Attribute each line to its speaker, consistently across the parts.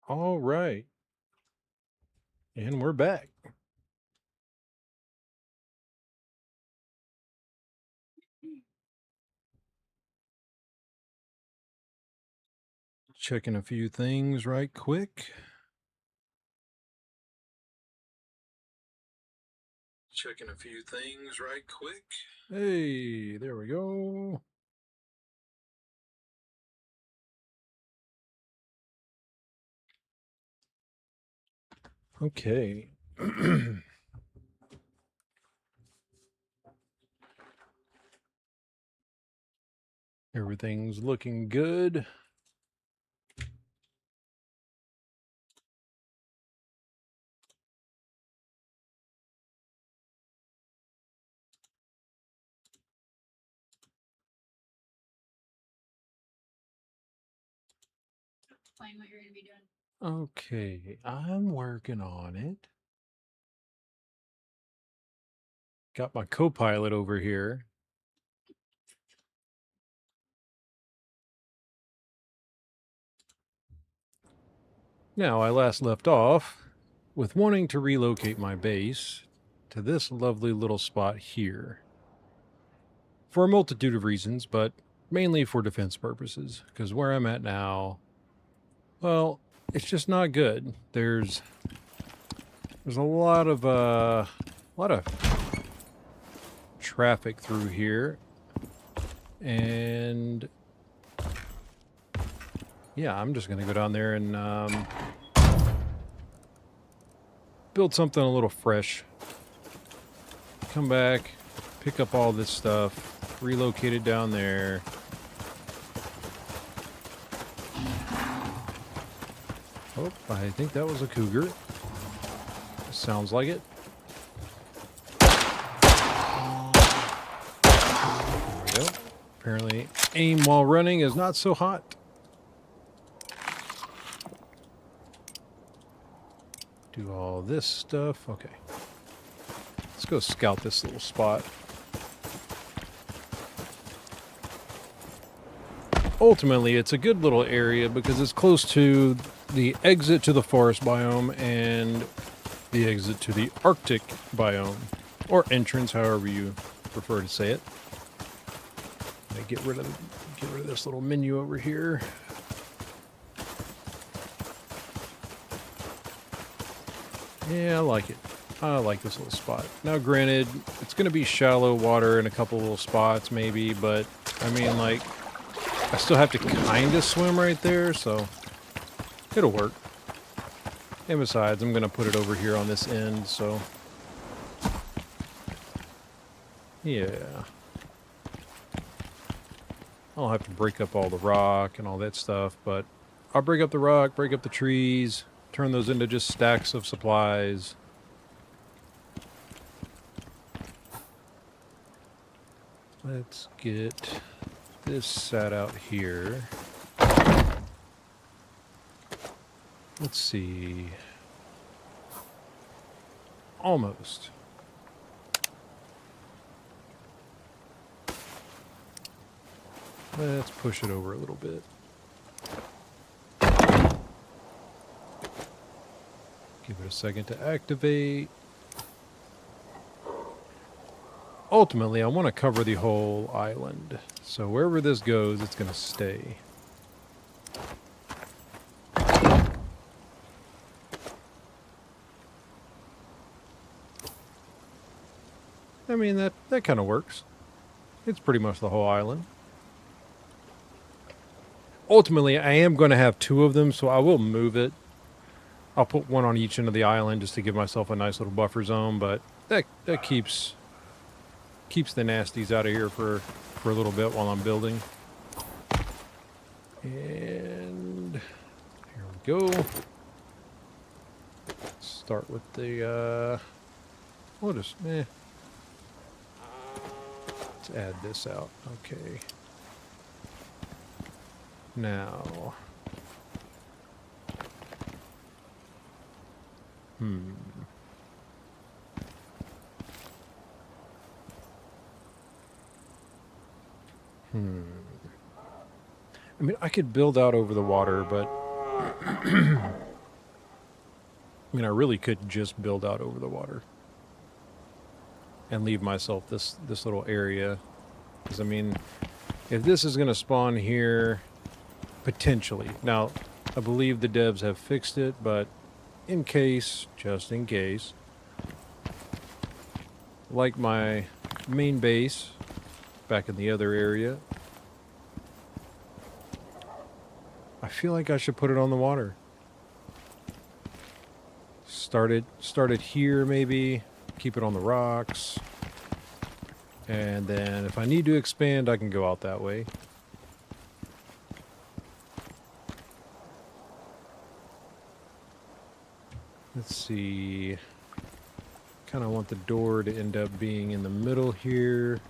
Speaker 1: All right. And we're back. Checking a few things right quick. Hey, there we go. Okay. Everything's looking good.
Speaker 2: Explain what you're going to be doing.
Speaker 1: Okay, I'm working on it. Got my co-pilot over here. Now, I last left off with wanting to relocate my base to this lovely little spot here. For a multitude of reasons, but mainly for defense purposes, because where I'm at now, well, it's just not good. There's a lot of traffic through here, and yeah, I'm just gonna go down there and build something a little fresh. Come back, pick up all this stuff, relocate it down there. Oh, I think that was a cougar. Sounds like it. There we go. Apparently, aim while running is not so hot. Do all this stuff. Okay. Let's go scout this little spot. Ultimately, it's a good little area because it's close to the exit to the forest biome and the exit to the Arctic biome, or entrance, however you prefer to say it. Get rid of this little menu over here. Yeah, I like it. I like this little spot. Now, granted, it's going to be shallow water in a couple little spots, maybe, but I mean, like, I still have to kind of swim right there, so it'll work. And besides, I'm going to put it over here on this end, so yeah. I'll have to break up all the rock and all that stuff, but I'll break up the rock, break up the trees, turn those into just stacks of supplies. Let's get this sat out here. Let's see. Almost. Let's push it over a little bit. Give it a second to activate. Ultimately, I want to cover the whole island. So wherever this goes, it's going to stay. I mean, that kind of works. It's pretty much the whole island. Ultimately, I am going to have two of them, so I will move it. I'll put one on each end of the island just to give myself a nice little buffer zone, but that keeps the nasties out of here for a little bit while I'm building. And here we go. Start with the we'll just let's add this out. Okay. Now I mean, I could build out over the water, but I mean, I really could just build out over the water and leave myself this little area. Because, I mean, if this is going to spawn here, potentially. Now, I believe the devs have fixed it, but in case, just in case, like my main base back in the other area, I feel like I should put it on the water. Start it here maybe, keep it on the rocks, and then if I need to expand, I can go out that way. Let's see. Kind of want the door to end up being in the middle here.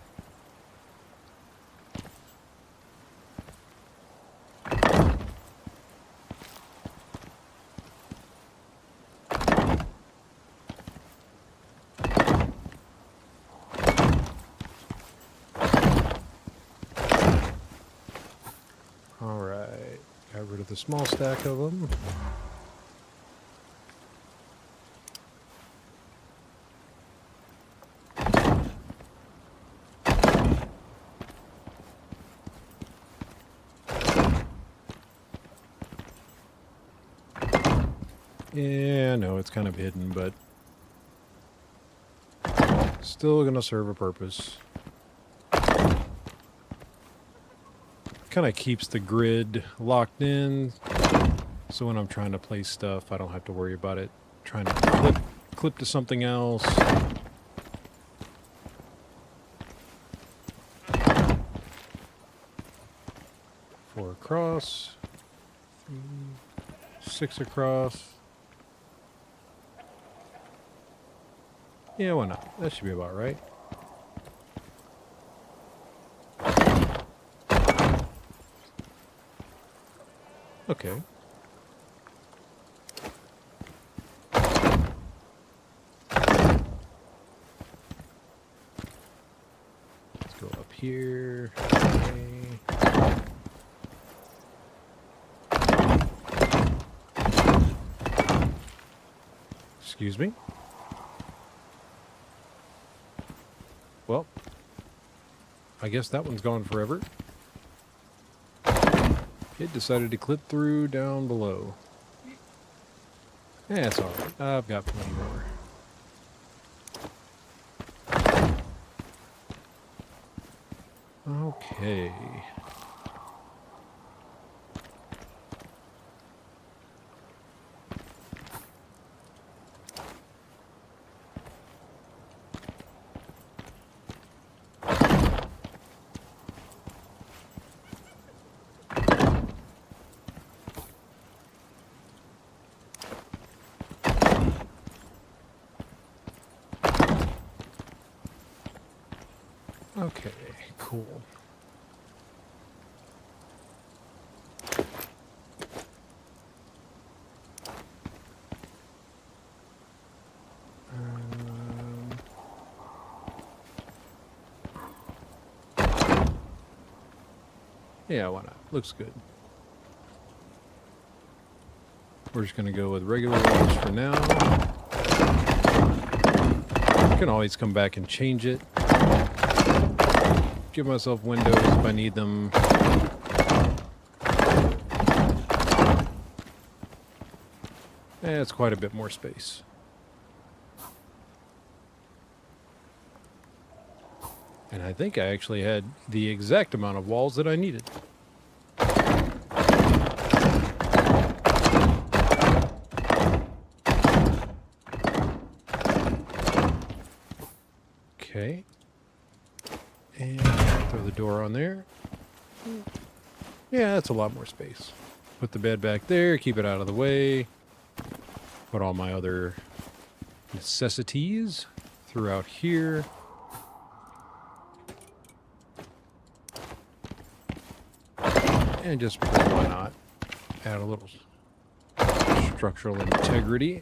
Speaker 1: All right, got rid of the small stack of them. Yeah, no, it's kind of hidden, but still gonna serve a purpose. Kind of keeps the grid locked in, so when I'm trying to place stuff, I don't have to worry about it trying to clip to something else. 4 across, 6 across. Yeah, why not? That should be about right. Okay. Let's go up here. Okay. Excuse me. Well, I guess that one's gone forever. It decided to clip through down below. Yeah, it's alright. I've got plenty more. Okay. Okay, cool. Yeah, why not? Looks good. We're just gonna go with regular walls for now. I can always come back and change it. Give myself windows if I need them. It's quite a bit more space. And I think I actually had the exact amount of walls that I needed. Okay. And throw the door on there. Yeah, that's a lot more space. Put the bed back there, keep it out of the way. Put all my other necessities throughout here. And just because why not? Add a little structural integrity.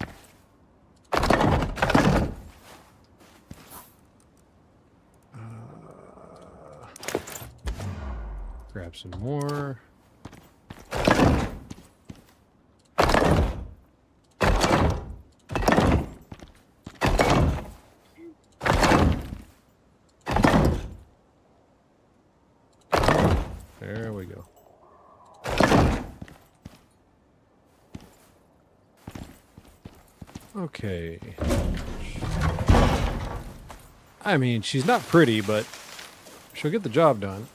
Speaker 1: Grab some more. There we go. Okay. I mean, she's not pretty, but she'll get the job done.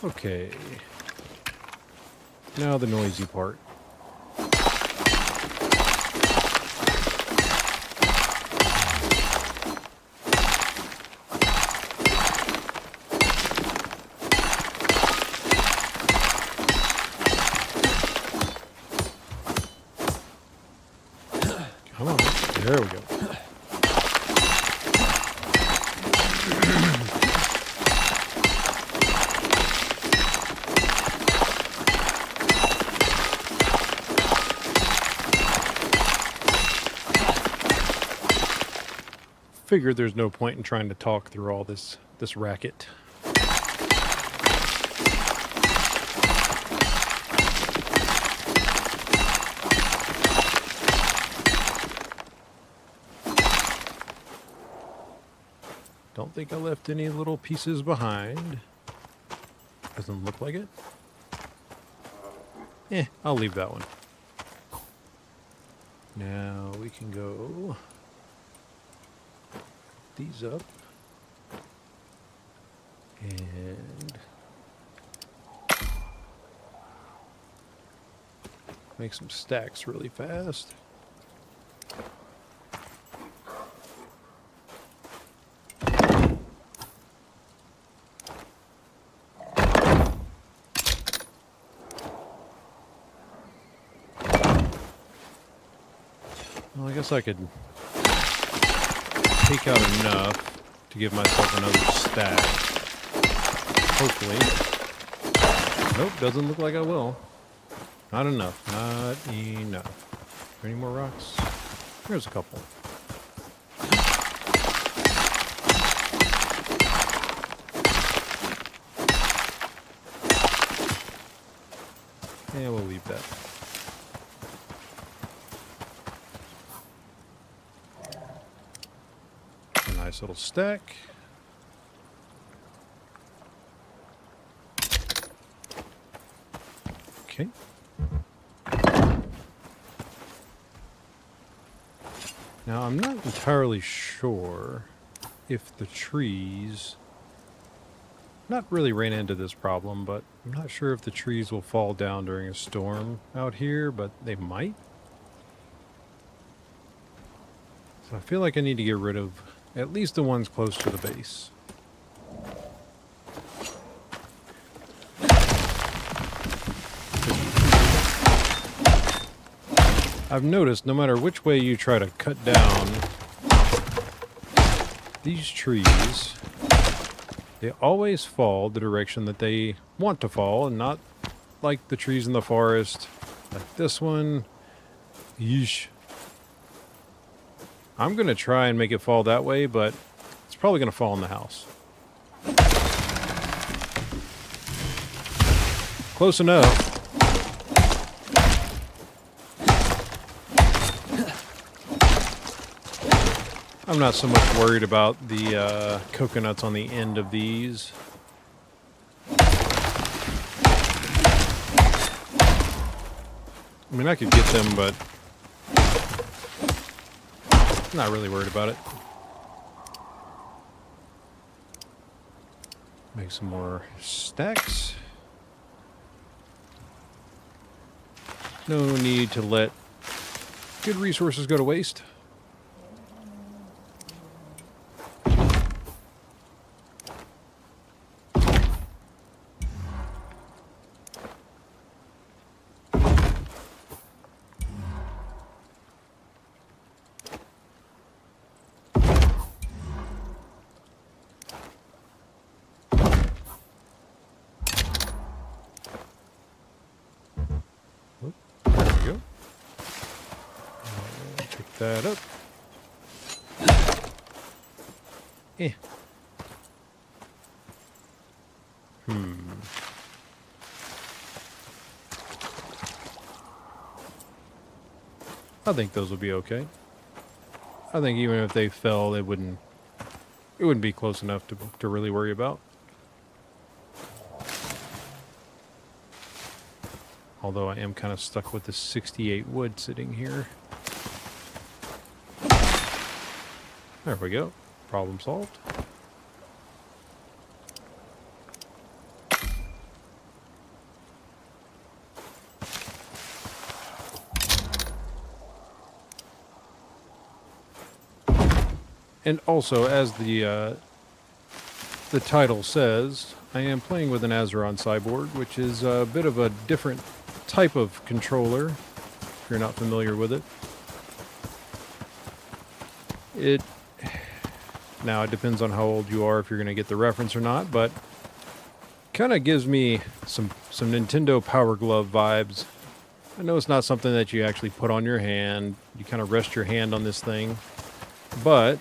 Speaker 1: Okay. Now the noisy part. Come on. There we go. Figured there's no point in trying to talk through all this racket. Don't think I left any little pieces behind. Doesn't look like it. I'll leave that one. Now we can go these up and make some stacks really fast. Well, I guess I could take out enough to give myself another stack. Hopefully. Nope, doesn't look like I will. Not enough. Not enough. Any more rocks? There's a couple. Yeah, we'll leave that. Nice little stack. Okay. Now, I'm not entirely sure if the trees... Not really ran into this problem, but I'm not sure if the trees will fall down during a storm out here, but they might. So I feel like I need to get rid of at least the ones close to the base. I've noticed no matter which way you try to cut down these trees, they always fall the direction that they want to fall, and not like the trees in the forest, like this one. Yeesh. I'm going to try and make it fall that way, but it's probably going to fall in the house. Close enough. I'm not so much worried about the coconuts on the end of these. I mean, I could get them, but I'm not really worried about it. Make some more stacks. No need to let good resources go to waste. That up. I think those will be okay. I think even if they fell, it wouldn't be close enough to really worry about. Although I am kind of stuck with the 68 wood sitting here. There we go. Problem solved. And also, as the title says, I am playing with an Azeron Cyborg, which is a bit of a different type of controller, if you're not familiar with it. Now, it depends on how old you are if you're going to get the reference or not, but kind of gives me some Nintendo Power Glove vibes. I know it's not something that you actually put on your hand. You kind of rest your hand on this thing, but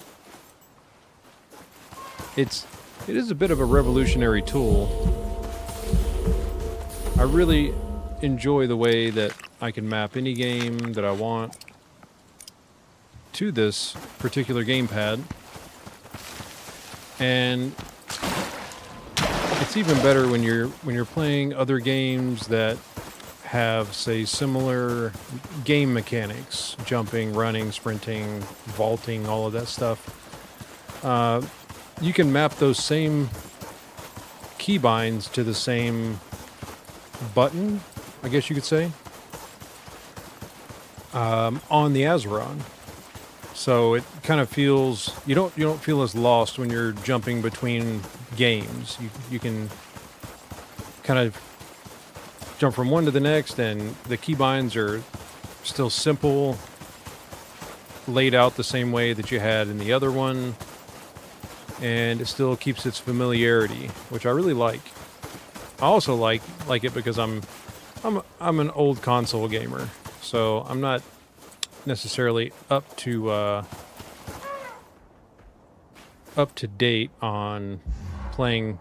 Speaker 1: it is a bit of a revolutionary tool. I really enjoy the way that I can map any game that I want to this particular gamepad. And it's even better when you're playing other games that have, say, similar game mechanics, jumping, running, sprinting, vaulting, all of that stuff. You can map those same keybinds to the same button, I guess you could say, on the Azeron. So it kind of feels, you don't feel as lost when you're jumping between games. You can kind of jump from one to the next, and the keybinds are still simple, laid out the same way that you had in the other one, and it still keeps its familiarity, which I really like. I also like it because I'm an old console gamer, so I'm not necessarily up to date on playing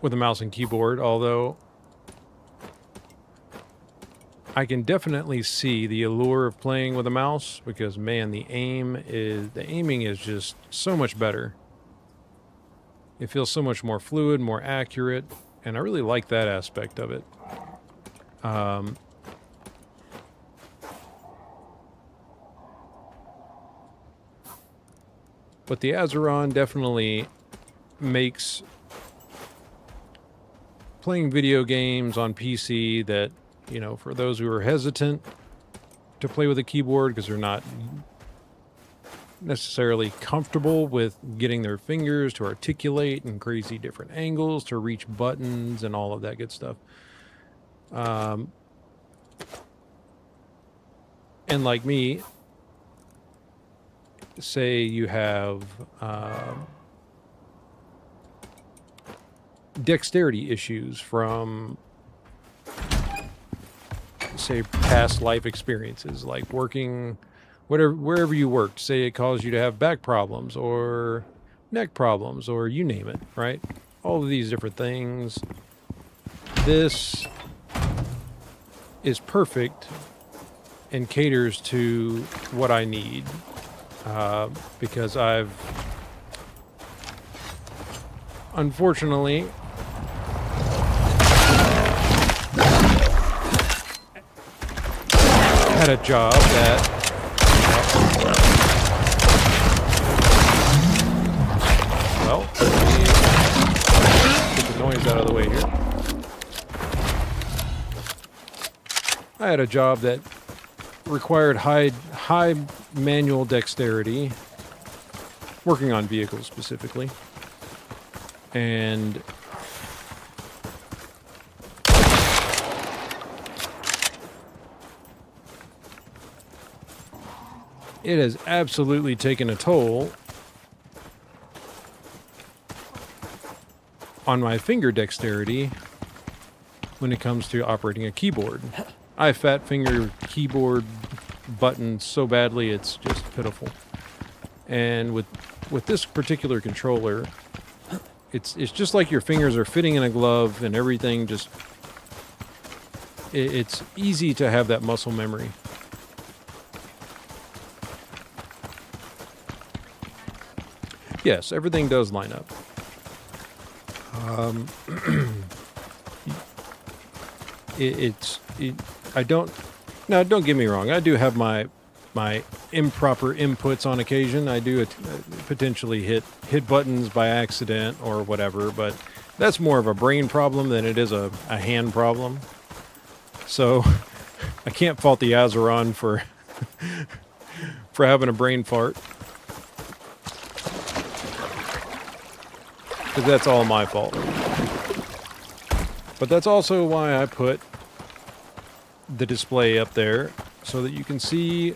Speaker 1: with a mouse and keyboard, although I can definitely see the allure of playing with a mouse, because man, the aiming is just so much better. It feels so much more fluid, more accurate, and I really like that aspect of it. But the Azeron definitely makes playing video games on PC that, you know, for those who are hesitant to play with a keyboard because they're not necessarily comfortable with getting their fingers to articulate in crazy different angles to reach buttons and all of that good stuff. And like me, say you have dexterity issues from, say, past life experiences, like working wherever you worked. Say it caused you to have back problems or neck problems or you name it, right? All of these different things. This is perfect and caters to what I need. Because I've unfortunately had a job that get the noise out of the way here. I had a job that required high manual dexterity, working on vehicles specifically, and it has absolutely taken a toll on my finger dexterity when it comes to operating a keyboard. I fat finger keyboard buttons so badly it's just pitiful. And with this particular controller, it's just like your fingers are fitting in a glove and everything. Just it's easy to have that muscle memory. Yes, everything does line up. I don't. Now, don't get me wrong. I do have my improper inputs on occasion. I do potentially hit buttons by accident or whatever, but that's more of a brain problem than it is a hand problem. So I can't fault the Azeron for for having a brain fart, because that's all my fault. But that's also why I put the display up there, so that you can see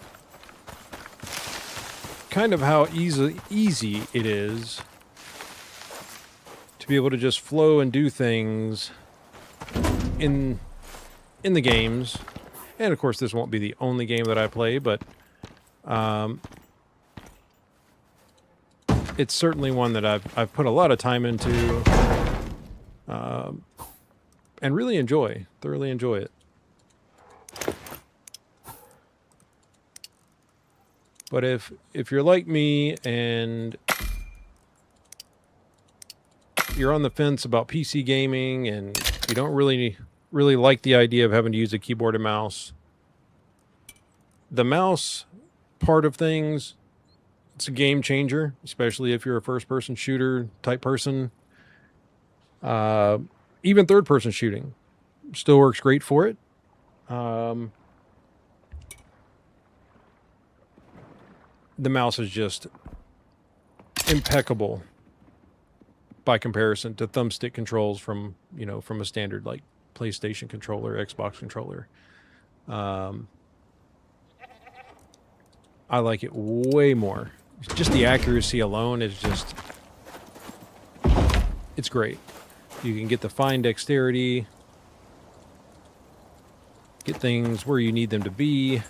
Speaker 1: kind of how easy it is to be able to just flow and do things in the games. And of course, this won't be the only game that I play, but it's certainly one that I've put a lot of time into, and really thoroughly enjoy it. But if you're like me and you're on the fence about PC gaming and you don't really like the idea of having to use a keyboard and mouse, the mouse part of things, it's a game changer, especially if you're a first-person shooter type person. Even third-person shooting still works great for it. The mouse is just impeccable by comparison to thumbstick controls from a standard like PlayStation controller, Xbox controller. I like it way more. Just the accuracy alone is just, it's great. You can get the fine dexterity, get things where you need them to be.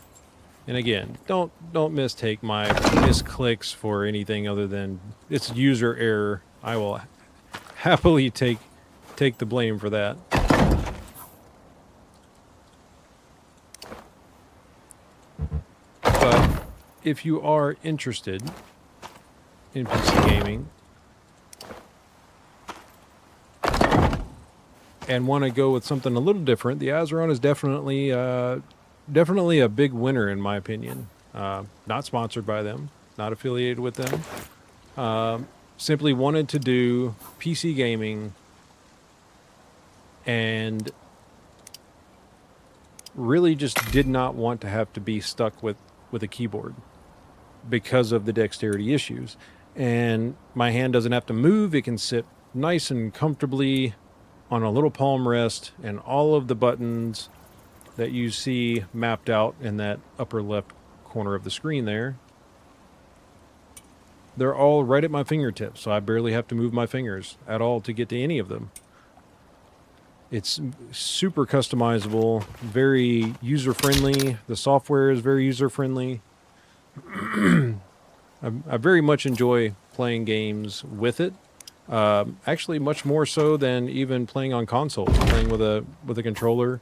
Speaker 1: And again, don't mistake my misclicks for anything other than it's user error. I will happily take the blame for that. But if you are interested in PC gaming and want to go with something a little different, the Azeron is definitely a big winner in my opinion. Not sponsored by them, not affiliated with them. Simply wanted to do PC gaming and really just did not want to have to be stuck with a keyboard because of the dexterity issues. And my hand doesn't have to move. It can sit nice and comfortably on a little palm rest, and all of the buttons that you see mapped out in that upper left corner of the screen there, they're all right at my fingertips, so I barely have to move my fingers at all to get to any of them. It's super customizable, very user-friendly. The software is very user-friendly. I very much enjoy playing games with it. Actually, much more so than even playing on consoles, playing with a controller.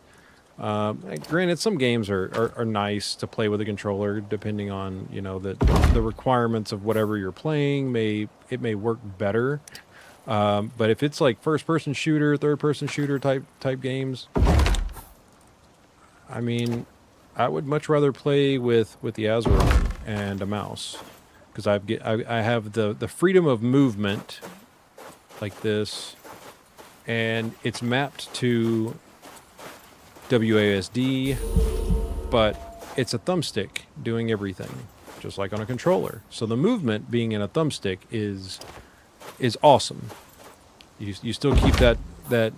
Speaker 1: Granted, some games are nice to play with a controller, depending on the requirements of whatever you're playing. It may work better, but if it's like first-person shooter, third-person shooter type games, I mean, I would much rather play with the Azeron and a mouse, because I have the freedom of movement like this, and it's mapped to WASD, but it's a thumbstick doing everything, just like on a controller. So the movement being in a thumbstick is awesome. You still keep that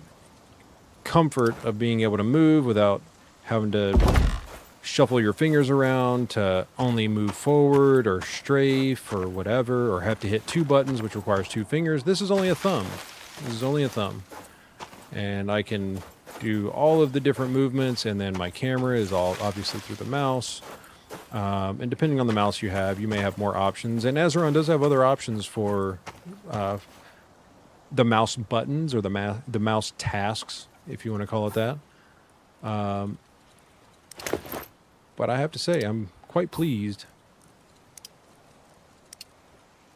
Speaker 1: comfort of being able to move without having to shuffle your fingers around to only move forward or strafe or whatever, or have to hit two buttons, which requires two fingers. This is only a thumb. And I can do all of the different movements, and then my camera is all obviously through the mouse. And depending on the mouse you have, you may have more options. And Azeron does have other options for the mouse buttons, or the mouse tasks, if you want to call it that. But I have to say, I'm quite pleased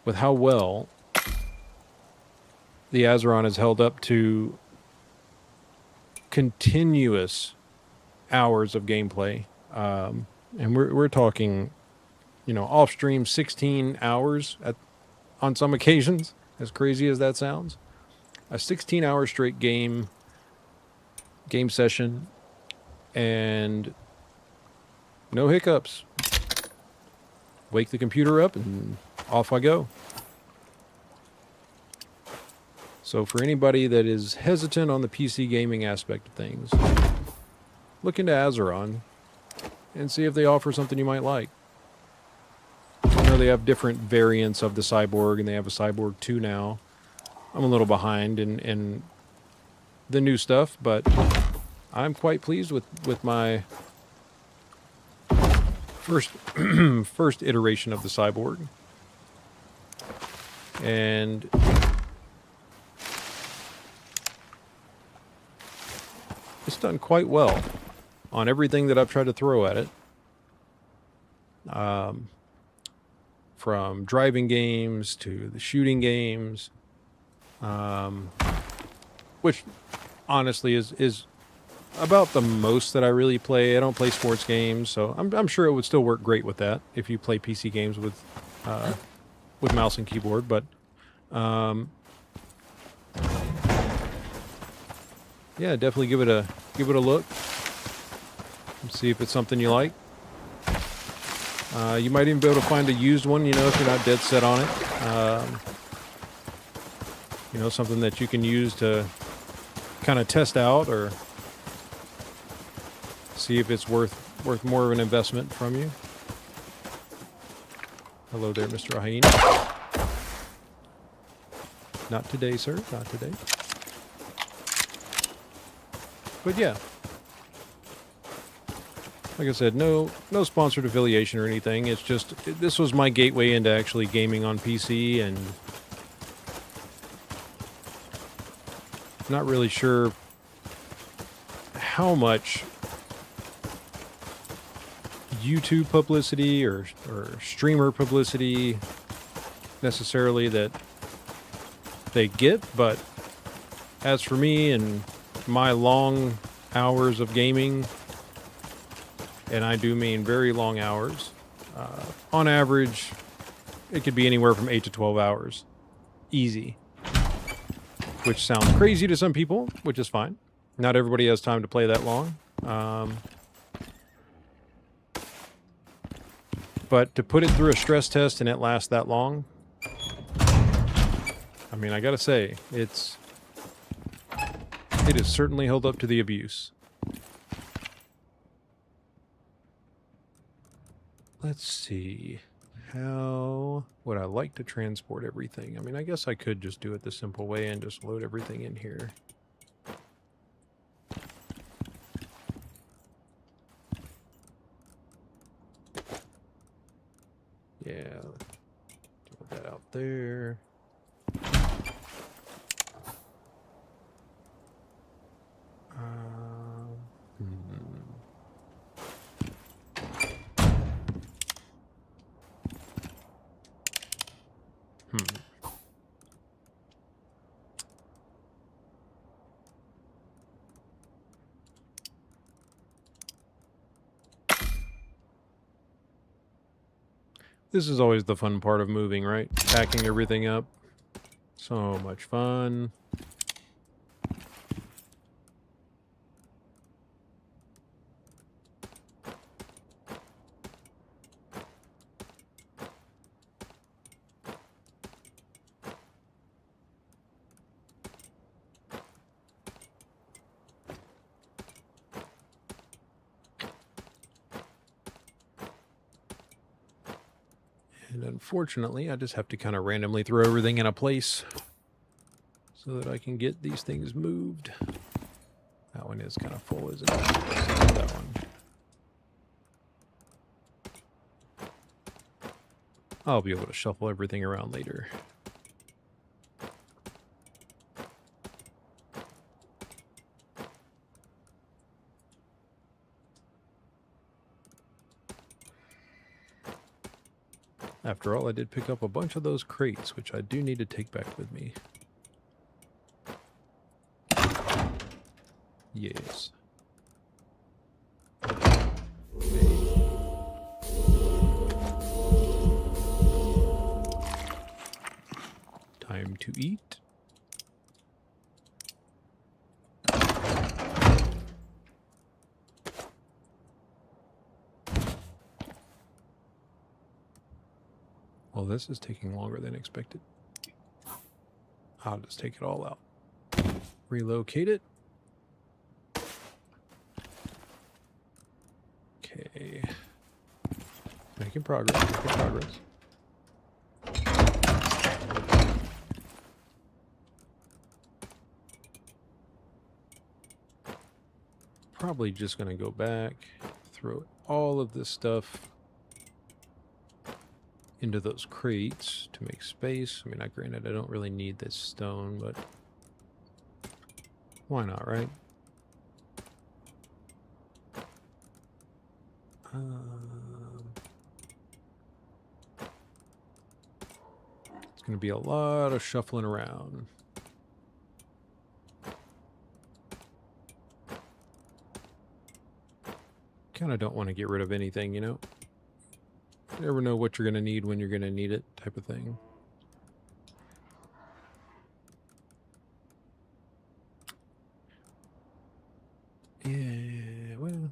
Speaker 1: with how well the Azeron is held up to continuous hours of gameplay. And we're talking, you know, off stream 16 hours on some occasions, as crazy as that sounds. A 16-hour straight game session, and no hiccups. Wake the computer up and off I go. So for anybody that is hesitant on the PC gaming aspect of things, look into Azeron and see if they offer something you might like. I know they have different variants of the Cyborg, and they have a Cyborg 2 now. I'm a little behind in the new stuff, but I'm quite pleased with my first iteration of the Cyborg. And it's done quite well on everything that I've tried to throw at it. From driving games to the shooting games, which honestly is about the most that I really play. I don't play sports games, so I'm sure it would still work great with that if you play PC games with mouse and keyboard. But yeah, definitely give it a look and see if it's something you like. You might even be able to find a used one, you know, if you're not dead set on it. You know, something that you can use to kind of test out or see if it's worth more of an investment from you. Hello there, Mr. Hyena. Not today, sir. Not today. But yeah. Like I said, no sponsored affiliation or anything. It's just, this was my gateway into actually gaming on PC, and not really sure how much YouTube publicity or streamer publicity necessarily that they get, but as for me and my long hours of gaming, and I do mean very long hours, on average, it could be anywhere from 8 to 12 hours. Easy. Which sounds crazy to some people, which is fine. Not everybody has time to play that long. But to put it through a stress test and it lasts that long, I mean, I gotta say, it has certainly held up to the abuse. Let's see. How would I like to transport everything? I mean, I guess I could just do it the simple way and just load everything in here. Yeah. Put that out there. This is always the fun part of moving, right? Packing everything up. So much fun. And unfortunately, I just have to kind of randomly throw everything in a place so that I can get these things moved. That one is kind of full, isn't it? That one. I'll be able to shuffle everything around later. After all, I did pick up a bunch of those crates, which I do need to take back with me. Yes. Time to eat. Well, this is taking longer than expected. I'll just take it all out. Relocate it. Okay. Making progress, making progress. Probably just going to go back, throw all of this stuff into those crates to make space. I mean, granted, I don't really need this stone, but why not, right? It's going to be a lot of shuffling around. Kind of don't want to get rid of anything, you know? You never know what you're going to need when you're going to need it, type of thing. Yeah, well,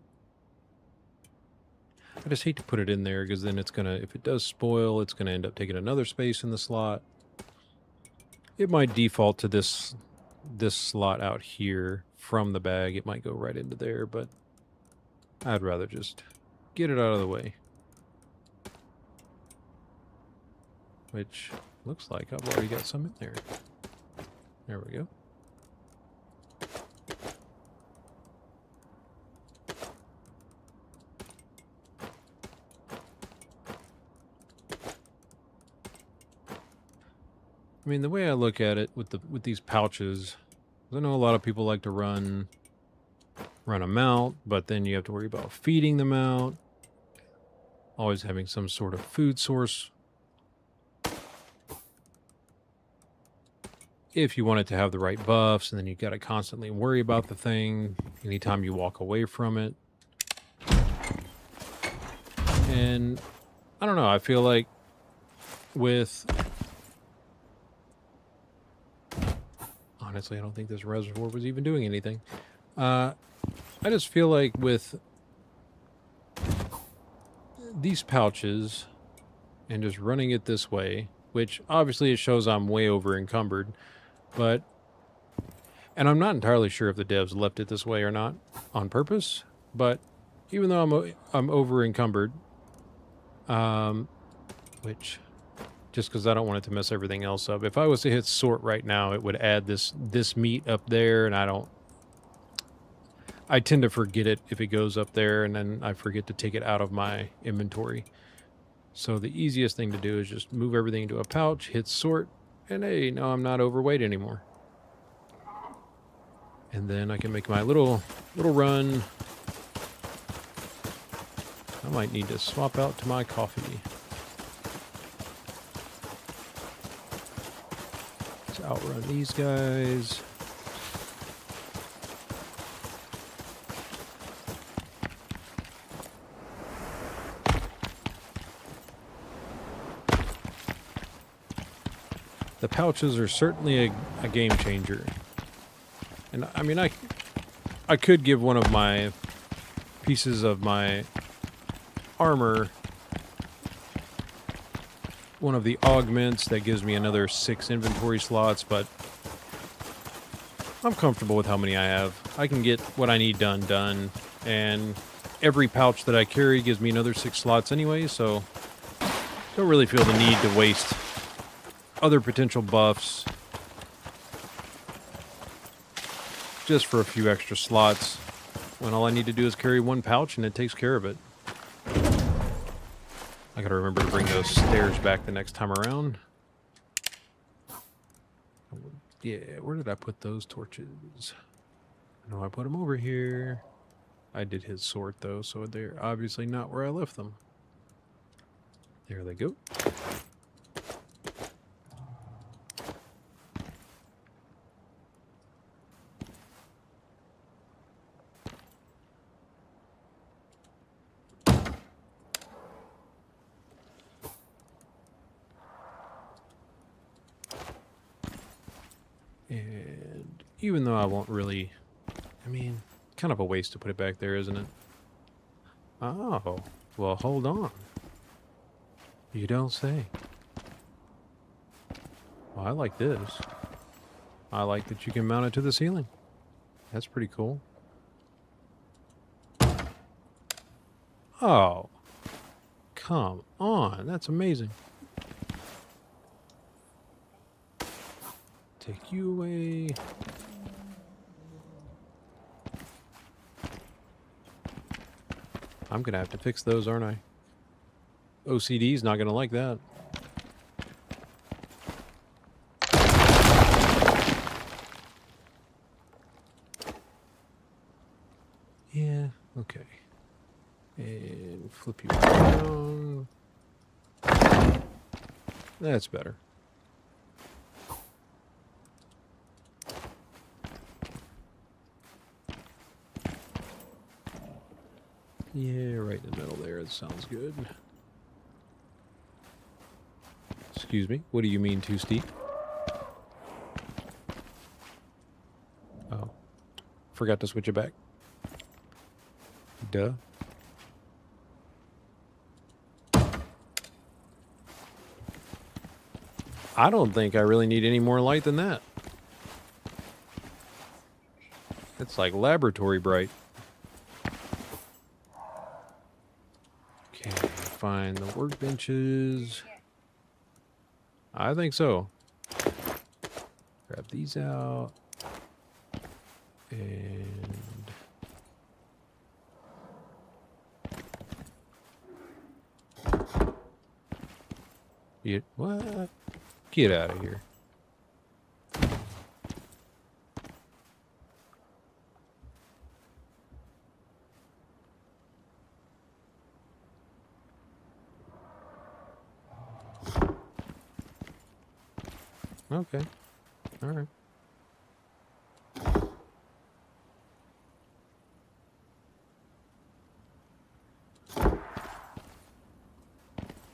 Speaker 1: I just hate to put it in there because then it's going to, if it does spoil, it's going to end up taking another space in the slot. It might default to this slot out here from the bag. It might go right into there, but I'd rather just get it out of the way. Which looks like I've already got some in there. There we go. I mean, the way I look at it with these pouches, I know a lot of people like to run them out, but then you have to worry about feeding them out, always having some sort of food source. If you want it to have the right buffs, and then you've got to constantly worry about the thing anytime you walk away from it. And I don't know, I feel like with... Honestly, I don't think this reservoir was even doing anything. I just feel like with these pouches and just running it this way, which obviously it shows I'm way over encumbered, but, and I'm not entirely sure if the devs left it this way or not on purpose, but even though I'm over encumbered, which... just because I don't want it to mess everything else up. If I was to hit sort right now, it would add this meat up there, and I tend to forget it if it goes up there, and then I forget to take it out of my inventory. So the easiest thing to do is just move everything into a pouch, hit sort, and hey, now I'm not overweight anymore. And then I can make my little run. I might need to swap out to my coffee. Outrun these guys. The pouches are certainly a game changer. And I mean, I could give one of my pieces of my armor one of the augments that gives me another 6 inventory slots, but I'm comfortable with how many I have. I can get what I need done, and every pouch that I carry gives me another 6 slots anyway, so don't really feel the need to waste other potential buffs just for a few extra slots when all I need to do is carry 1 pouch and it takes care of it. I gotta remember to bring those stairs back the next time around. Yeah, where did I put those torches? I know I put them over here. I did his sort though, so they're obviously not where I left them. There they go. And even though I won't really... I mean, kind of a waste to put it back there, isn't it? Oh, well, hold on. You don't say. Well, I like this. I like that you can mount it to the ceiling. That's pretty cool. Oh. Come on. That's amazing. Take you away. I'm going to have to fix those, aren't I? OCD's not going to like that. Yeah, okay. And flip you around. That's better. Yeah, right in the middle there. That sounds good. Excuse me. What do you mean too steep? Oh. Forgot to switch it back. Duh. I don't think I really need any more light than that. It's like laboratory bright. Okay, find the workbenches. I think so. Grab these out. And... what? Get out of here. Okay. All right.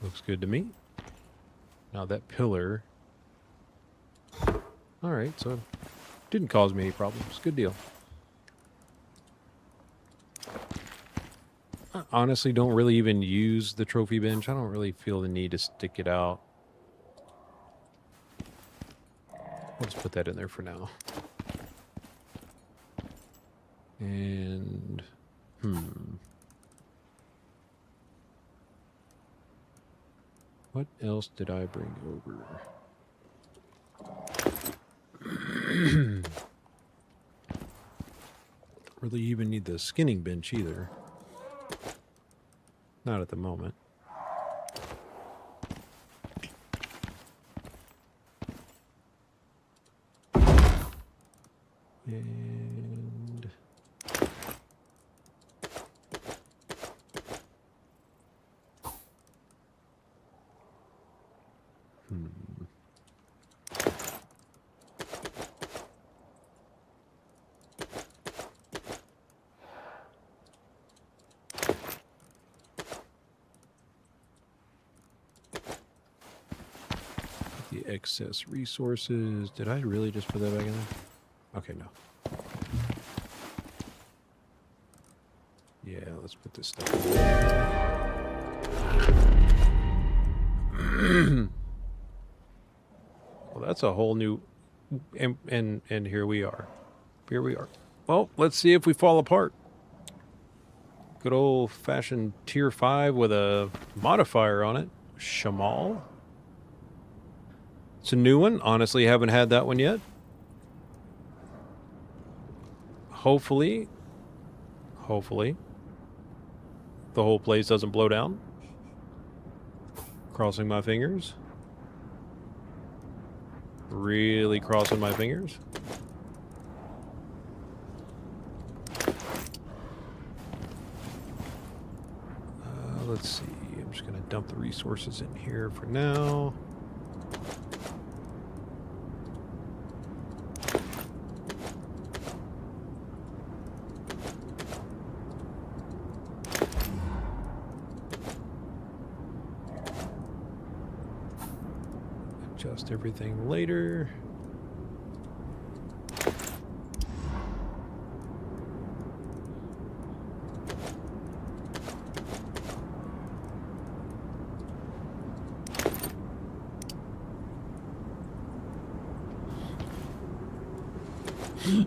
Speaker 1: Looks good to me. Now that pillar... Alright, so it didn't cause me any problems. Good deal. I honestly don't really even use the trophy bench. I don't really feel the need to stick it out. Let's put that in there for now. And... what else did I bring over? Don't really even need the skinning bench either. Not at the moment. And... the excess resources. Did I really just put that back in there? Okay, no. Yeah, let's put this stuff in there. Well, that's a whole new... And here we are. Here we are. Well, let's see if we fall apart. Good old-fashioned tier 5 with a modifier on it. Shamal. It's a new one. Honestly, haven't had that one yet. Hopefully, the whole place doesn't blow down. Crossing my fingers. Really crossing my fingers. Let's see. I'm just going to dump the resources in here for now. Adjust everything later. Let's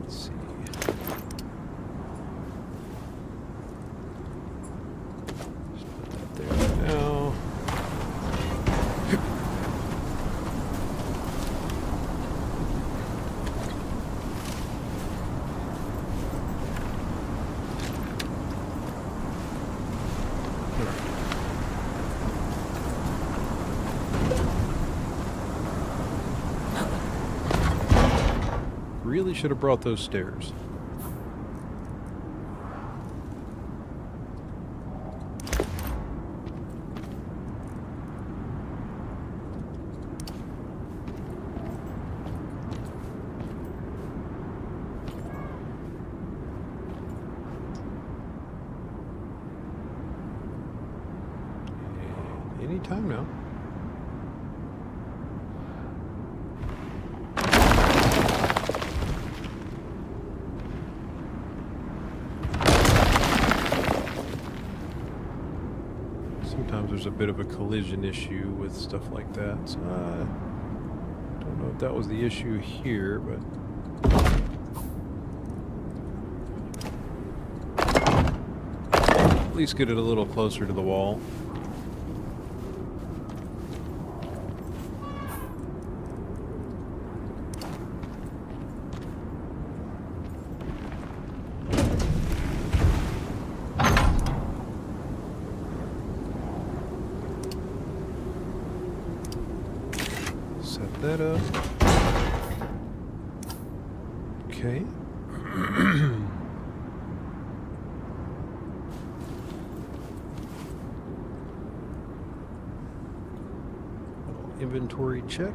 Speaker 1: see. Just put that there for now. Really should have brought those stairs. And any time now. Sometimes there's a bit of a collision issue with stuff like that, so I don't know if that was the issue here, but at least get it a little closer to the wall. Set that up. Okay. Inventory check.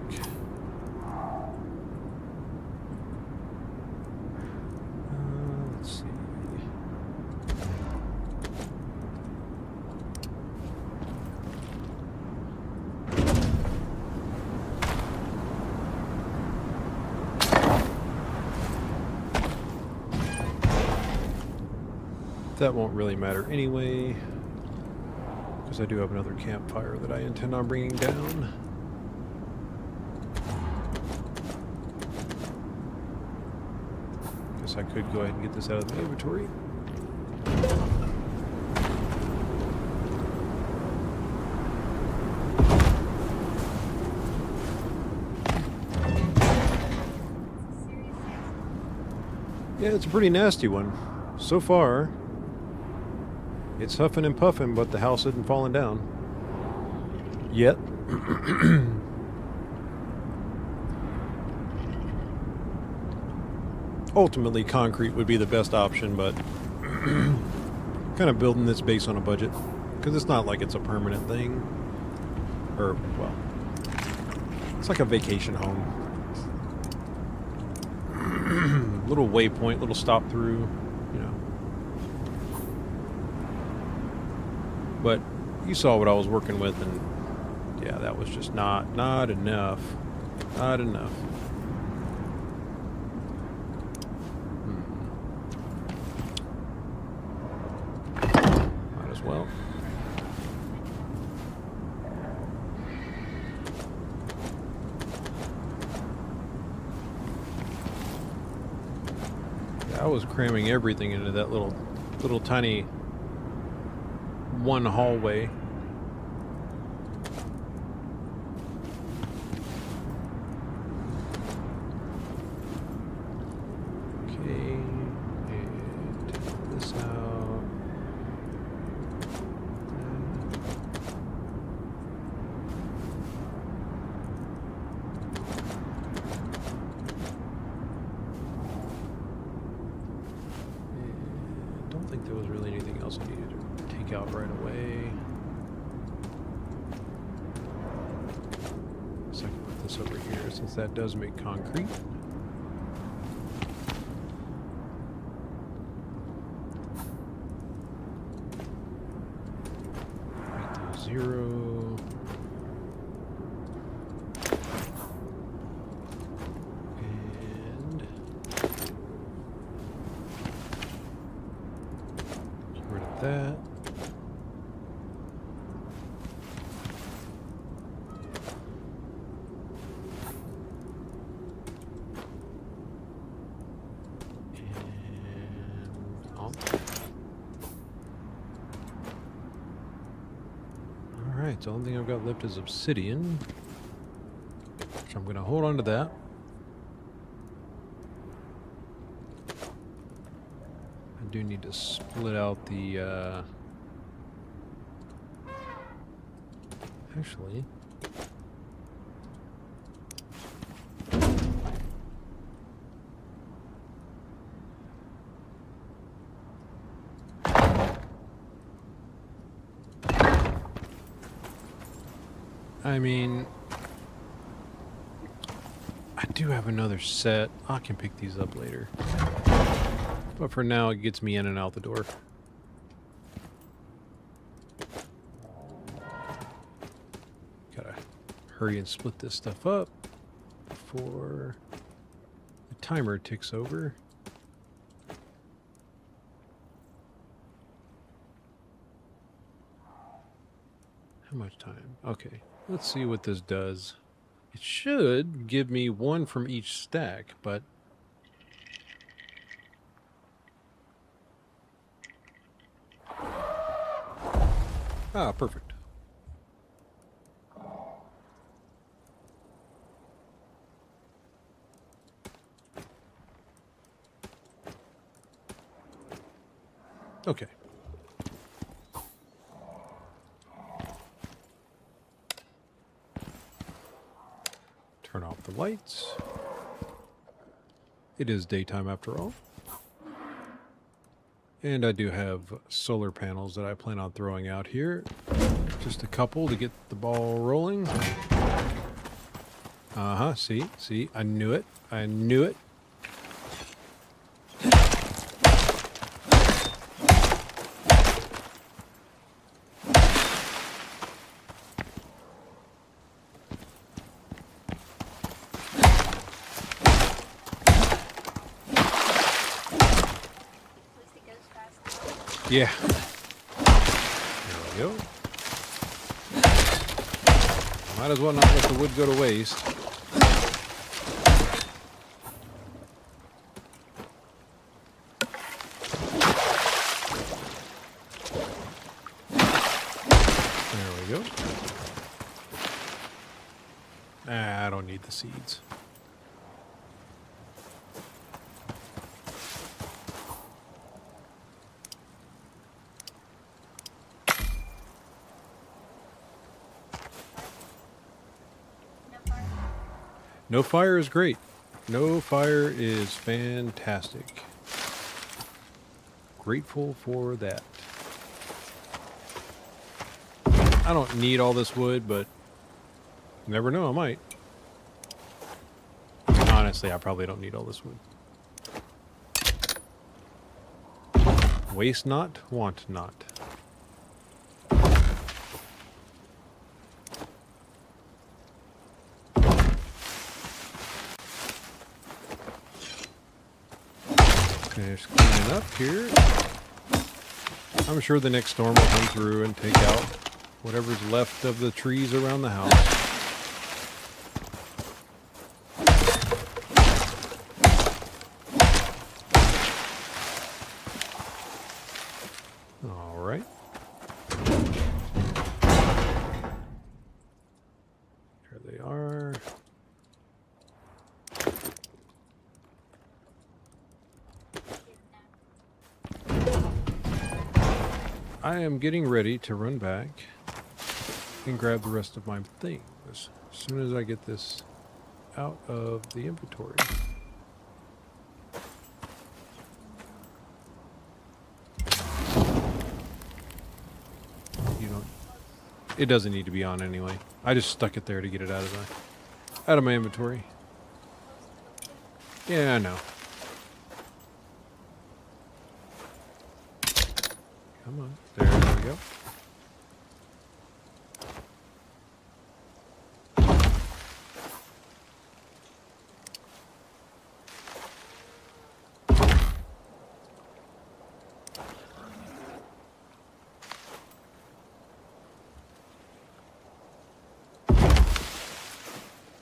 Speaker 1: Let's see. That won't really matter anyway, because I do have another campfire that I intend on bringing down. Guess I could go ahead and get this out of the inventory. Yeah, it's a pretty nasty one. So far, it's huffing and puffing, but the house isn't falling down. Yet. Ultimately, concrete would be the best option, but kind of building this base on a budget. Because it's not like it's a permanent thing. Or, well, it's like a vacation home. Little waypoint, little stop through, you know. But you saw what I was working with, and yeah, that was just not enough. Not enough. Might as well. I was cramming everything into that little tiny one hallway. Okay, and take this out. I don't think there was really anything else I needed to take out right away. So I can put this over here since that does make concrete. Right there, 0. And that. And oh. Alright, the only thing I've got left is obsidian. So I'm going to hold on to that. I do need to split out the, actually... I mean, I do have another set. I can pick these up later. But for now, it gets me in and out the door. Gotta hurry and split this stuff up before the timer ticks over. How much time? Okay, let's see what this does. It should give me one from each stack, but... Ah, perfect. Okay. Turn off the lights. It is daytime after all. And I do have solar panels that I plan on throwing out here. Just a couple to get the ball rolling. Uh-huh, see, I knew it. I knew it. Yeah. There we go. Might as well not let the wood go to waste. There we go. Ah, I don't need the seeds. No fire is great. No fire is fantastic. Grateful for that. I don't need all this wood, but you never know, I might. Honestly, I probably don't need all this wood. Waste not, want not. Finish cleaning up here. I'm sure the next storm will come through and take out whatever's left of the trees around the house. All right. Here they are. I am getting ready to run back and grab the rest of my things as soon as I get this out of the inventory. It doesn't need to be on anyway. I just stuck it there to get it out of my inventory. Yeah, I know. Come on. There we go.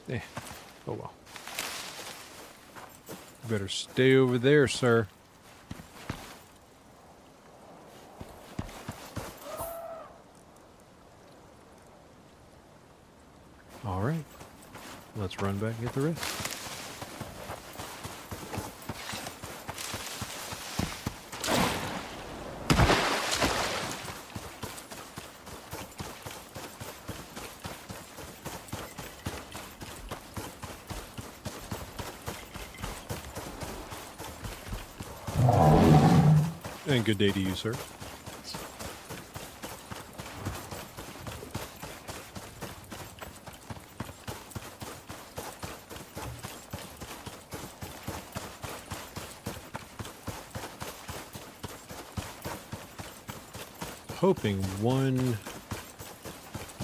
Speaker 1: Eh. Oh well. You better stay over there, sir. All right. Let's run back and get the rest. And good day to you, sir. Hoping one,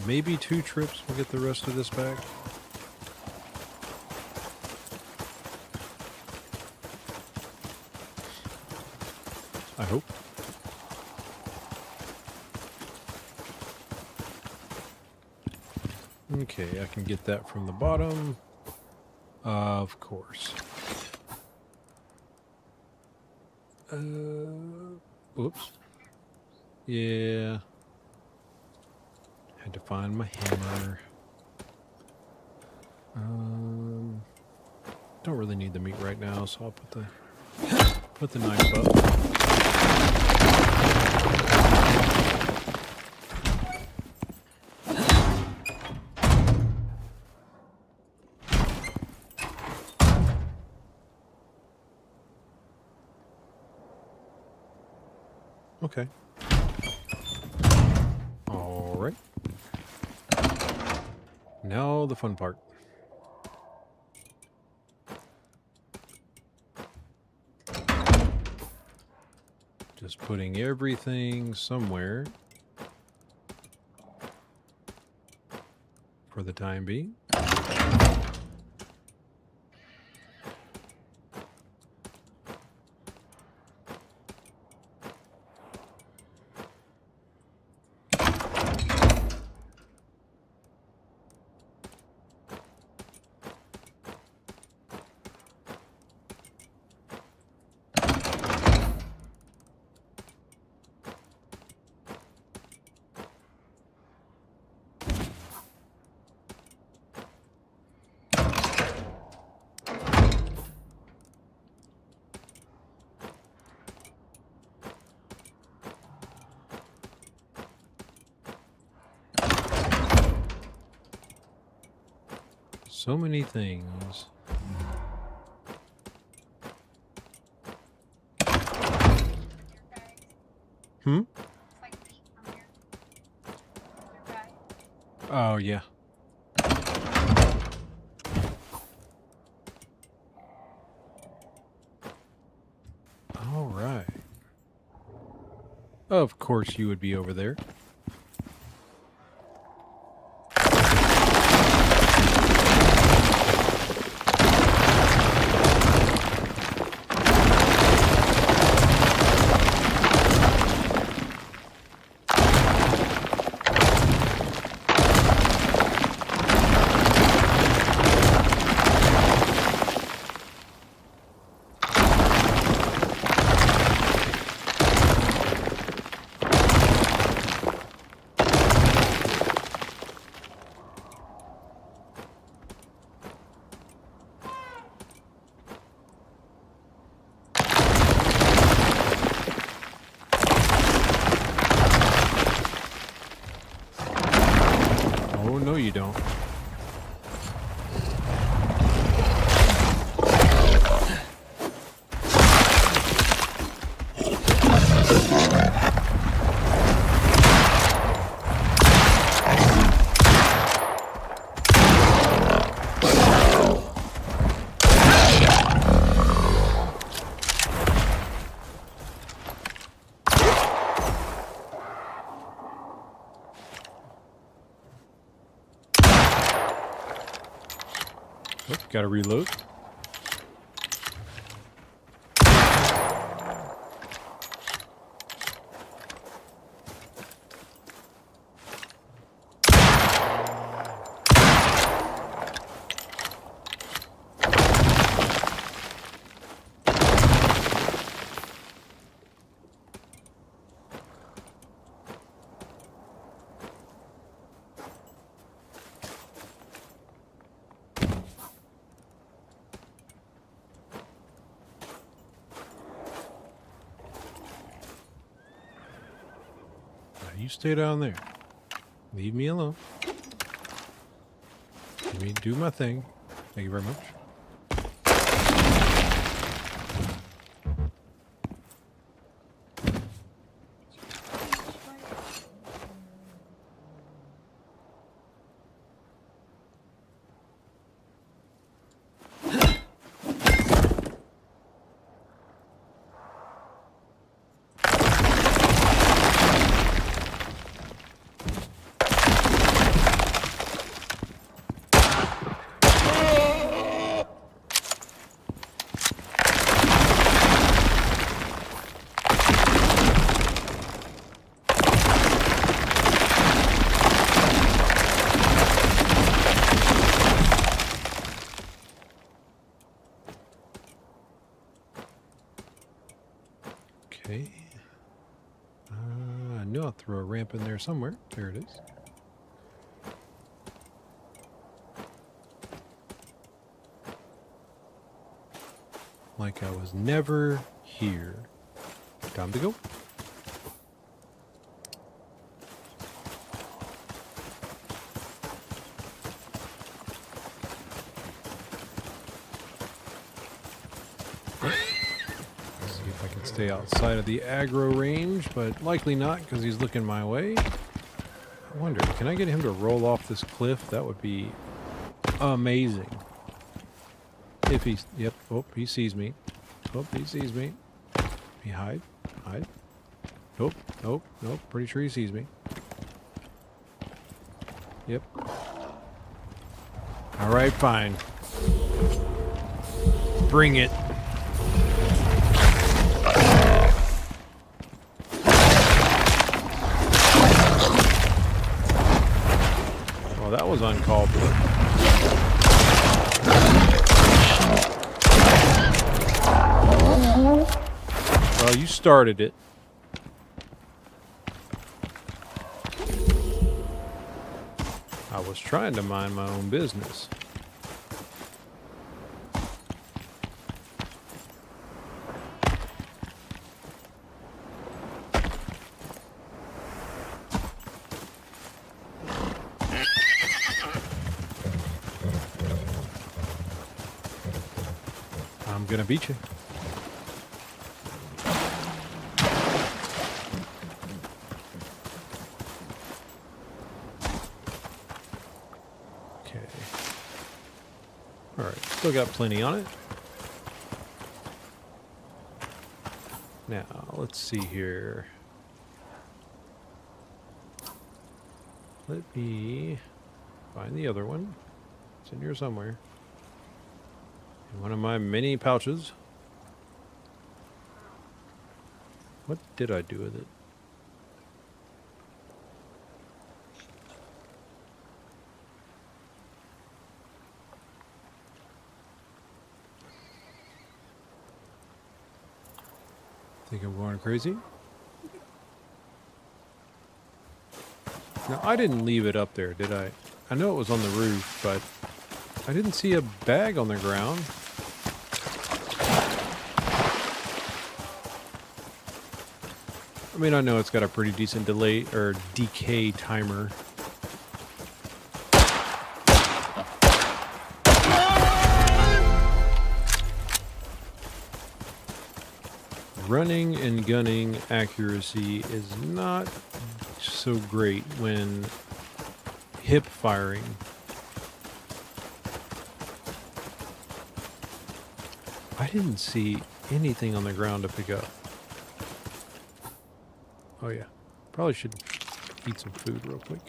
Speaker 1: maybe 2 trips will get the rest of this back. I hope. Okay, I can get that from the bottom. Of course. Whoops. Yeah. Had to find my hammer. Don't really need the meat right now, so I'll put the knife up. Okay. All right. Now the fun part. Just putting everything somewhere for the time being. So many things. Hmm? Oh, yeah. All right. Of course you would be over there. Oh, no you don't. Oh, gotta reload. You stay down there. Leave me alone. Let me do my thing. Thank you very much. Okay. I knew I'd throw a ramp in there somewhere. There it is. Like I was never here. Time to go. See if I can stay outside of the aggro range, but likely not because he's looking my way. I wonder, can I get him to roll off this cliff? That would be amazing. If he's, yep, oh, he sees me. Oh, he sees me. He hide. Nope, pretty sure he sees me. Yep. Alright, fine. Bring it. Well, that was uncalled for. Well, you started it. I was trying to mind my own business. I'm gonna beat you. Okay. Alright, still got plenty on it. Now, let's see here. Let me find the other one. It's in here somewhere. In one of my many pouches. What did I do with it? Think I'm going crazy? Now, I didn't leave it up there, did I? I know it was on the roof, but I didn't see a bag on the ground. I mean, I know it's got a pretty decent delay or decay timer. Running and gunning accuracy is not so great when hip firing. I didn't see anything on the ground to pick up. Oh yeah, probably should eat some food real quick.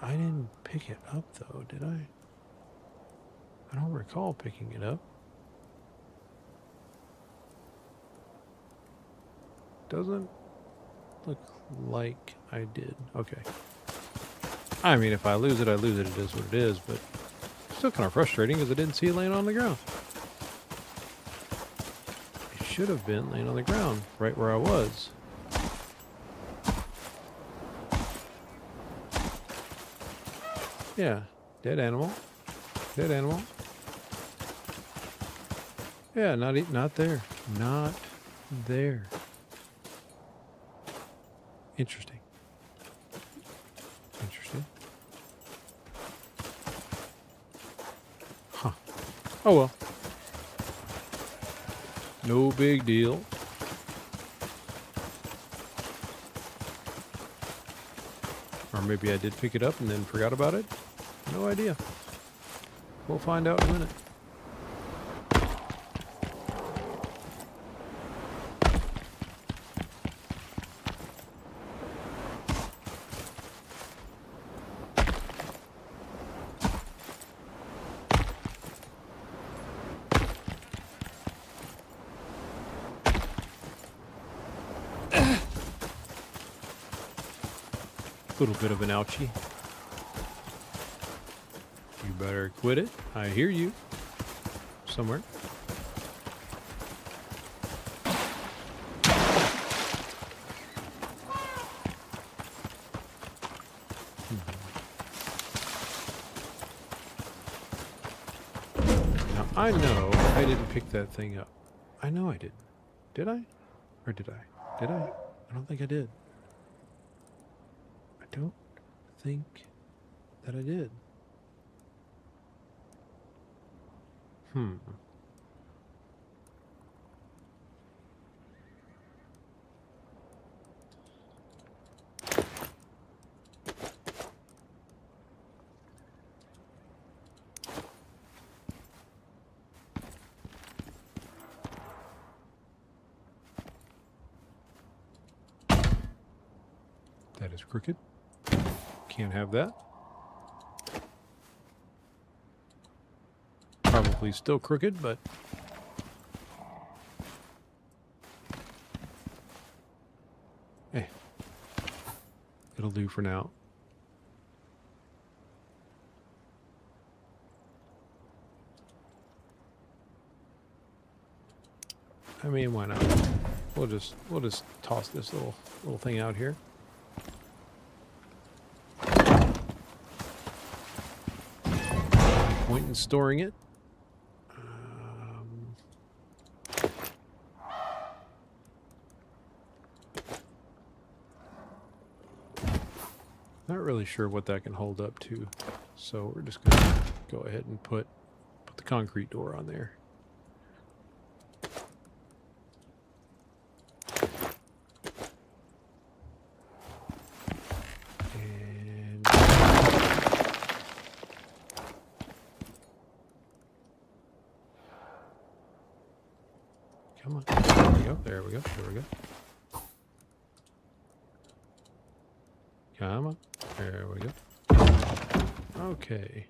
Speaker 1: I didn't pick it up though, did I? I don't recall picking it up. Doesn't look like I did. Okay. I mean, if I lose it, I lose it. It is what it is, but still kind of frustrating because I didn't see it laying on the ground. It should have been laying on the ground, right where I was. Yeah, dead animal. Dead animal. Yeah, not there. Not there. Interesting. Interesting. Huh. Oh well. No big deal. Or maybe I did pick it up and then forgot about it. No idea. We'll find out in a minute. Little bit of an ouchie. You better quit it. I hear you. Somewhere. Now, I know I didn't pick that thing up. I know I didn't. Did I? Or did I? Did I? I don't think I did. I don't think that I did. That is crooked. Can't have that. Probably still crooked, but it'll do for now. I mean, why not? We'll just toss this little thing out here. Point in storing it. Not really sure what that can hold up to, so we're just gonna go ahead and put the concrete door on there. And come on, there we go, there we go, there we go. Come on. There we go. Okay.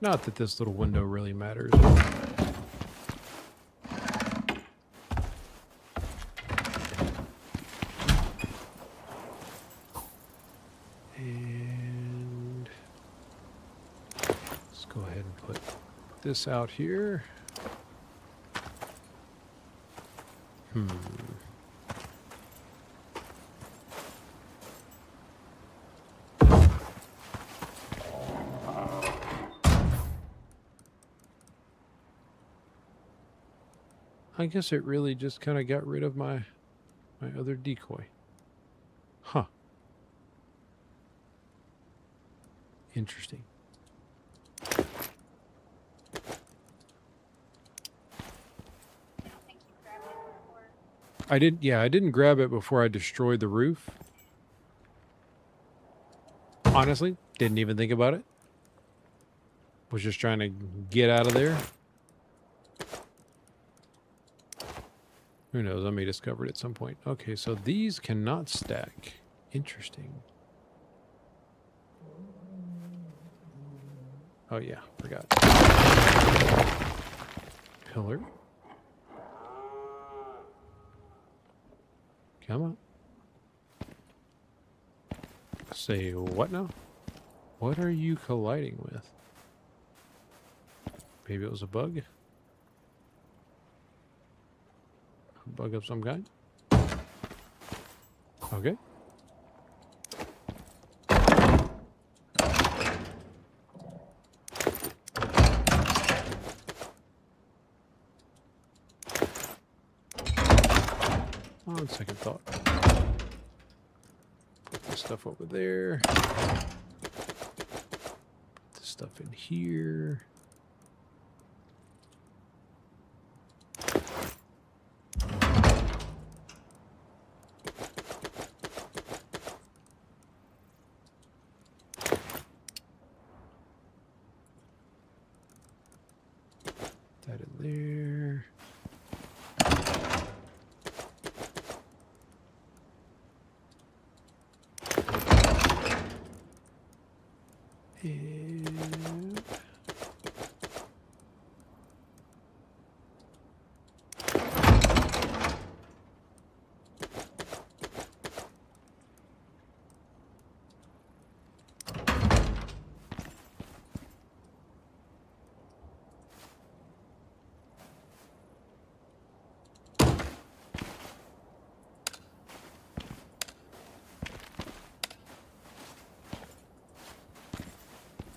Speaker 1: Not that this little window really matters. This out here. I guess it really just kind of got rid of my other decoy. Huh. Interesting. I didn't grab it before I destroyed the roof. Honestly, didn't even think about it. Was just trying to get out of there. Who knows, I may discover it at some point. Okay, so these cannot stack. Interesting. Oh yeah, forgot. Pillar. Come on. Say what now? What are you colliding with? Maybe it was a bug? A bug of some kind? Okay. On second thought. Put this stuff over there. Put this stuff in here. That in there. And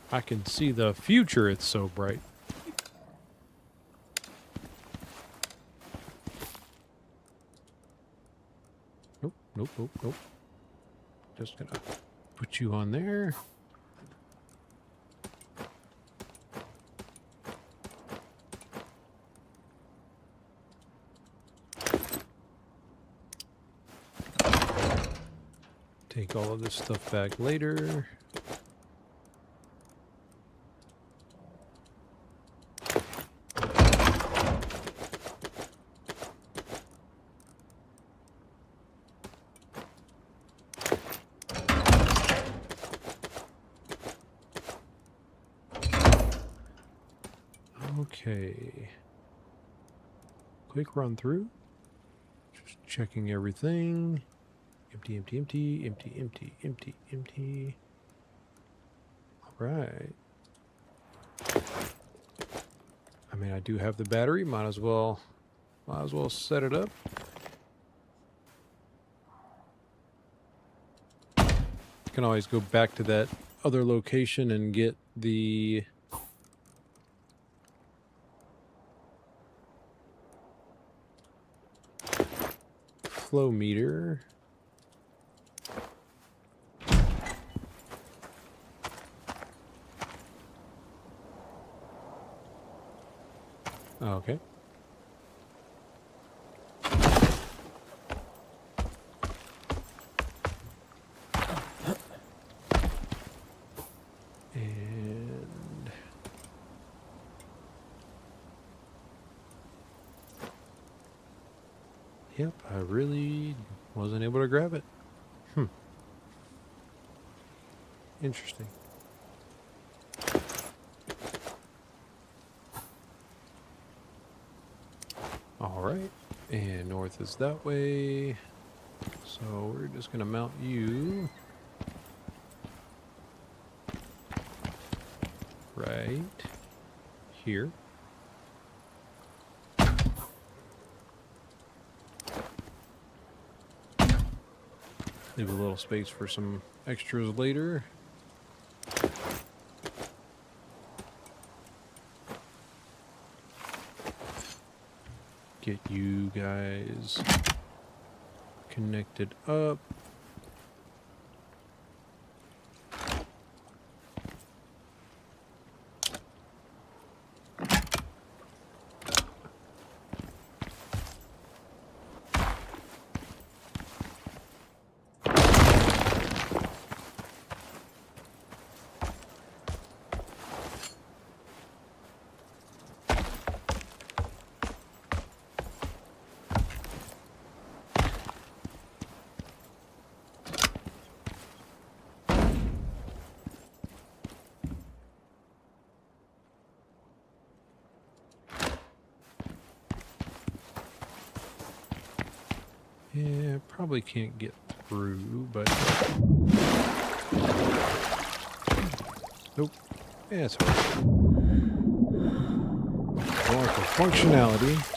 Speaker 1: I can see the future, it's so bright. Nope, nope, nope, nope. Just gonna put you on there. Take all of this stuff back later. Okay. Quick run through. Just checking everything. Empty, empty, empty, empty, empty, empty, empty. All right. I mean, I do have the battery. Might as well set it up. Can always go back to that other location and get the flow meter. Okay. And yep, I really wasn't able to grab it. Interesting. All right, and north is that way. So we're just gonna mount you right here. Leave a little space for some extras later. Get you guys connected up. Yeah, probably can't get through, but nope. Yeah, it's all right. More for functionality.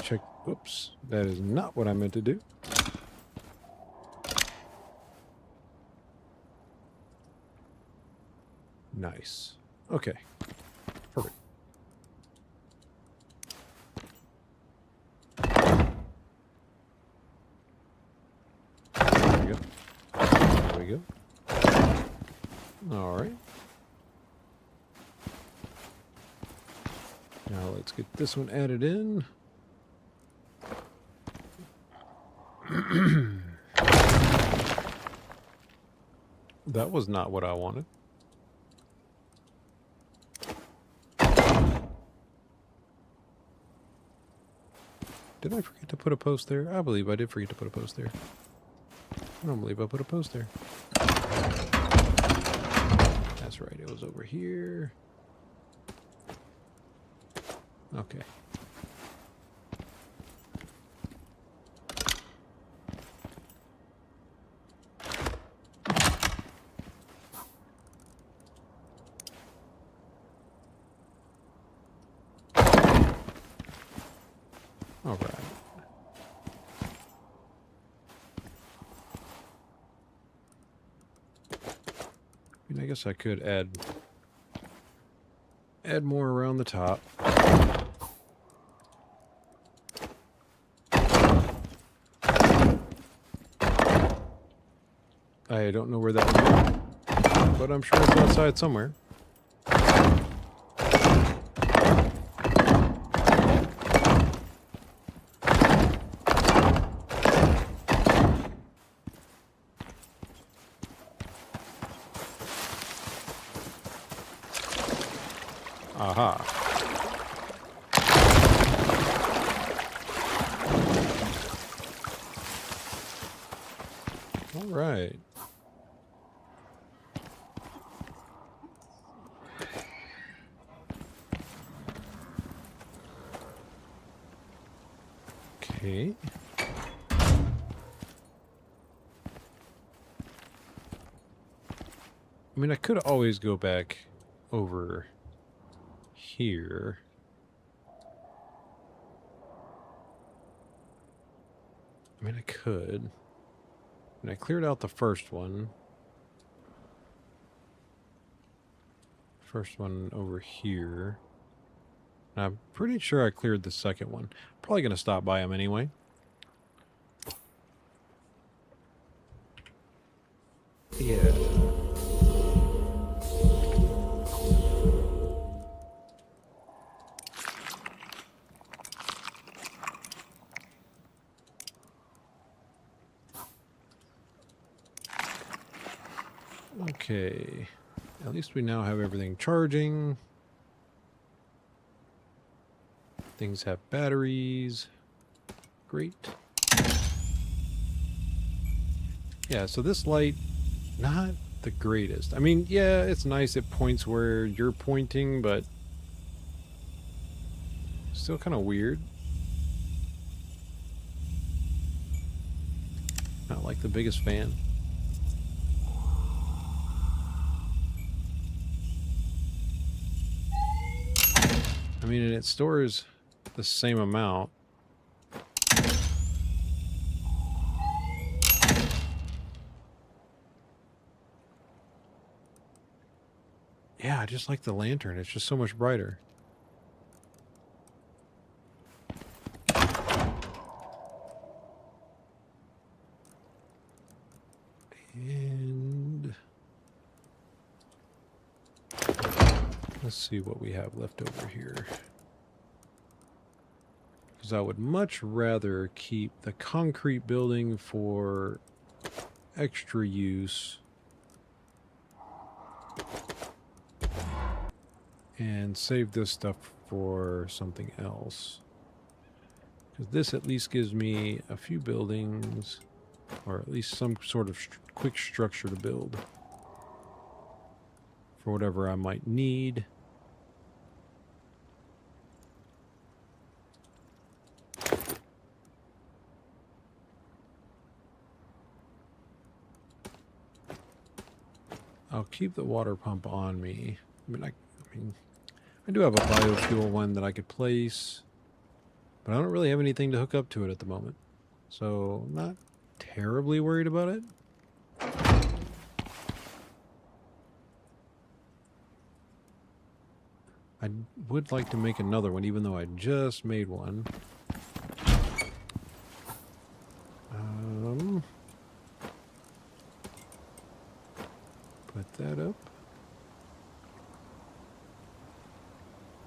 Speaker 1: check. Oops, that is not what I meant to do. Nice. Okay. Perfect. There we go. There we go. All right. Now let's get this one added in. That was not what I wanted. Did I forget to put a post there? I believe I did forget to put a post there. I don't believe I put a post there. That's right, it was over here. Okay. All right. I mean, I guess I could add more around the top. I don't know where that would be, but I'm sure it's outside somewhere. Aha. All right. Okay. I mean, I could always go back over here. I mean, I could. And I cleared out the first one. First one over here. And I'm pretty sure I cleared the second one. Probably going to stop by them anyway. Yeah. Okay. At least we now have everything charging. Things have batteries. Great. Yeah, so this light, not the greatest. I mean, yeah, it's nice it points where you're pointing, but still kind of weird. Not like the biggest fan. I mean, and it stores the same amount. Yeah, I just like the lantern. It's just so much brighter. And let's see what we have left over here. Because I would much rather keep the concrete building for extra use and save this stuff for something else. Because this at least gives me a few buildings, or at least some sort of quick structure to build for whatever I might need. I'll keep the water pump on me. I mean, I do have a biofuel one that I could place, But I don't really have anything to hook up to it at the moment. So I'm not terribly worried about it. I would like to make another one, even though I just made one. Put that up.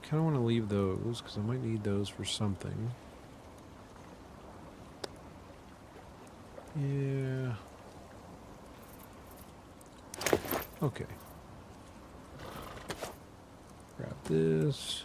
Speaker 1: Kind of want to leave those, because I might need those for something. Yeah. Okay. Grab this.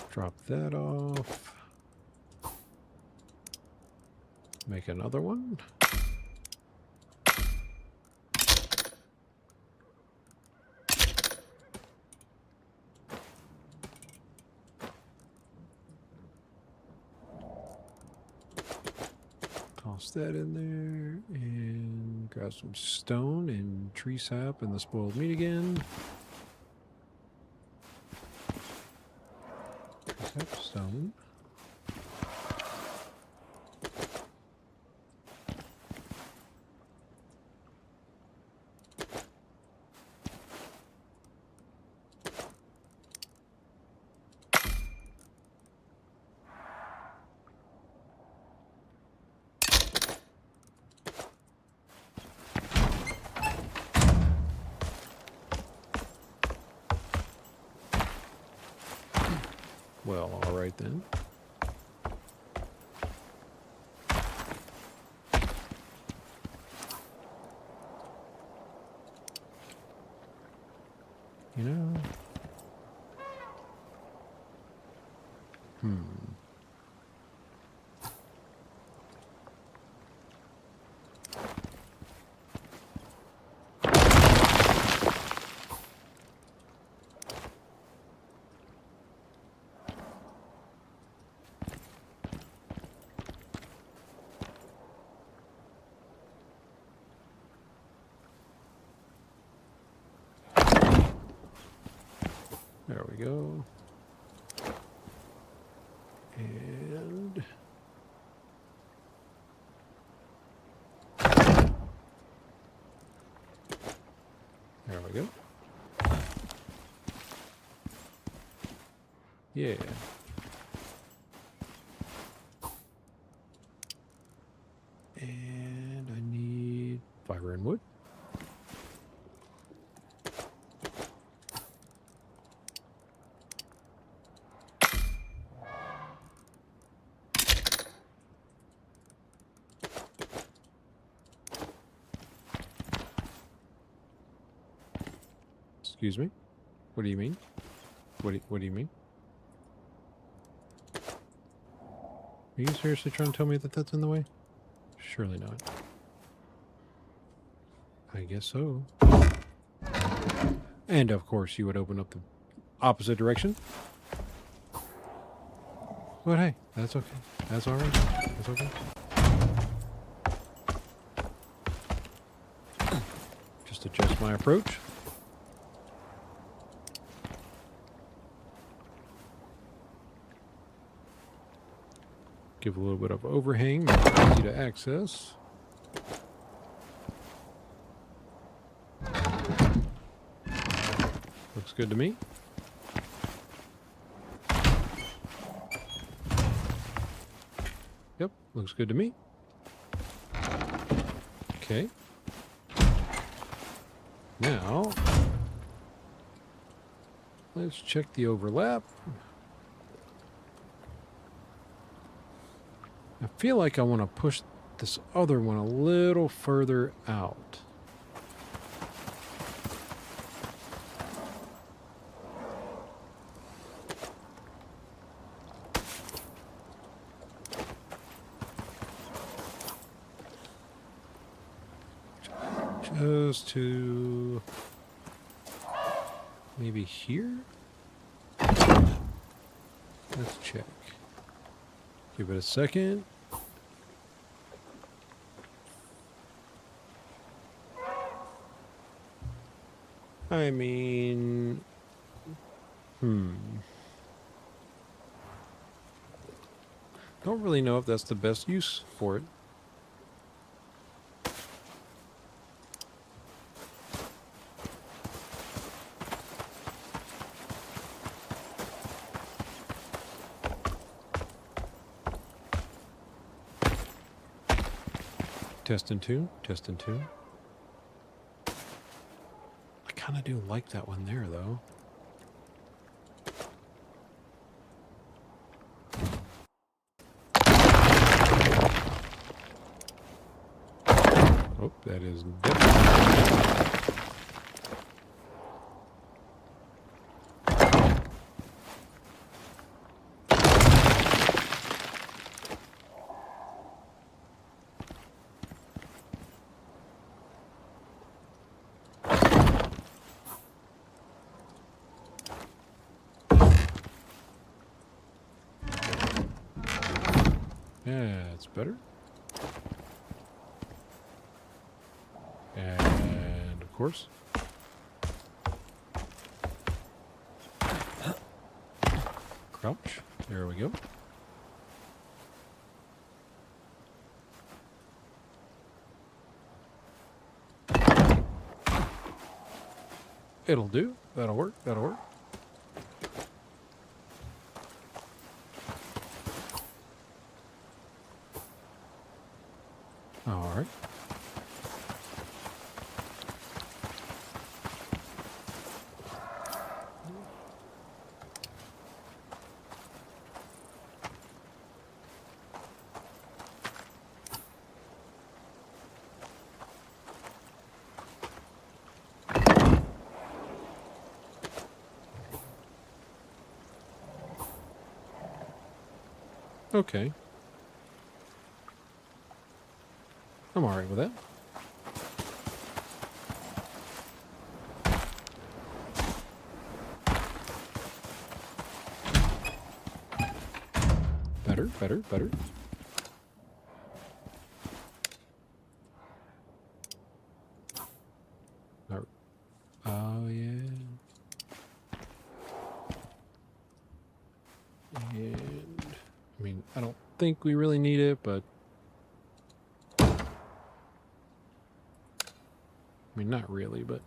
Speaker 1: Drop that off. Make another one. Toss that in there and grab some stone and tree sap and the spoiled meat again. Stone. Well, all right then. You know. There we go. And there we go. Yeah. And I need fiber and wood. Excuse me? What do you mean? What do you mean? Are you seriously trying to tell me that that's in the way? Surely not. I guess so. And of course you would open up the opposite direction. But hey, that's okay. That's alright. That's okay. Just adjust my approach. Give a little bit of overhang, make it easy to access. Looks good to me. Yep, looks good to me. Okay. Now, let's check the overlap. I feel like I want to push this other one a little further out. Just to maybe here? Let's check. Give it a second. I mean, don't really know if that's the best use for it. Test and tune, test and tune. I kind of do like that one there, though. Oh, that is definitely... Yeah, it's better. And of course. Crouch. There we go. It'll do. That'll work. That'll work. All right. Okay. I'm all right with that. Better, better, better. Oh, yeah. And, I mean, I don't think we really need it, but... I mean, not really, but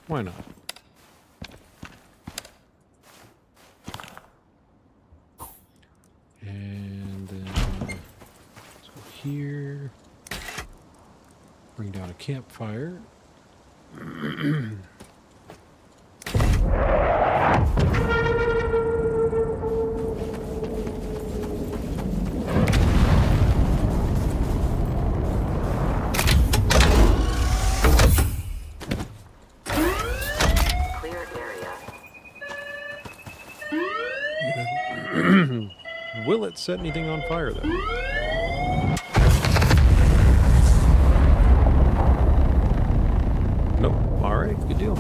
Speaker 1: why not? And then let's go here. Bring down a campfire. Will it set anything on fire, though? Nope. All right. Good deal.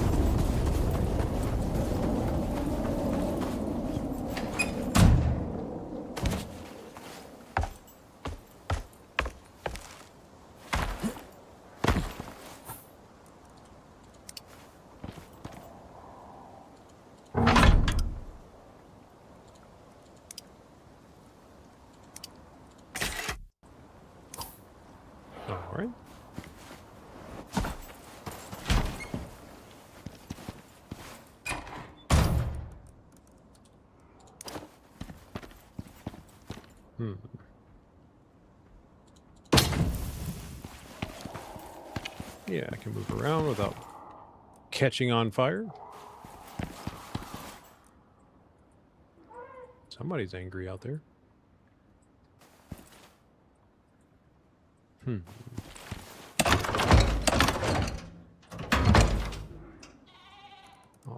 Speaker 1: All right. Yeah, I can move around without catching on fire. Somebody's angry out there. All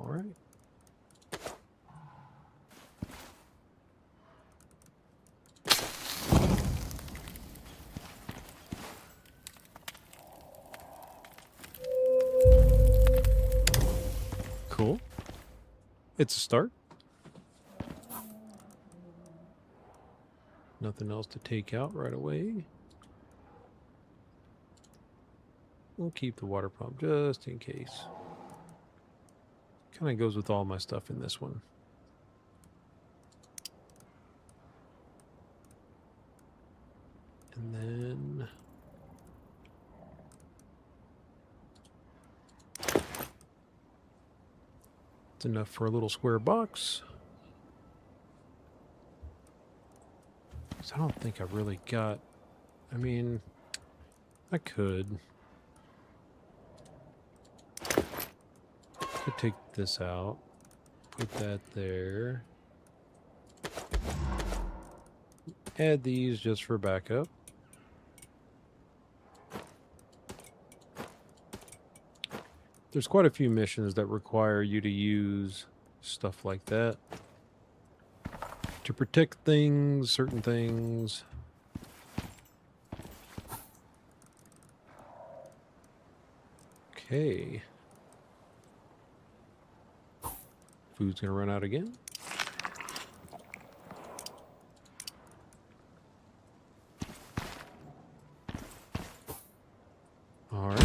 Speaker 1: right. Cool. It's a start. Nothing else to take out right away. We'll keep the water pump just in case. Kind of goes with all my stuff in this one. And then it's enough for a little square box. So I don't think I really got, I mean, I could take this out, put that there, add these just for backup. There's quite a few missions that require you to use stuff like that to protect things, certain things. Okay. Food's gonna run out again. All right.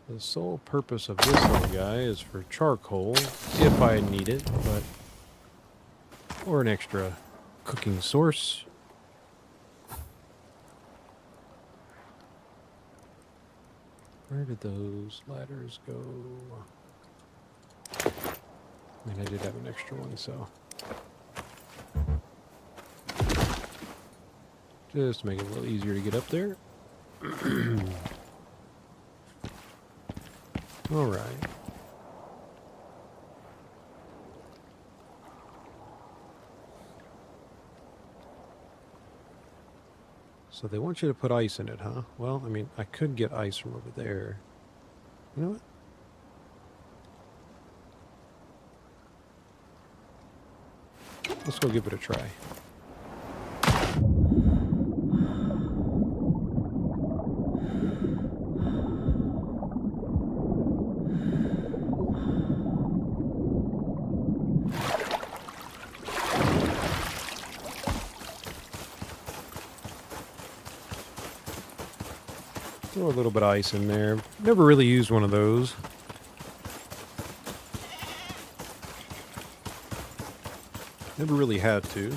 Speaker 1: The sole purpose of this little guy is for charcoal, if I need it, but or an extra cooking source. Where did those ladders go? I mean, I did have an extra one, so just to make it a little easier to get up there. All right. So they want you to put ice in it, huh? Well, I mean, I could get ice from over there. You know what? Let's go give it a try. Throw a little bit of ice in there. Never really used one of those. Never really had to.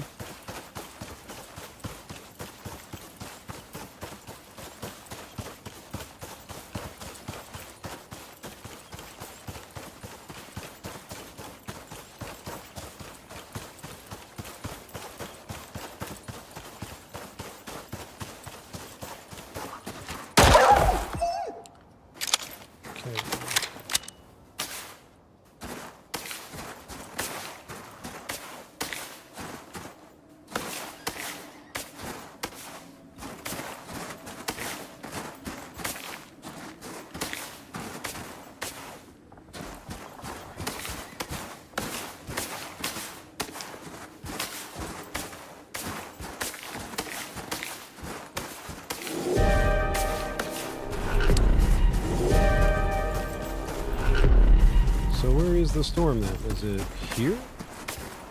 Speaker 1: So where is the storm then? Is it here?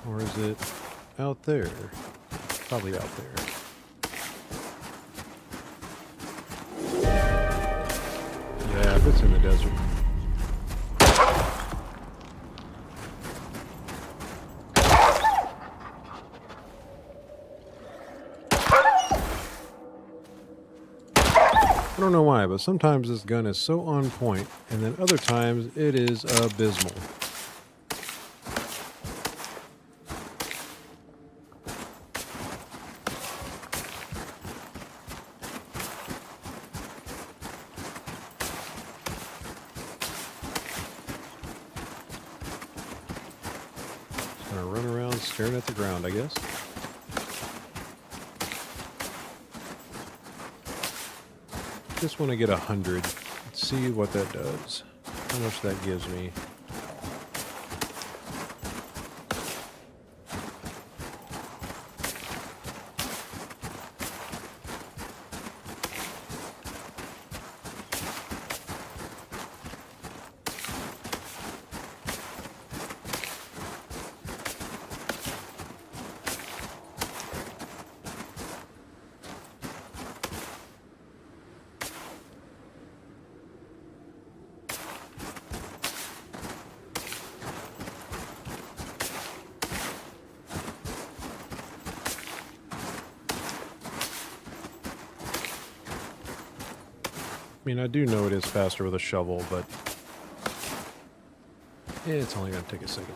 Speaker 1: Or is it out there? Probably out there. Yeah, if it's in the desert. I don't know why, but sometimes this gun is so on point, and then other times it is abysmal. Gonna run around staring at the ground, I guess. Just want to get 100. Let's see what that does. How much that gives me. I mean, I do know it is faster with a shovel, but it's only going to take a second.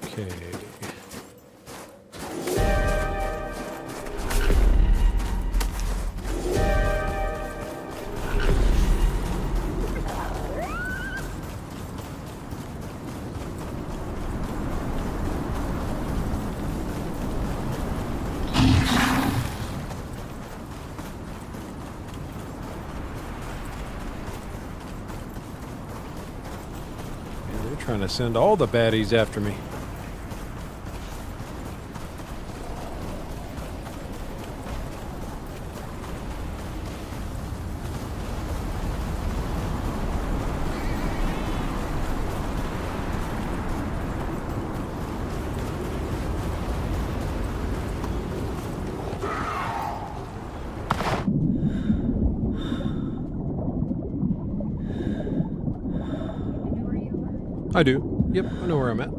Speaker 1: Okay. Trying to send all the baddies after me. I do. Yep, I know where I'm at.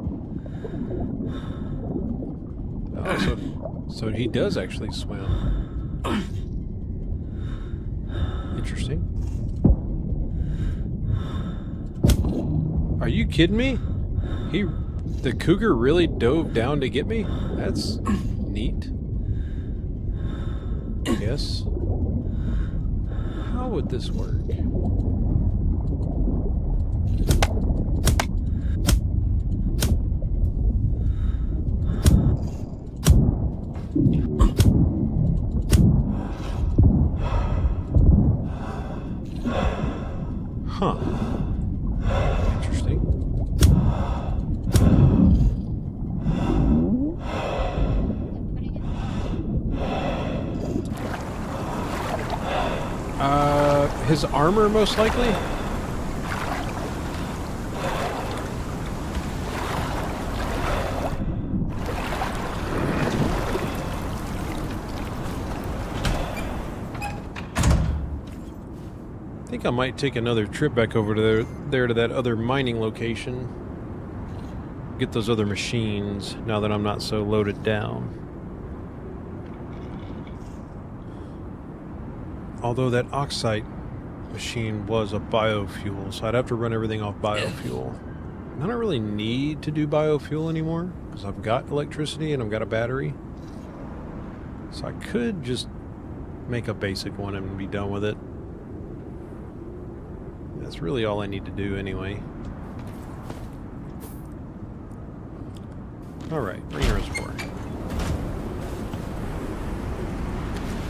Speaker 1: Oh, so he does actually swim. Interesting. Are you kidding me? The cougar really dove down to get me? That's neat. Yes. How would this work? Huh. Interesting. His armor, most likely? I think I might take another trip back over to there to that other mining location. Get those other machines now that I'm not so loaded down. Although that oxide machine was a biofuel, so I'd have to run everything off biofuel. I don't really need to do biofuel anymore because I've got electricity and I've got a battery. So I could just make a basic one and be done with it. That's really all I need to do anyway. Alright, bring your reservoir.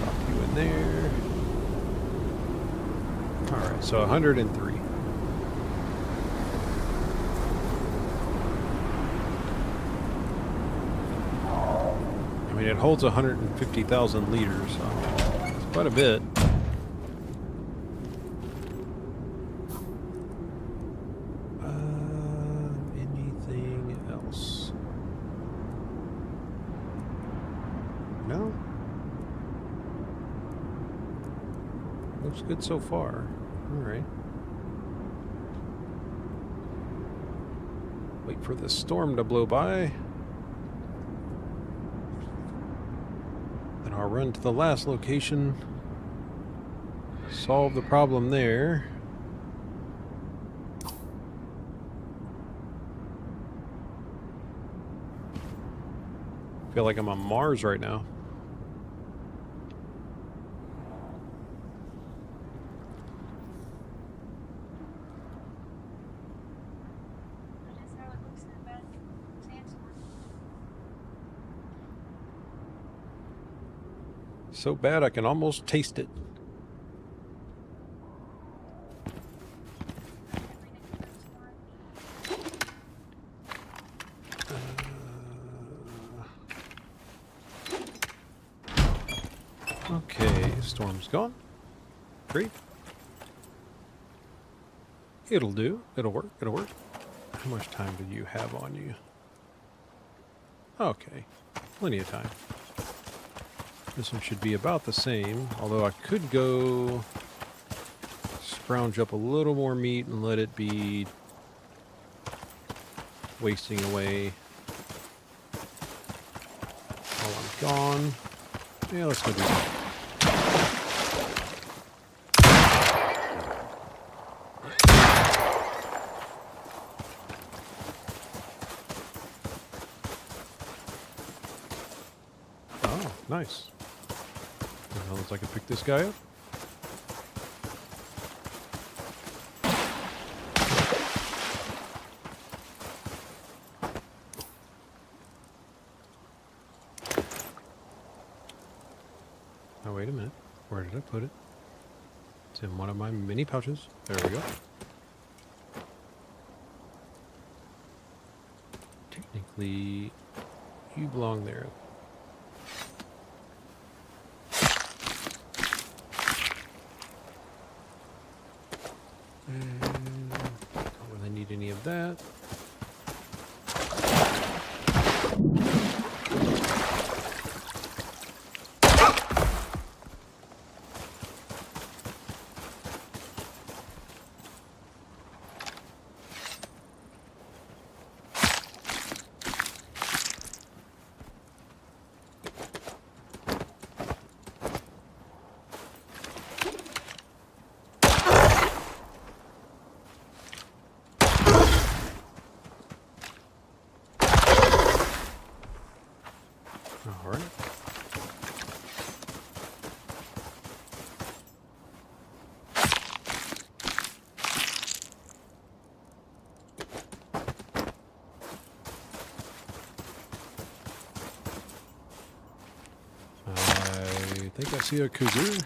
Speaker 1: Pop you in there. Alright, so 103. I mean, it holds 150,000 liters, so it's quite a bit. Anything else? No? Looks good so far. Alright. Wait for the storm to blow by. Then I'll run to the last location. Solve the problem there. Feel like I'm on Mars right now. So bad I can almost taste it. Okay, storm's gone. Great. It'll do. It'll work. It'll work. How much time do you have on you? Okay. Plenty of time. This one should be about the same, although I could go scrounge up a little more meat and let it be wasting away while I'm gone. Yeah, let's go do that. Oh, nice. Well, looks like I picked this guy up. Oh, wait a minute. Where did I put it? It's in one of my mini pouches. There we go. Technically, you belong there. And don't really need any of that. All right. I think I see a cougar.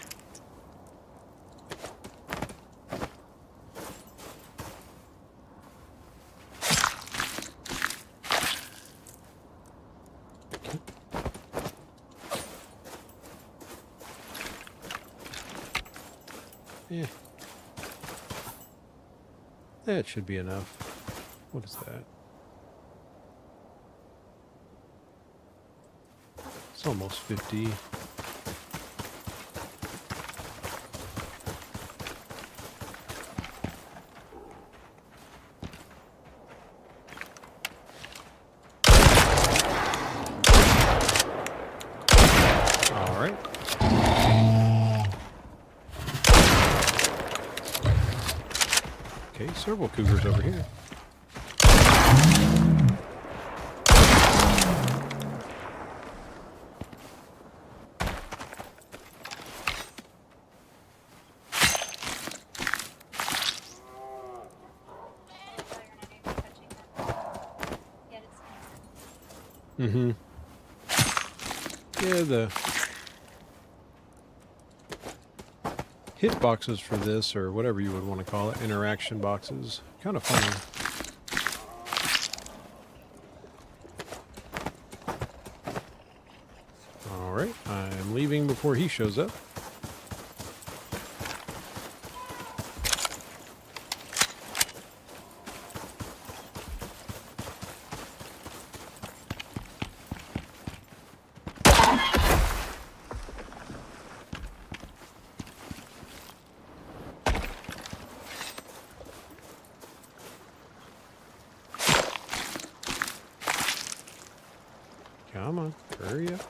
Speaker 1: Yeah. That should be enough. What is that? It's almost 50. All right. Okay, several cougars over here. Mm-hmm. Yeah, the hit boxes for this, or whatever you would want to call it, interaction boxes, kind of funny. Alright, I'm leaving before he shows up. Come on, hurry up.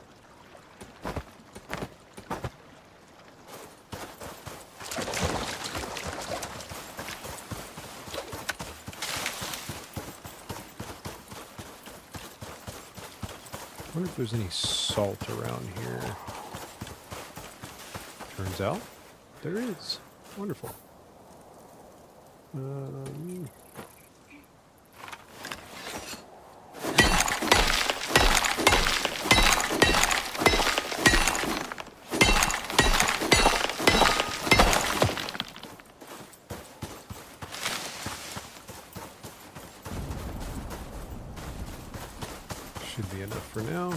Speaker 1: I wonder if there's any salt around here. Turns out there is. Wonderful. enough for now.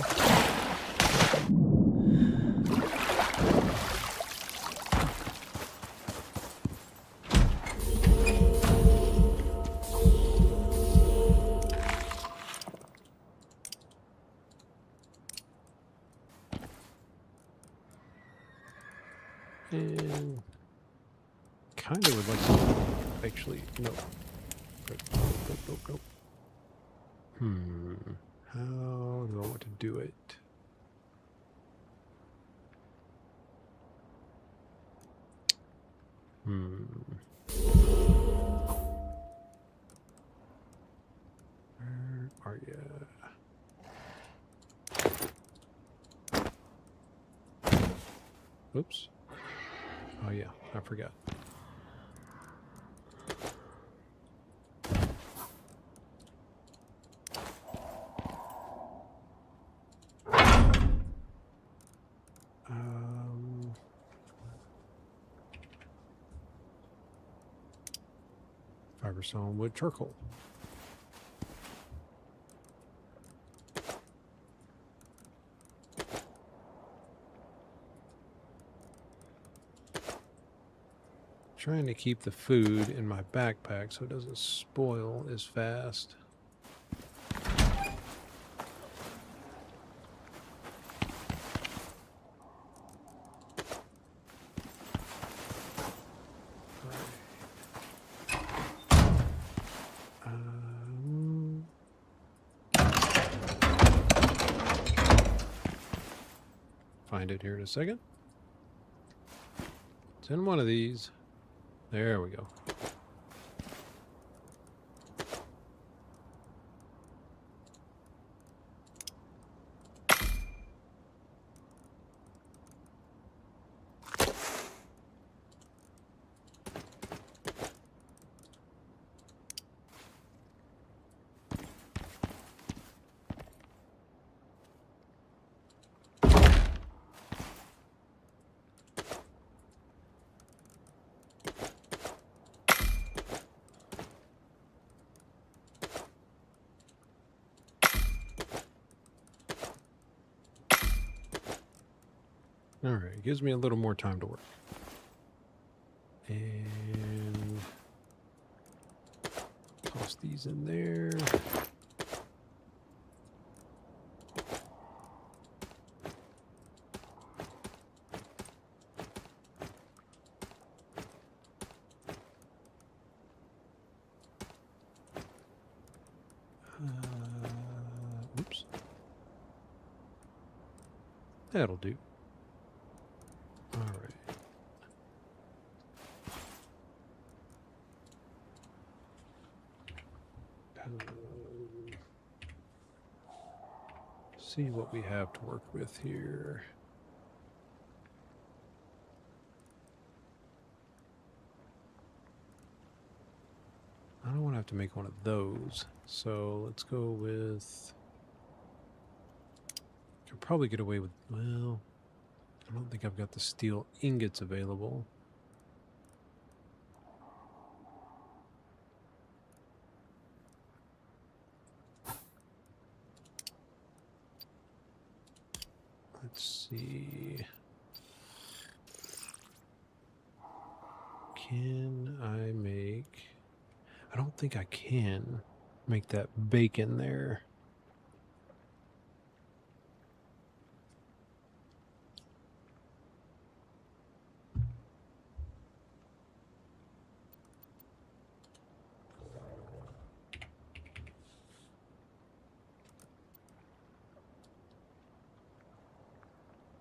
Speaker 1: And kind of would like to actually no. Nope. How do I want to do it? Where are you? Oops. Oh yeah, I forgot. Fiber sawn wood charcoal. Trying to keep the food in my backpack so it doesn't spoil as fast. Find it here in a second. It's in one of these. There we go. All right, gives me a little more time to work. And toss these in there. Oops. That'll do. All right. See what we have to work with here. I don't want to have to make one of those. So let's go with... Could probably get away with... Well, I don't think I've got the steel ingots available. Let's see. Can I make... I don't think I can make that bacon there.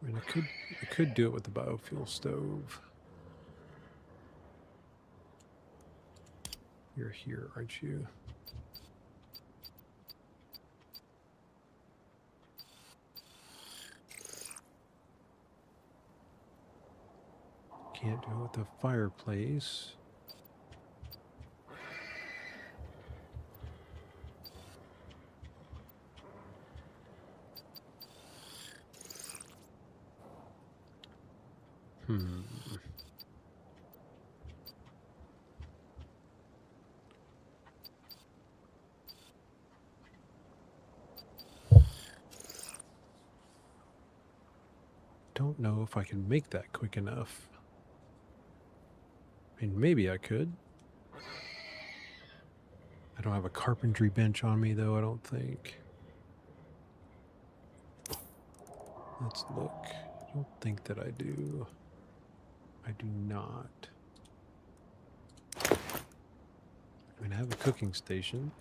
Speaker 1: I mean, I could do it with the biofuel stove. You're here, aren't you? Can't do it with the fireplace. don't know if I can make that quick enough. I mean, maybe I could. I don't have a carpentry bench on me, though, I don't think. Let's look. I don't think that I do. I do not. I mean, I have a cooking station.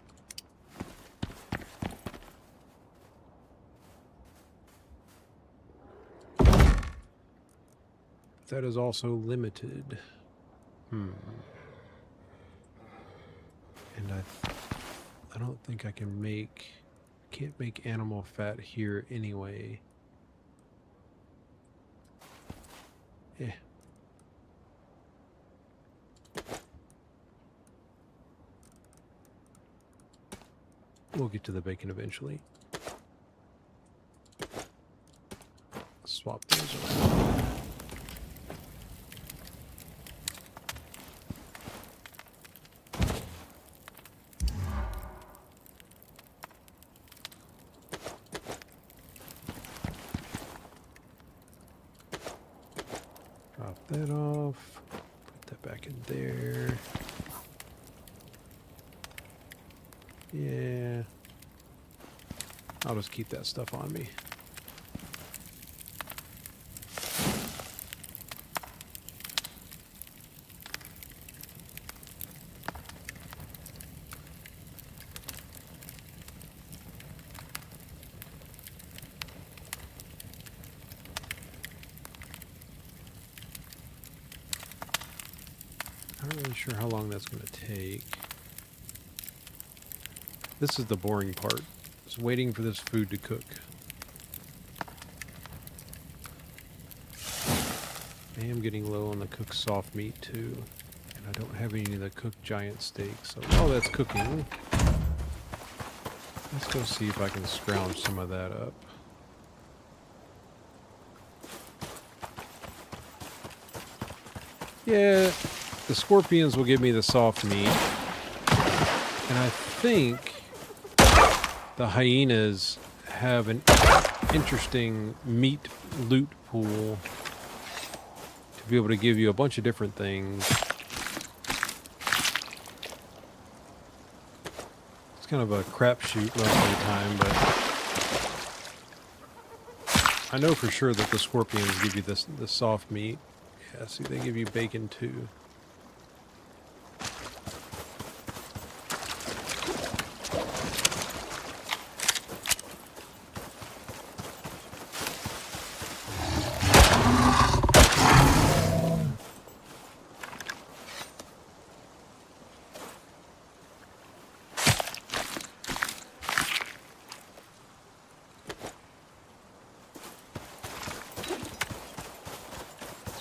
Speaker 1: That is also limited. And I don't think I can make... I can't make animal fat here anyway. Eh. We'll get to the bacon eventually. Swap those around. Drop that off. Put that back in there. Yeah. I'll just keep that stuff on me. Not really sure how long that's going to take. This is the boring part. Just waiting for this food to cook. I am getting low on the cooked soft meat too. And I don't have any of the cooked giant steaks. So while that's cooking, let's go see if I can scrounge some of that up. Yeah, the scorpions will give me the soft meat. And I think the hyenas have an interesting meat loot pool to be able to give you a bunch of different things. It's kind of a crapshoot most of the time, but I know for sure that the scorpions give you the soft meat. Yeah, see, they give you bacon too.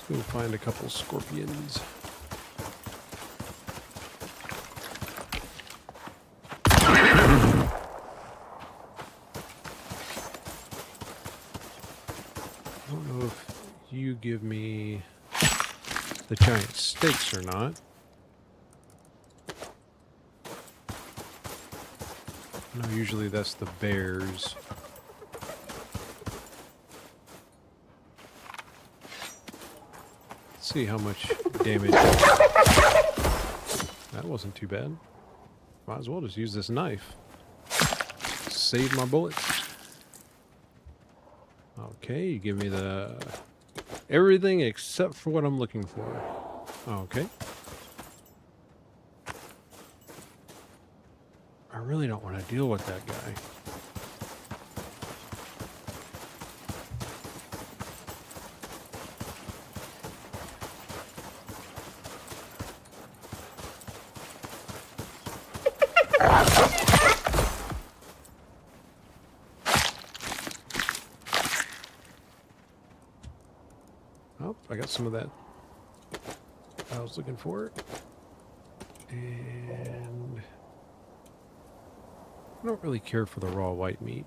Speaker 1: Go find a couple scorpions. I don't know if you give me the giant steaks or not. No, usually that's the bears. See how much damage. That wasn't too bad. Might as well just use this knife. Save my bullets. Okay, you give me the everything except for what I'm looking for. Okay. I really don't want to deal with that guy. Oh, I got some of that I was looking for. And I don't really care for the raw white meat.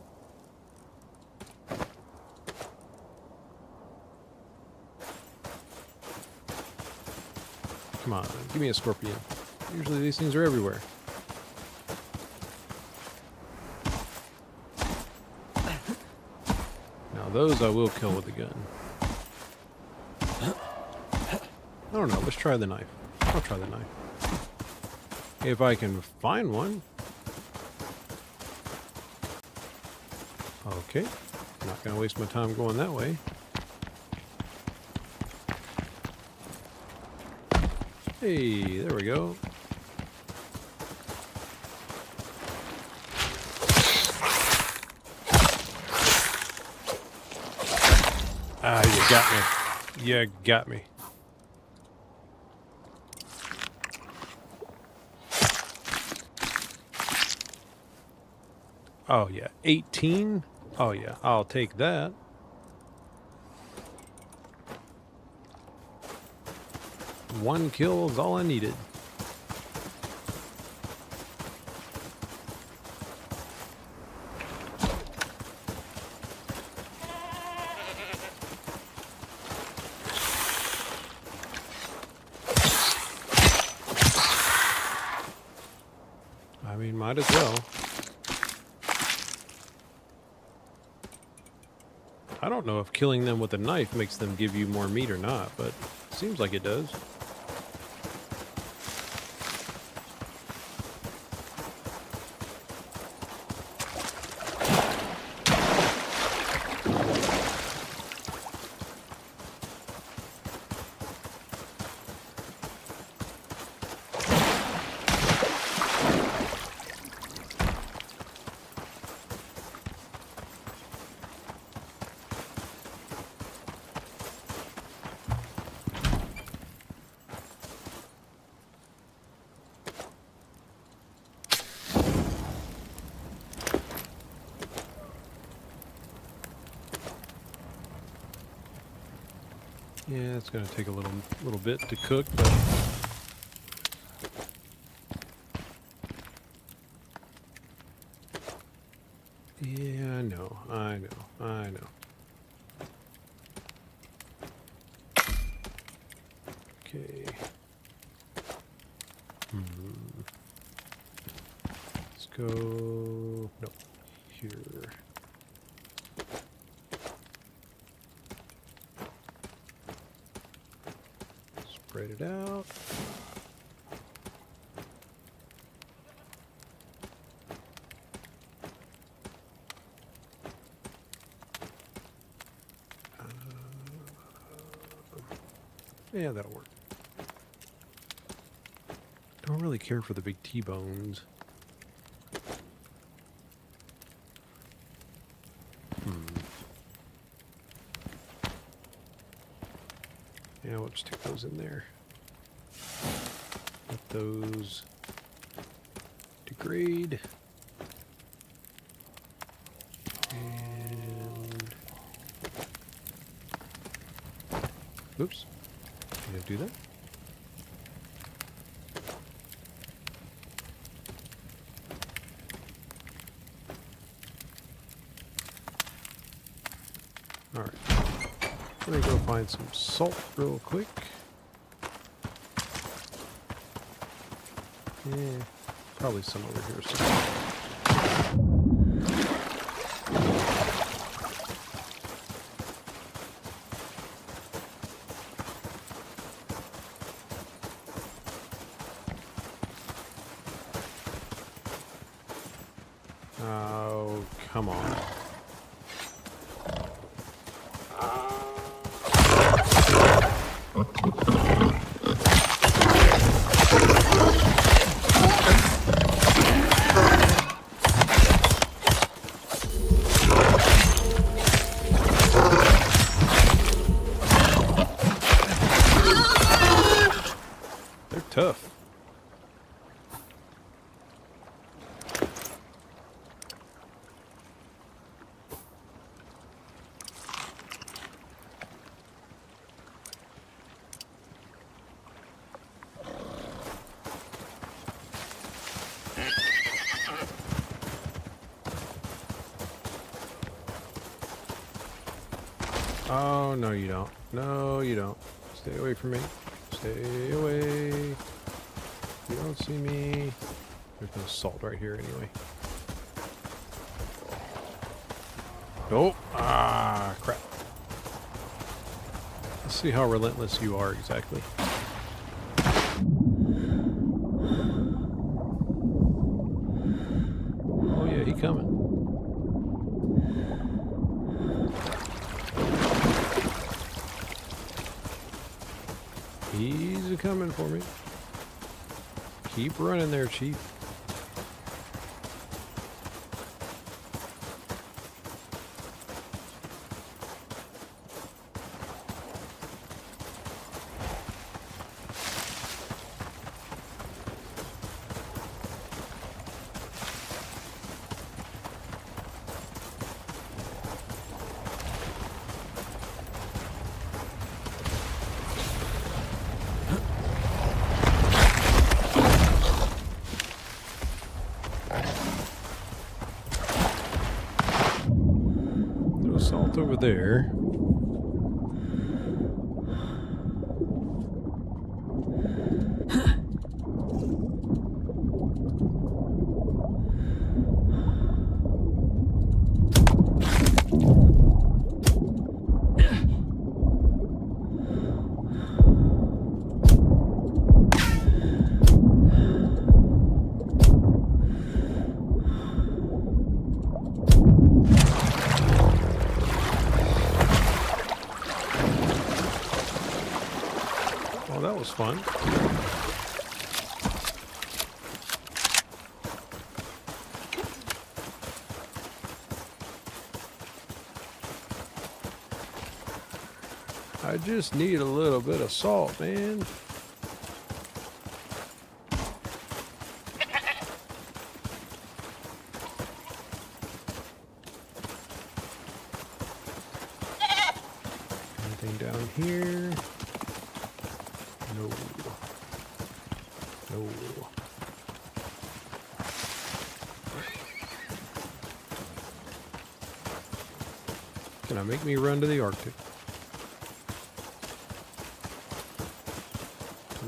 Speaker 1: Come on, give me a scorpion. Usually these things are everywhere. Now those I will kill with a gun. I don't know. Let's try the knife. I'll try the knife. If I can find one. Okay. Not going to waste my time going that way. Hey, there we go. Ah, you got me. You got me. Oh, yeah. 18? Oh, yeah. I'll take that. One kill is all I needed. I mean, might as well. I don't know if killing them with a knife makes them give you more meat or not, but it seems like it does. Yeah, it's going to take a little bit to cook, but yeah, I know. Okay. Let's go. No, here. Spread it out. Yeah, that'll work. Don't really care for the big T-bones. Yeah, we'll just stick those in there. Let those degrade. And oops. Can I do that? Alright. Let me go find some salt real quick. Yeah, probably some over here somewhere. Oh, come on. They're tough. Oh, no you don't. No you don't. Stay away from me. Stay away. You don't see me. There's no salt right here anyway. Nope. Ah, crap. Let's see how relentless you are exactly. coming. He's coming for me. Keep running there, Chief. Salt over there. Oh, that was fun. I just need a little bit of salt, man. Anything down here? No. No. Can I make me run to the Arctic?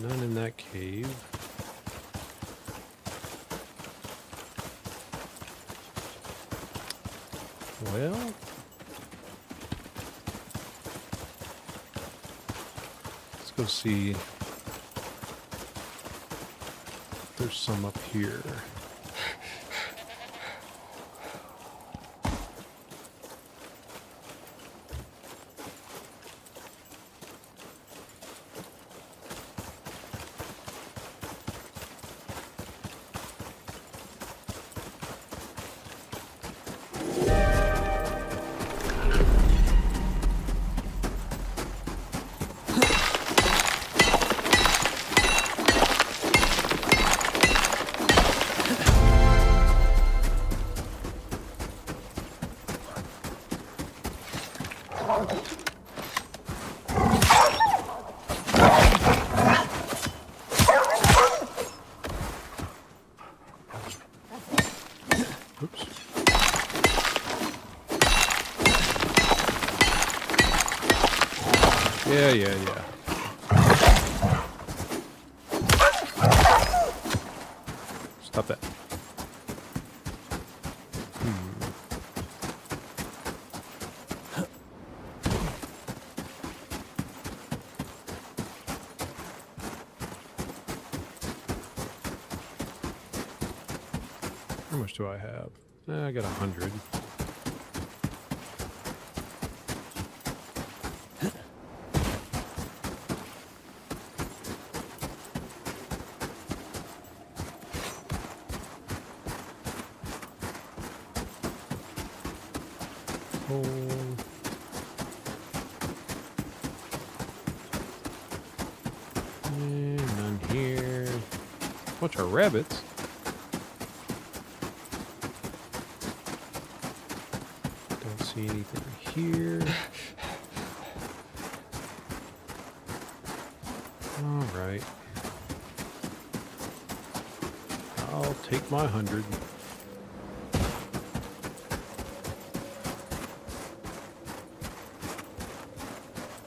Speaker 1: None in that cave. Well, let's go see if there's some up here. Oops. Yeah. Stop that. How much do I have? I got 100. None here. Bunch of rabbits. Don't see anything here. All right. I'll take my 100.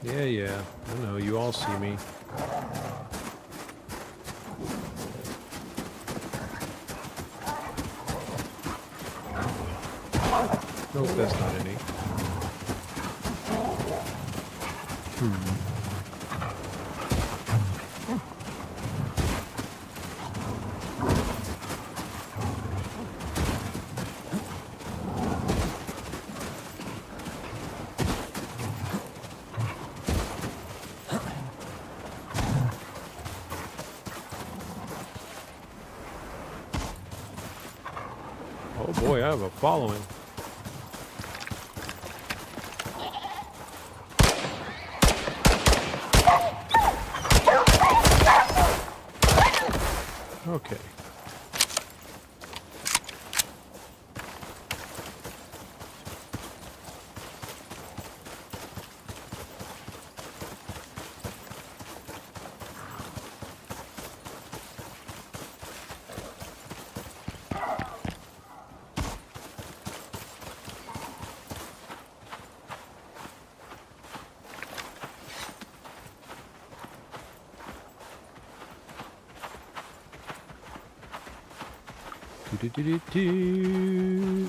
Speaker 1: Yeah. I know, you all see me. Nope, that's not any. have a following. Okay. Do-do-do-do-do.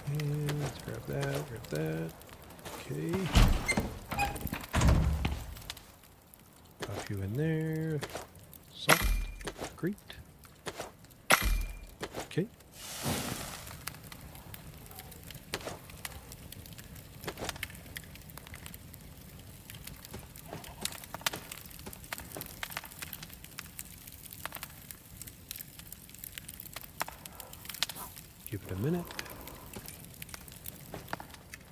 Speaker 1: And let's grab that, grab that. Okay. Pop you in there. Salt. Great. Okay. Give it a minute.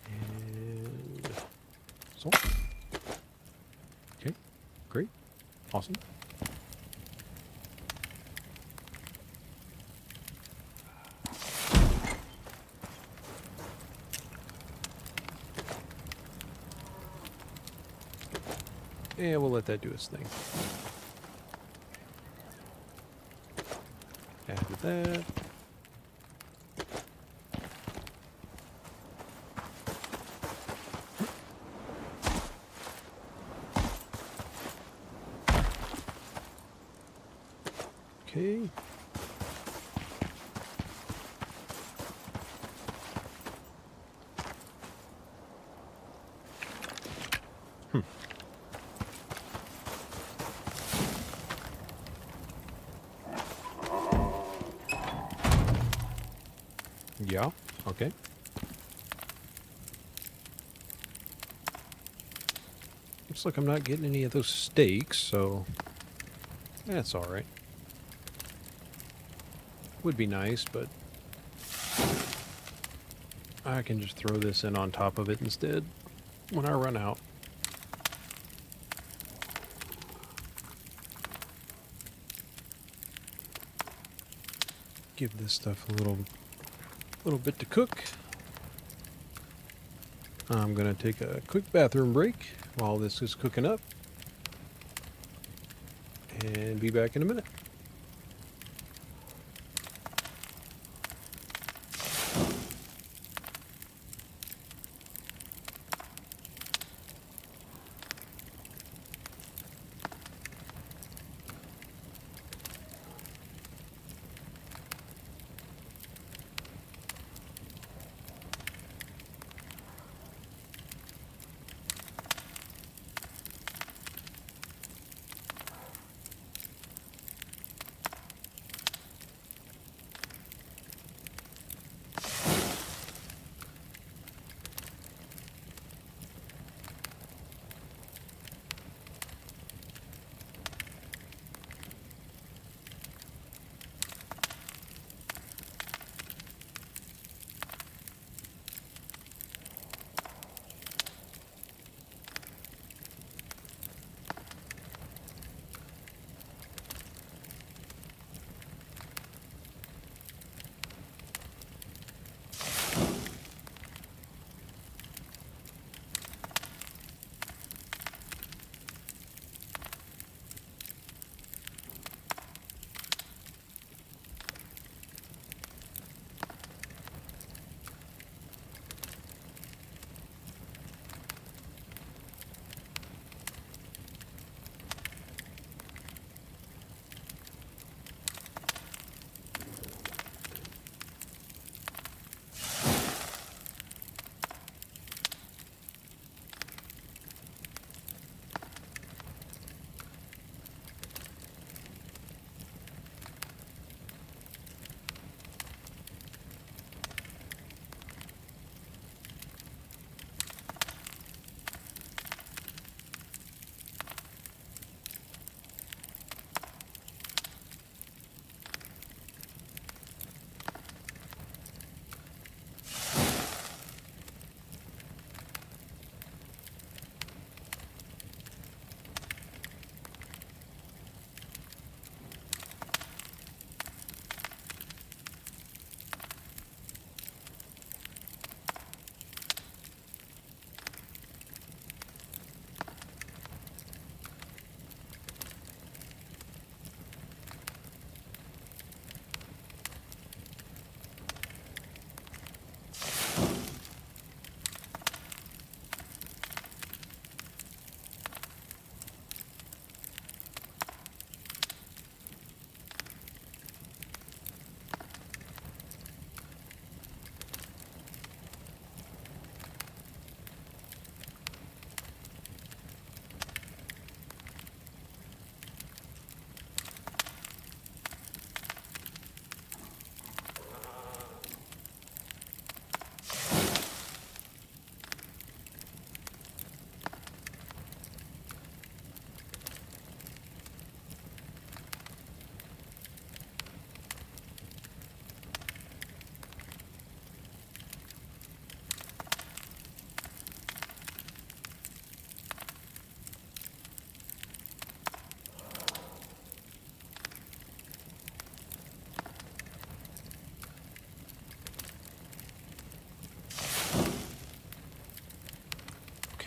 Speaker 1: And salt. Okay, great. Awesome. And we'll let that do its thing. After that. Okay. Yeah, okay. Looks like I'm not getting any of those steaks, so that's alright. Would be nice, but I can just throw this in on top of it instead when I run out. Give this stuff a little bit to cook. I'm gonna take a quick bathroom break while this is cooking up and be back in a minute.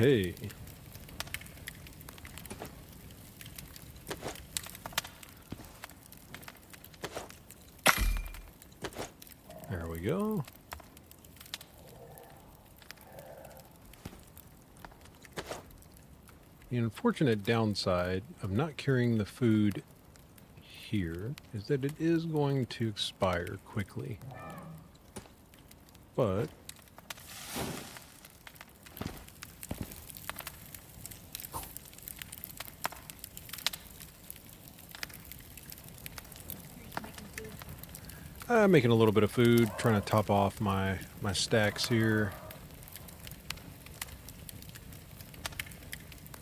Speaker 1: Okay. There we go. The unfortunate downside of not carrying the food here is that it is going to expire quickly. But I'm making a little bit of food, trying to top off my stacks here.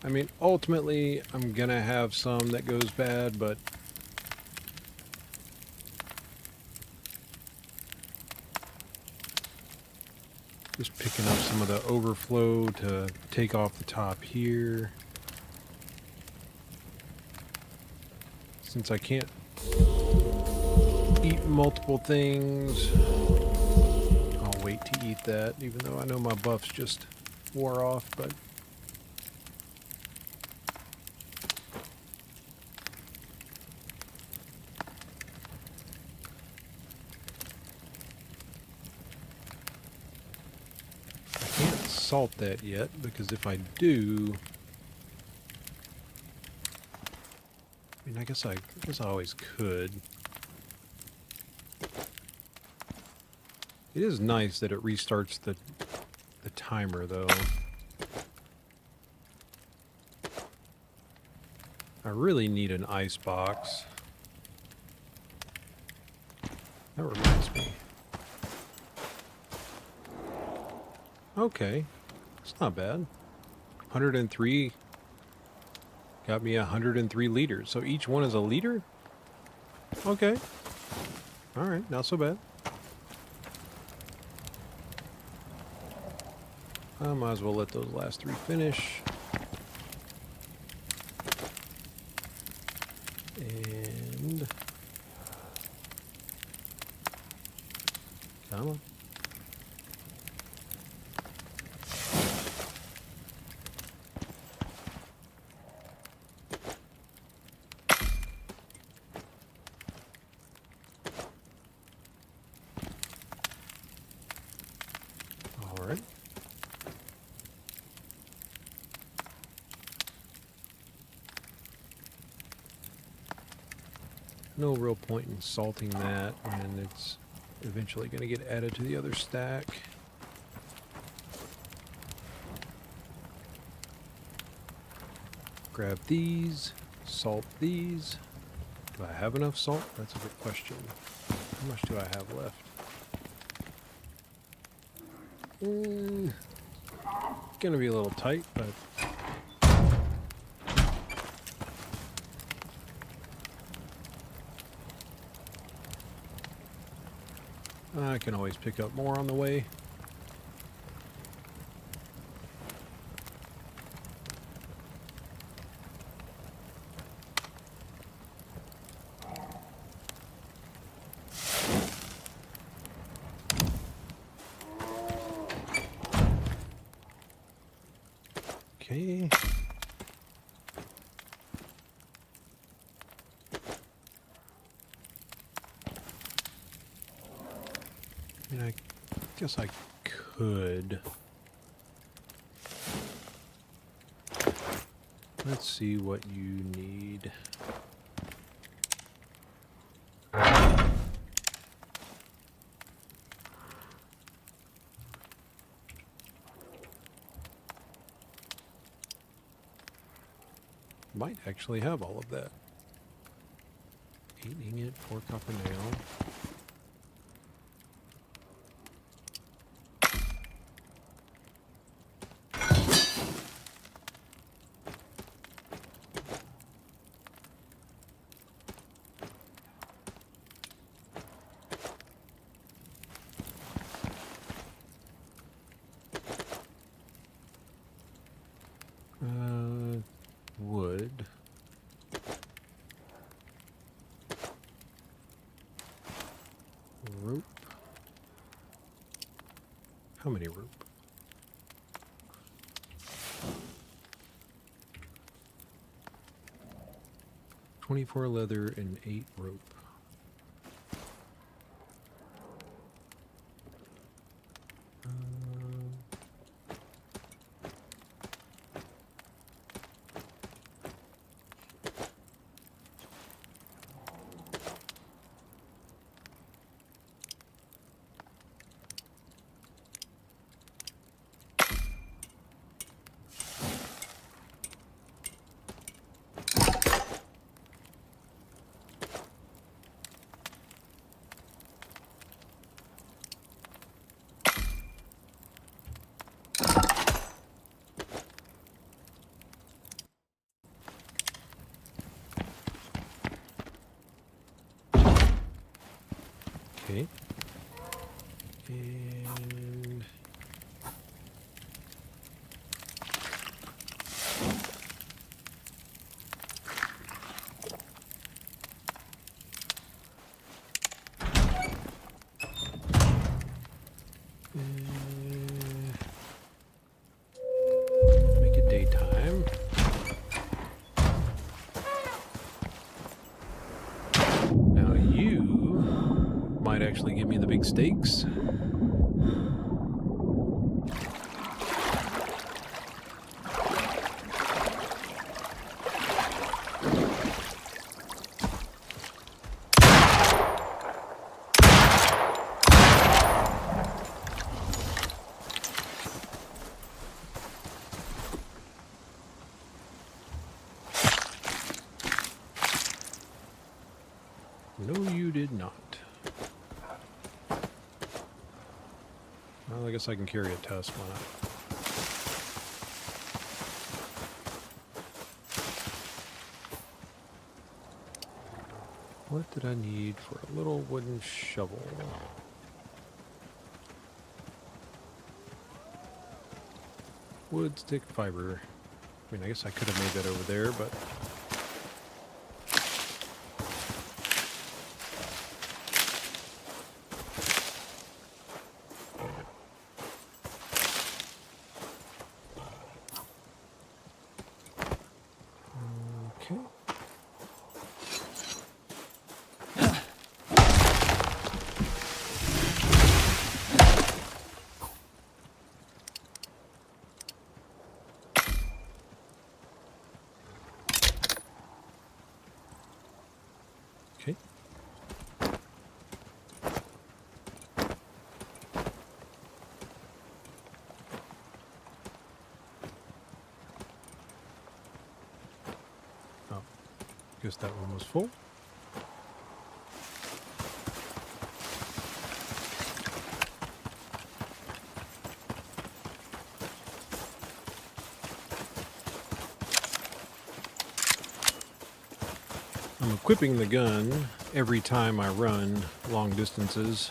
Speaker 1: I mean, ultimately, I'm gonna have some that goes bad, but just picking up some of the overflow to take off the top here. Since I can't eat multiple things, I'll wait to eat that, even though I know my buffs just wore off, but I can't salt that yet, because if I do, I mean, I guess I always could. It is nice that it restarts the timer, though. I really need an ice box. That reminds me. Okay, it's not bad. 103 got me 103 liters. So each one is a liter? Okay. Alright, not so bad. I might as well let those last three finish. And come on. All right. No real point in salting that, and it's eventually going to get added to the other stack. Grab these, salt these. Do I have enough salt? That's a good question. How much do I have left? Gonna be a little tight, but I can always pick up more on the way. Okay. I mean, I guess I could. Let's see what you need. Might actually have all of that. 8 ingot, 4 copper nail. Wood. Rope. How many rope? 24 leather and 8 rope. Okay. And make it daytime. Now you might actually give me the big steaks. No, you did not. Well, I guess I can carry a tusk on it. What did I need for a little wooden shovel? Wood, stick, fiber. I mean, I guess I could have made that over there, but... Okay. Okay. Oh, guess that one was full. I'm equipping the gun every time I run long distances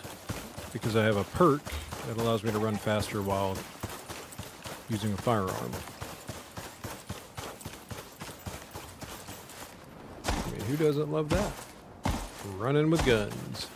Speaker 1: because I have a perk that allows me to run faster while using a firearm. I mean, who doesn't love that? Running with guns.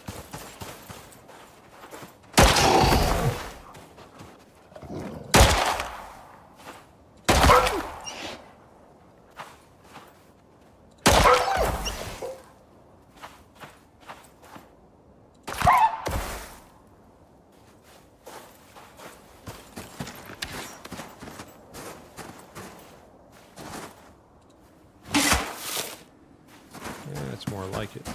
Speaker 1: That's more like it.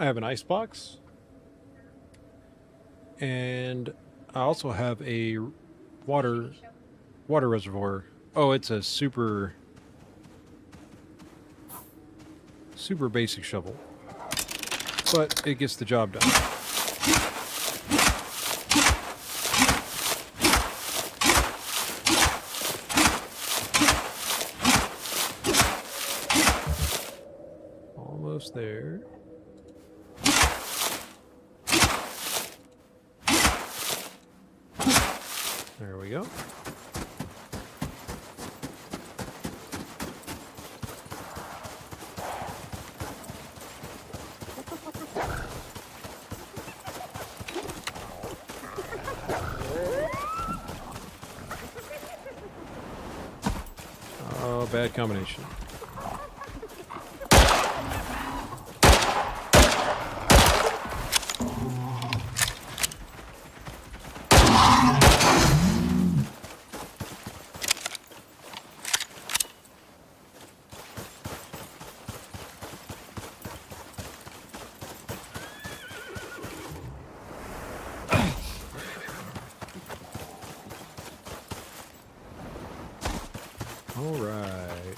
Speaker 1: have an ice box. And I also have a water reservoir. Oh, it's a super basic shovel. But it gets the job done. Almost there. There we go. Oh, bad combination. All right.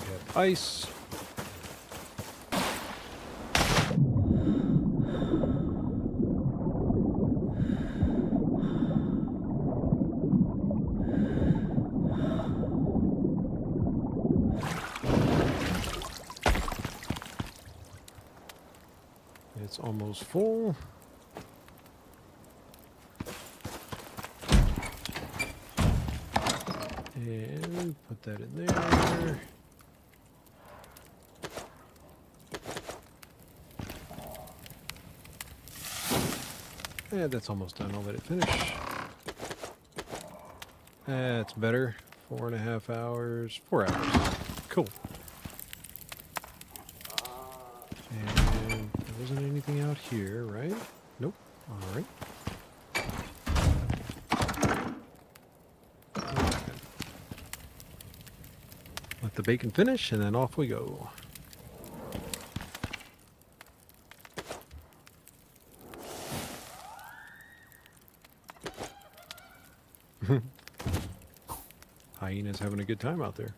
Speaker 1: We have ice. It's almost full. And put that in there. And that's almost done. I'll let it finish. That's better. 4.5 hours. 4 hours. Cool. And there wasn't anything out here, right? Nope. All right. Let the bacon finish, and then off we go. Hyena's having a good time out there.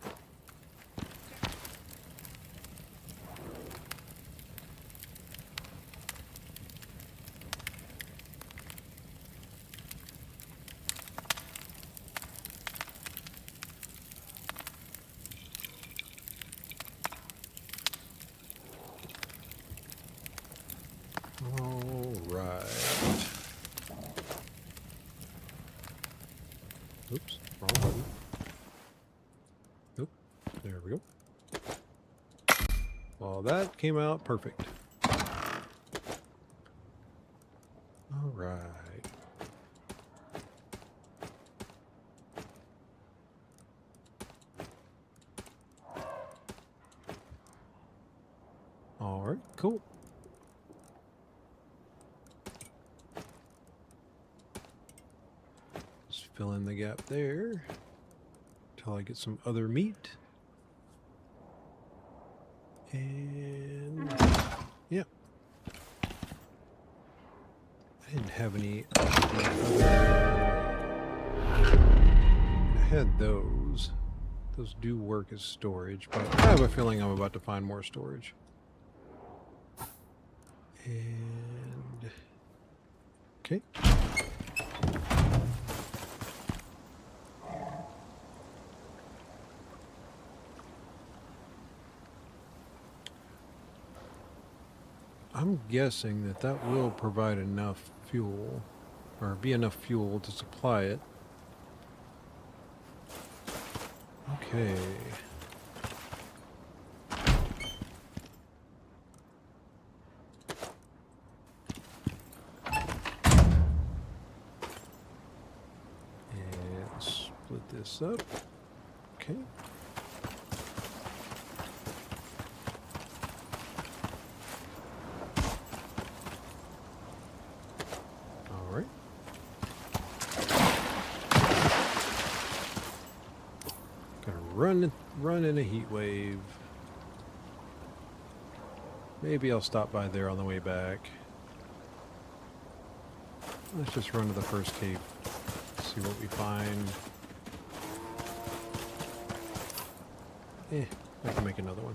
Speaker 1: All right. Oops, wrong button. Nope, there we go. Well, that came out perfect. All right. All right, cool. Just fill in the gap there until I get some other meat. And yeah, I didn't have any other. I had those. Those do work as storage, but I have a feeling I'm about to find more storage. And okay. I'm guessing that that will provide enough fuel, or be enough fuel to supply it. Okay. And split this up. Okay. All right. Gonna run in a heat wave. Maybe I'll stop by there on the way back. Let's just run to the first cave, see what we find. I can make another one.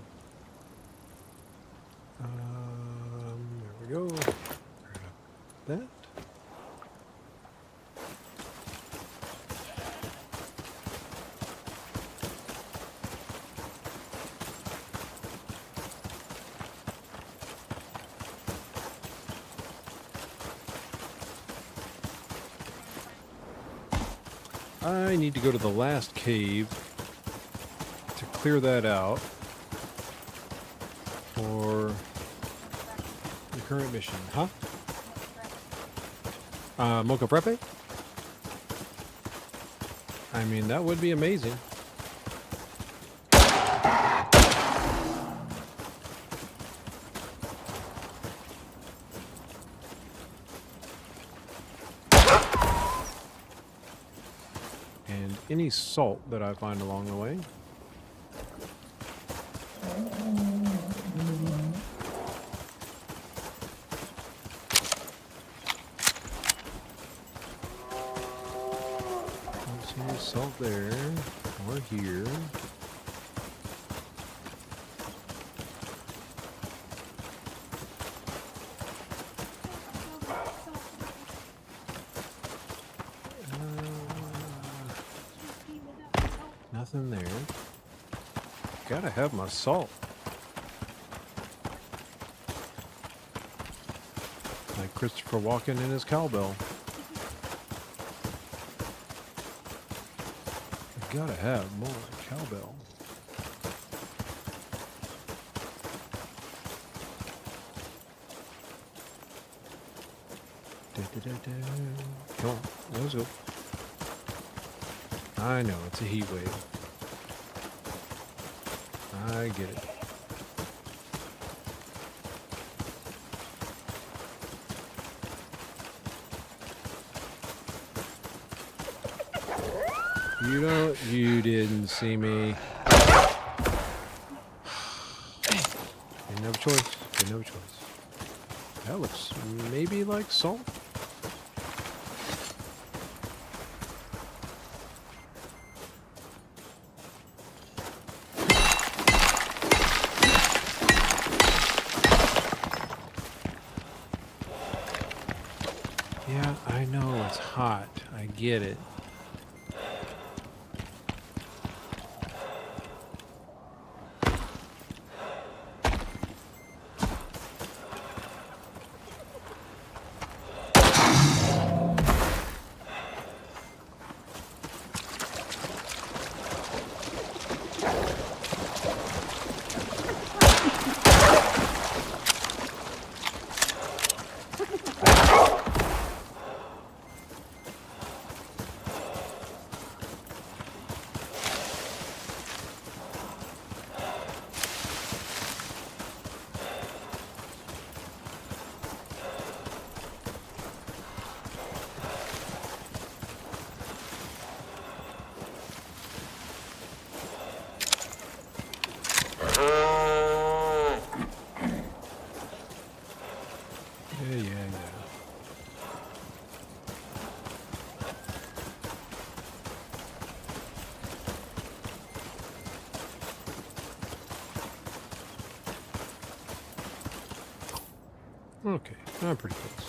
Speaker 1: There we go. Grab that. I need to go to the last cave to clear that out for the current mission. Huh? Mocha Frappe? I mean, that would be amazing. And any salt that I find along the way. Don't see any salt there or here. Nothing there. Gotta have my salt. Like Christopher Walken in his cowbell. I gotta have more cowbell. Come on, let's go. I know, it's a heat wave. I get it. You didn't see me. Didn't have a choice. Didn't have a choice. That looks maybe like salt. Yeah, I know it's hot. I get it. Okay, I'm pretty close.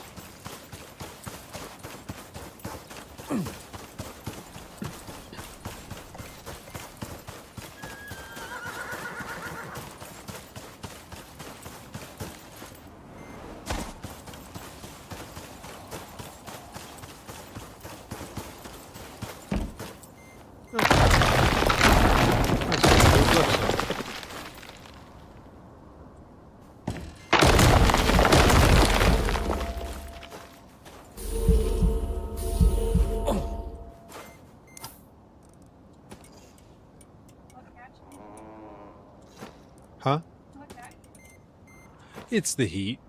Speaker 1: Huh? It's the heat.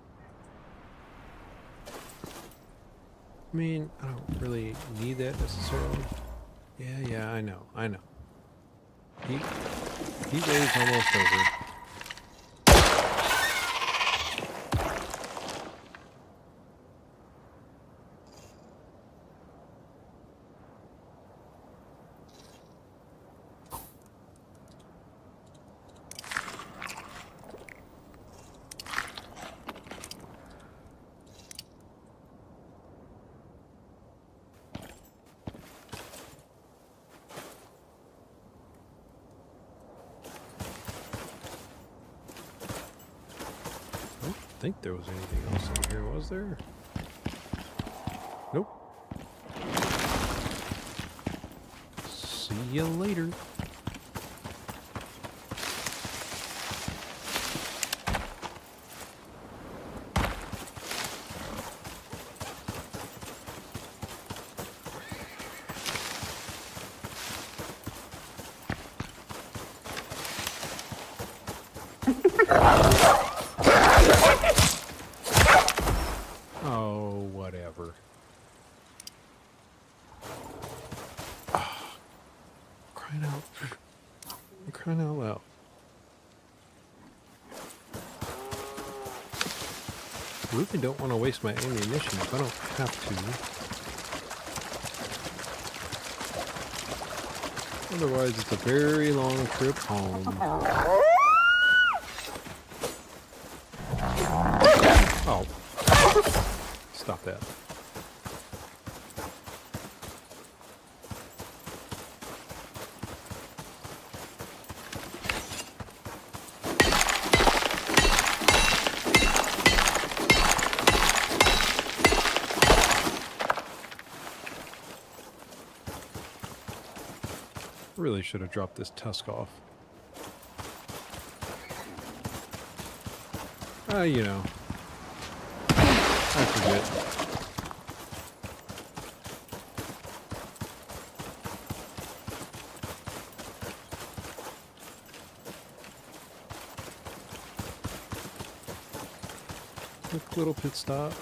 Speaker 1: I mean, I don't really need that necessarily. Yeah, I know. Heat wave's almost over. think there was anything else in here, was there? Nope. See you later. Oh, whatever. Crying out. I'm crying out loud. I really don't want to waste my ammunition if I don't have to. Otherwise, it's a very long trip home. Oh. Stop that. Really should have dropped this tusk off. You know. I forget. Quick little pit stop.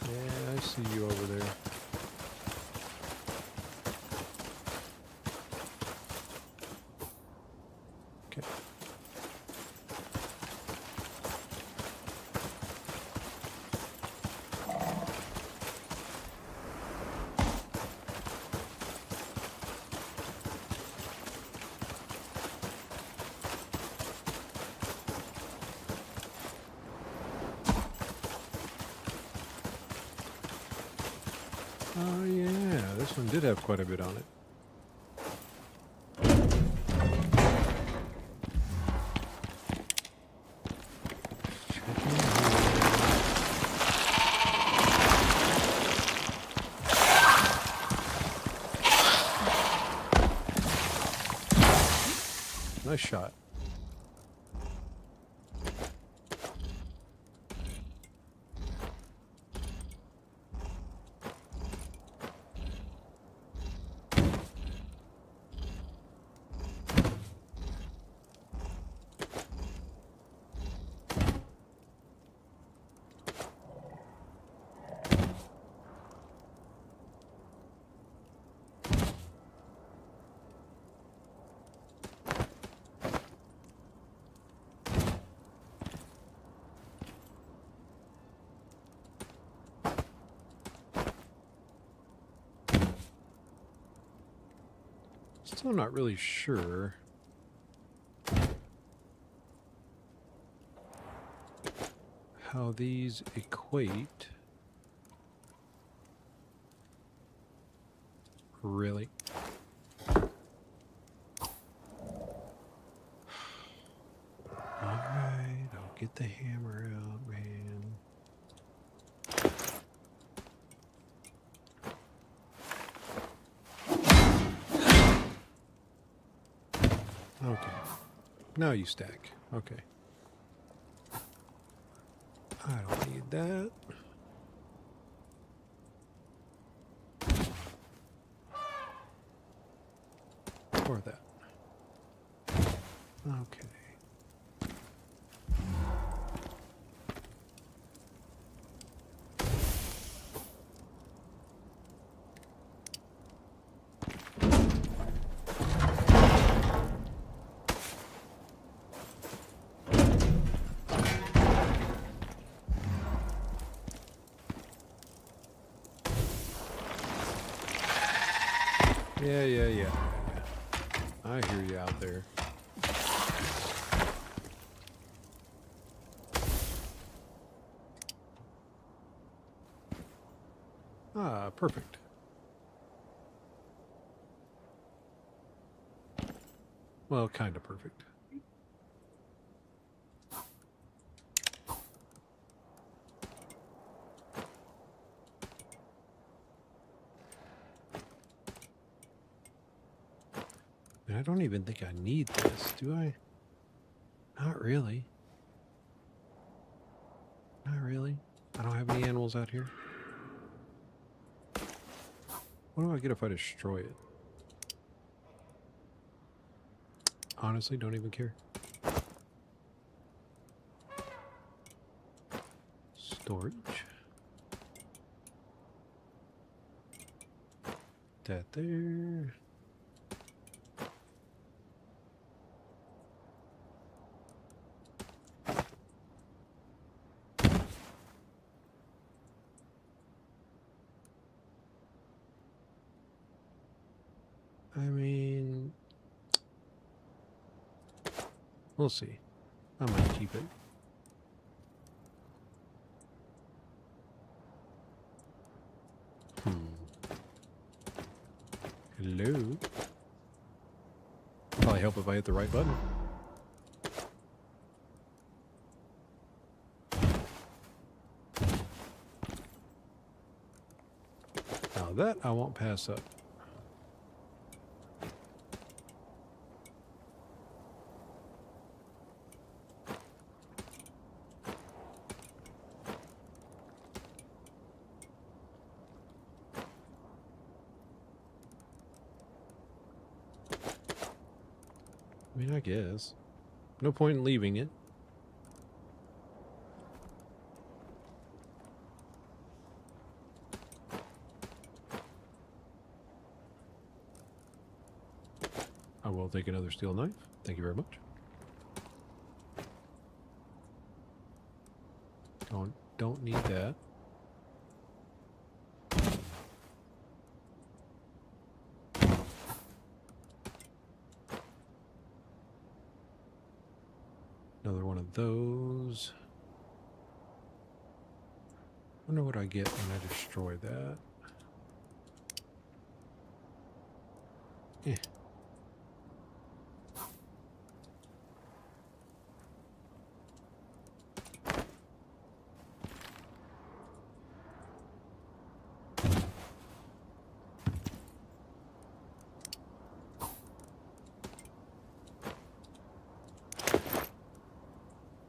Speaker 1: Yeah, I see you over there. Okay. Oh yeah, this one did have quite a bit on it. Nice shot. Still not really sure how these equate. Really? Alright, I'll get the hammer out, man. Okay. Now you stack. Okay. I don't need that. Or that. Okay. Yeah. I hear you out there. Ah, perfect. Well, kind of perfect. And I don't even think I need this, do I? Not really. Not really. I don't have any animals out here. What do I get if I destroy it? Honestly, don't even care. Storage. That there. I mean, we'll see. I might keep it. Hello? Probably help if I hit the right button. Now that I won't pass up. I mean, I guess. No point in leaving it. I will take another steel knife. Thank you very much. Don't need that. Another one of those. Wonder what I get when I destroy that. Eh.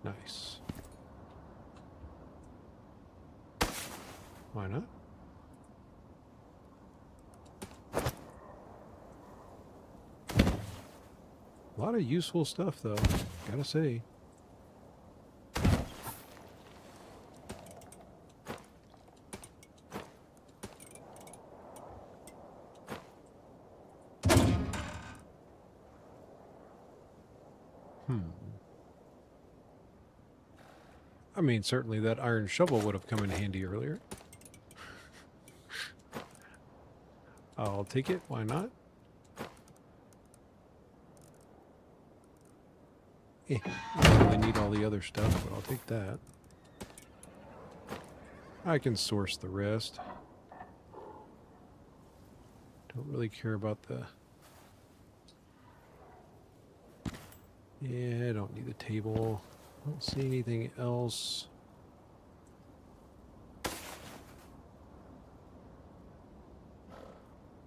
Speaker 1: Nice. Why not? A lot of useful stuff, though, gotta say. I mean, certainly that iron shovel would have come in handy earlier. I'll take it, why not? I don't really need all the other stuff, but I'll take that. I can source the rest. Don't really care about the... Yeah, I don't need the table. Don't see anything else.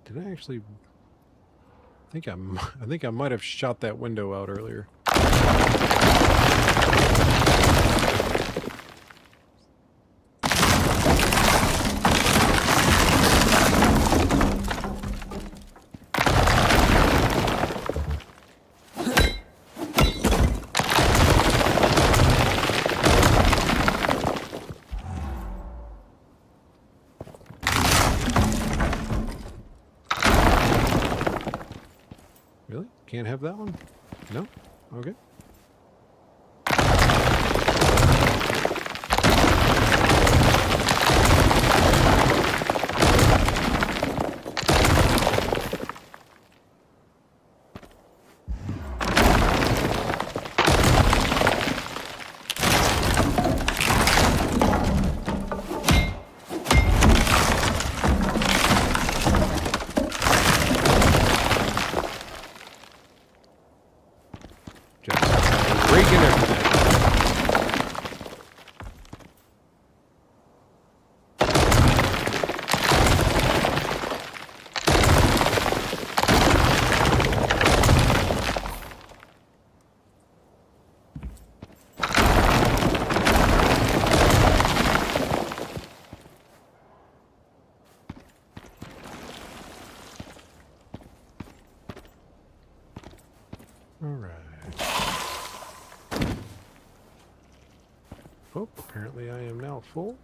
Speaker 1: Did I actually... I think I might have shot that window out earlier. Really? Can't have that one? No? Okay. taking everything. Oh, apparently I am now full.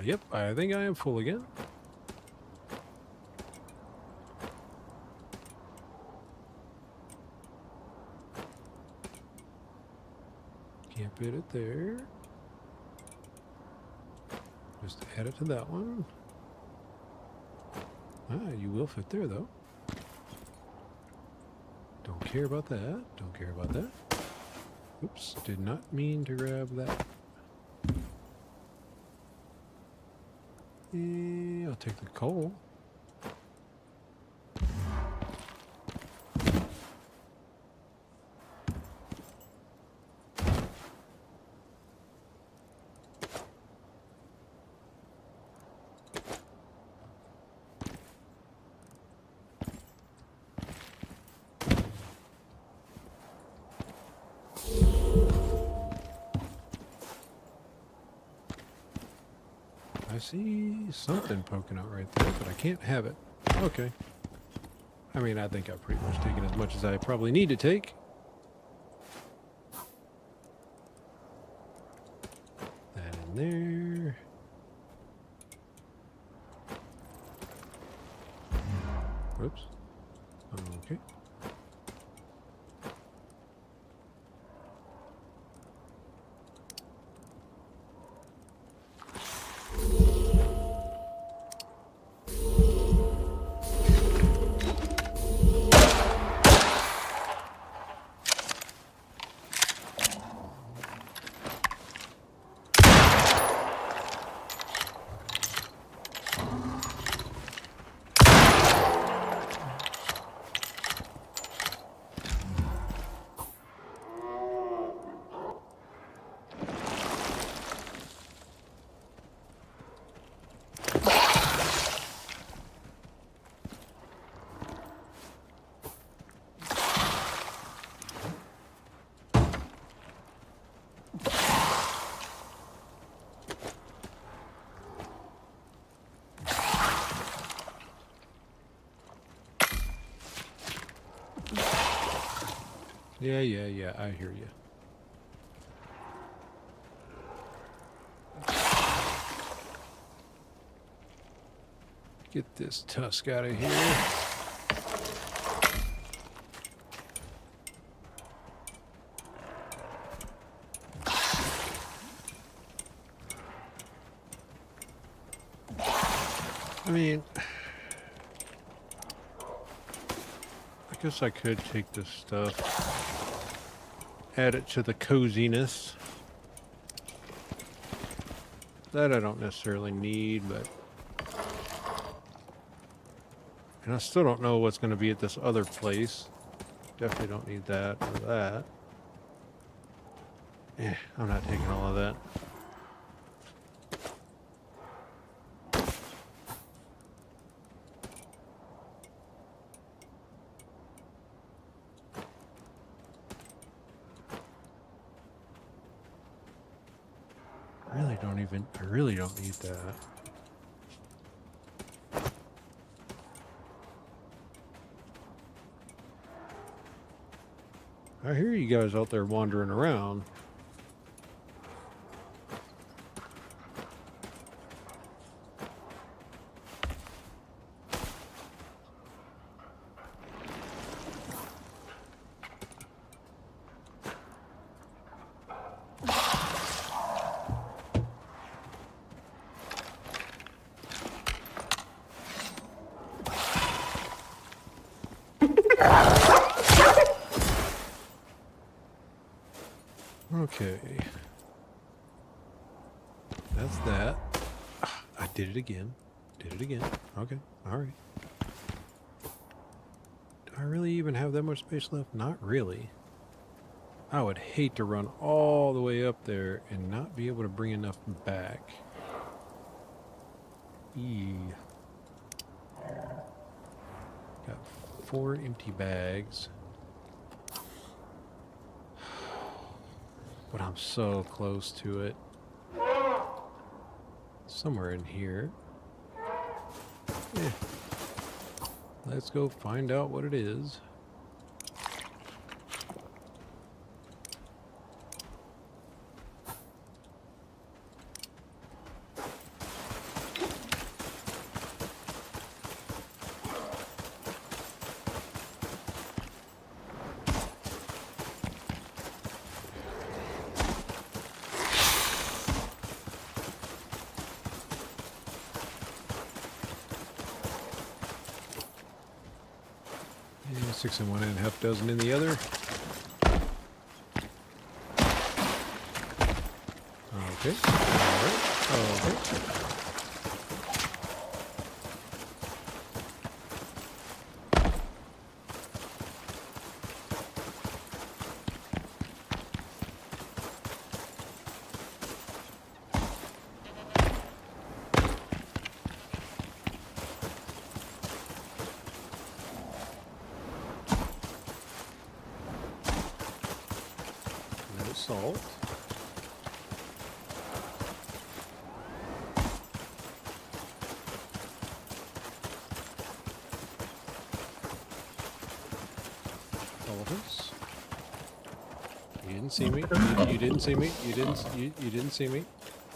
Speaker 1: Yep, I think I am full again. Can't fit it there. Just add it to that one. Ah, you will fit there, though. Don't care about that. Don't care about that. Oops, did not mean to grab that. I'll take the coal. I see something poking out right there, but I can't have it. Okay. I mean, I think I've pretty much taken as much as I probably need to take. That in there. Whoops. Okay. Yeah, I hear you. Get this tusk out of here. I mean, I guess I could take this stuff, add it to the coziness. That I don't necessarily need, but... And I still don't know what's going to be at this other place. Definitely don't need that or that. I'm not taking all of that. I really don't need that. I hear you guys out there wandering around. Okay. That's that. I did it again. Did it again. Okay. Alright. Do I really even have that much space left? Not really. I would hate to run all the way up there and not be able to bring enough back. Got 4 empty bags. But I'm so close to it. Somewhere in here. Let's go find out what it is. Yeah, 6 in one and a half dozen in the other. Okay. Alright. Okay. Salt. Elephants. You didn't see me. You didn't see me. You didn't see me.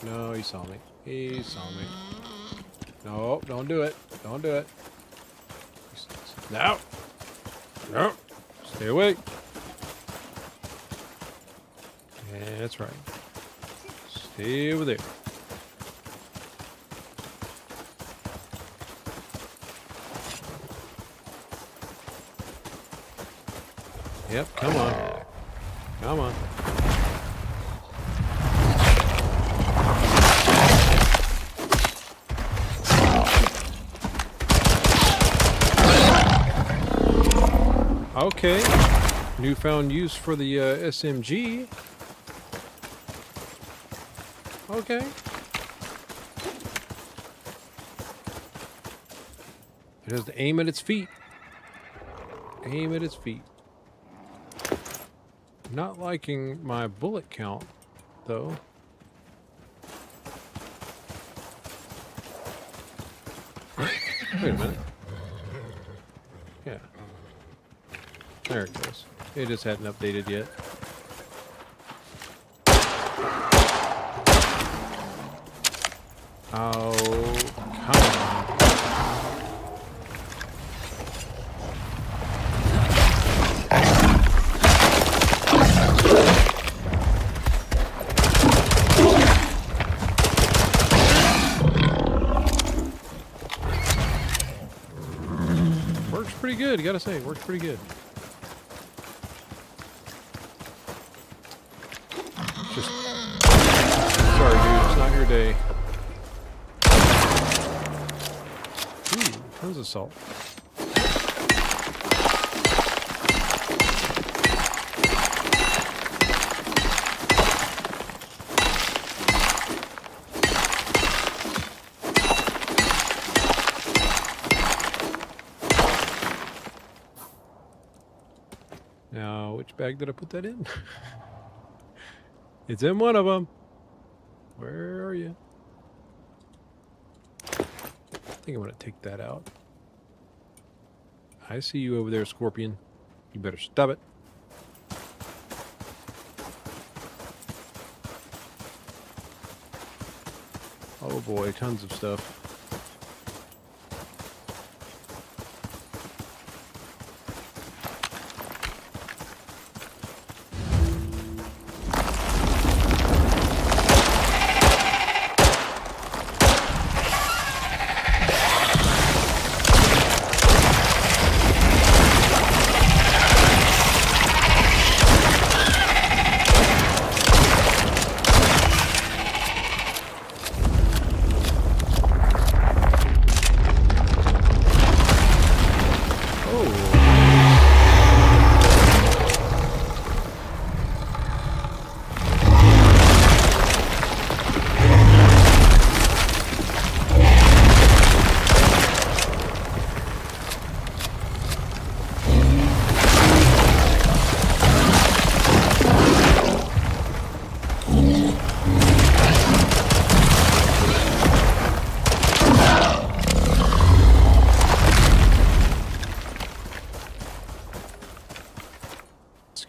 Speaker 1: No, he saw me. He saw me. No, don't do it. Don't do it. No. No. Stay away. That's right. Stay over there. Yep, come on. Come on. Okay. Newfound use for the SMG. Okay. It has to aim at its feet. Aim at its feet. Not liking my bullet count, though. Wait a minute. Yeah. There it goes. It just hadn't updated yet. Oh, come on. Works pretty good, you gotta say. Works pretty good. Just... Sorry, dude. It's not your day. tons of salt. Now, which bag did I put that in? It's in one of them. Where are you? I think I'm going to take that out. I see you over there, Scorpion. You better stop it. Oh boy, tons of stuff.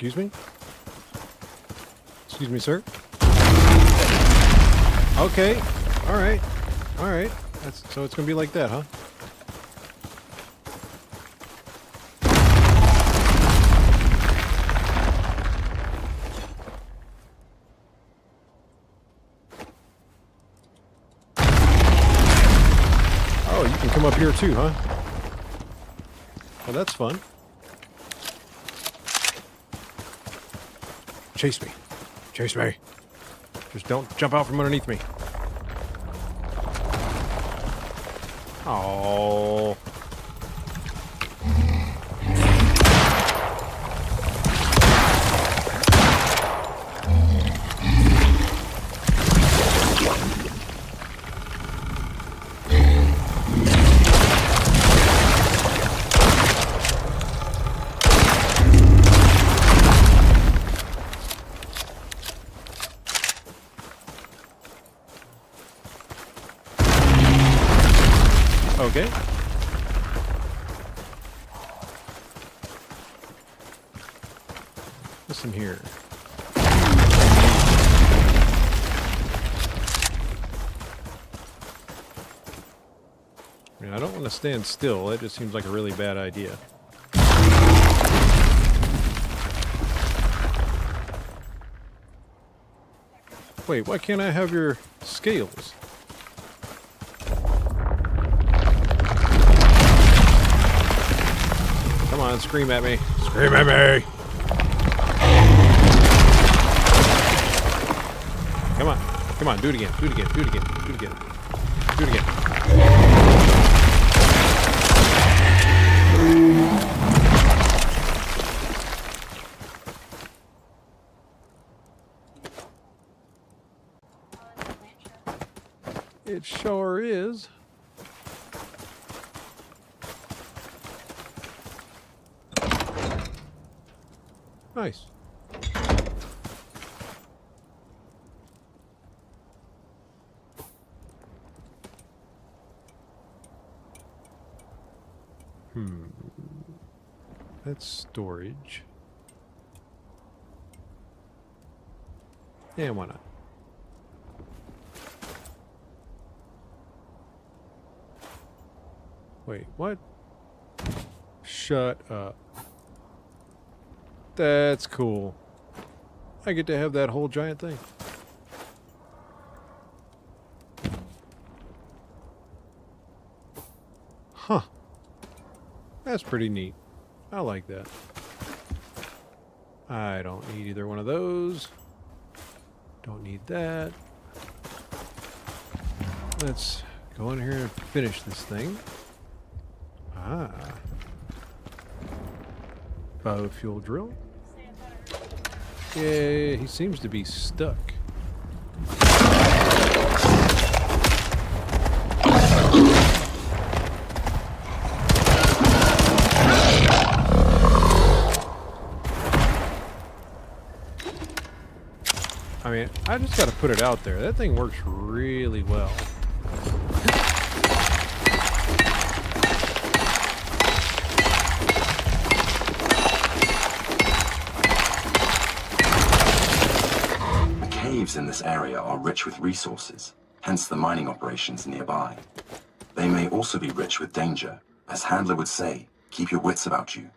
Speaker 1: Excuse me? Excuse me, sir? Okay. Alright. Alright. So it's gonna be like that, huh? Oh, you can come up here too, huh? Well, that's fun. Chase me. Chase me. Just don't jump out from underneath me. Oh. Okay. Listen here. I mean, I don't want to stand still. That just seems like a really bad idea. Wait, why can't I have your scales? Come on, scream at me. Scream at me! Come on. Come on, do it again. Do it again. Do it again. Do it again. Do it again. It sure is. Nice. That's storage. Yeah, why not? Wait, what? Shut up. That's cool. I get to have that whole giant thing. Huh. That's pretty neat. I like that. I don't need either one of those. Don't need that. Let's go in here and finish this thing. Ah. Biofuel drill. Yeah, he seems to be stuck. I mean, I just got to put it out there. That thing works really well.
Speaker 3: The caves in this area are rich with resources, hence the mining operations nearby. They may also be rich with danger. As Handler would say, keep your wits about you.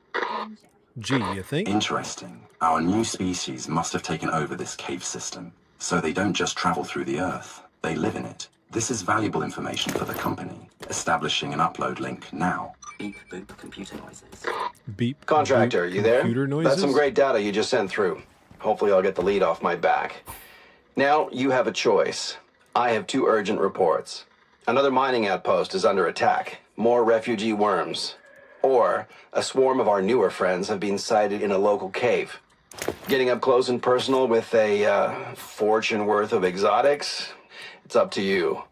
Speaker 1: Gee, you think?
Speaker 3: Interesting. Our new species must have taken over this cave system. So they don't just travel through the Earth, they live in it. This is valuable information for the company. Establishing an upload link now. Beep boop computer noises.
Speaker 1: Beep.
Speaker 4: Contractor,
Speaker 1: boop,
Speaker 4: you there?
Speaker 1: computer noises?
Speaker 4: That's some great data you just sent through. Hopefully I'll get the lead off my back. Now, you have a choice. I have 2 urgent reports. Another mining outpost is under attack. More refugee worms. Or, a swarm of our newer friends have been sighted in a local cave. Getting up close and personal with a fortune worth of exotics? It's up to you.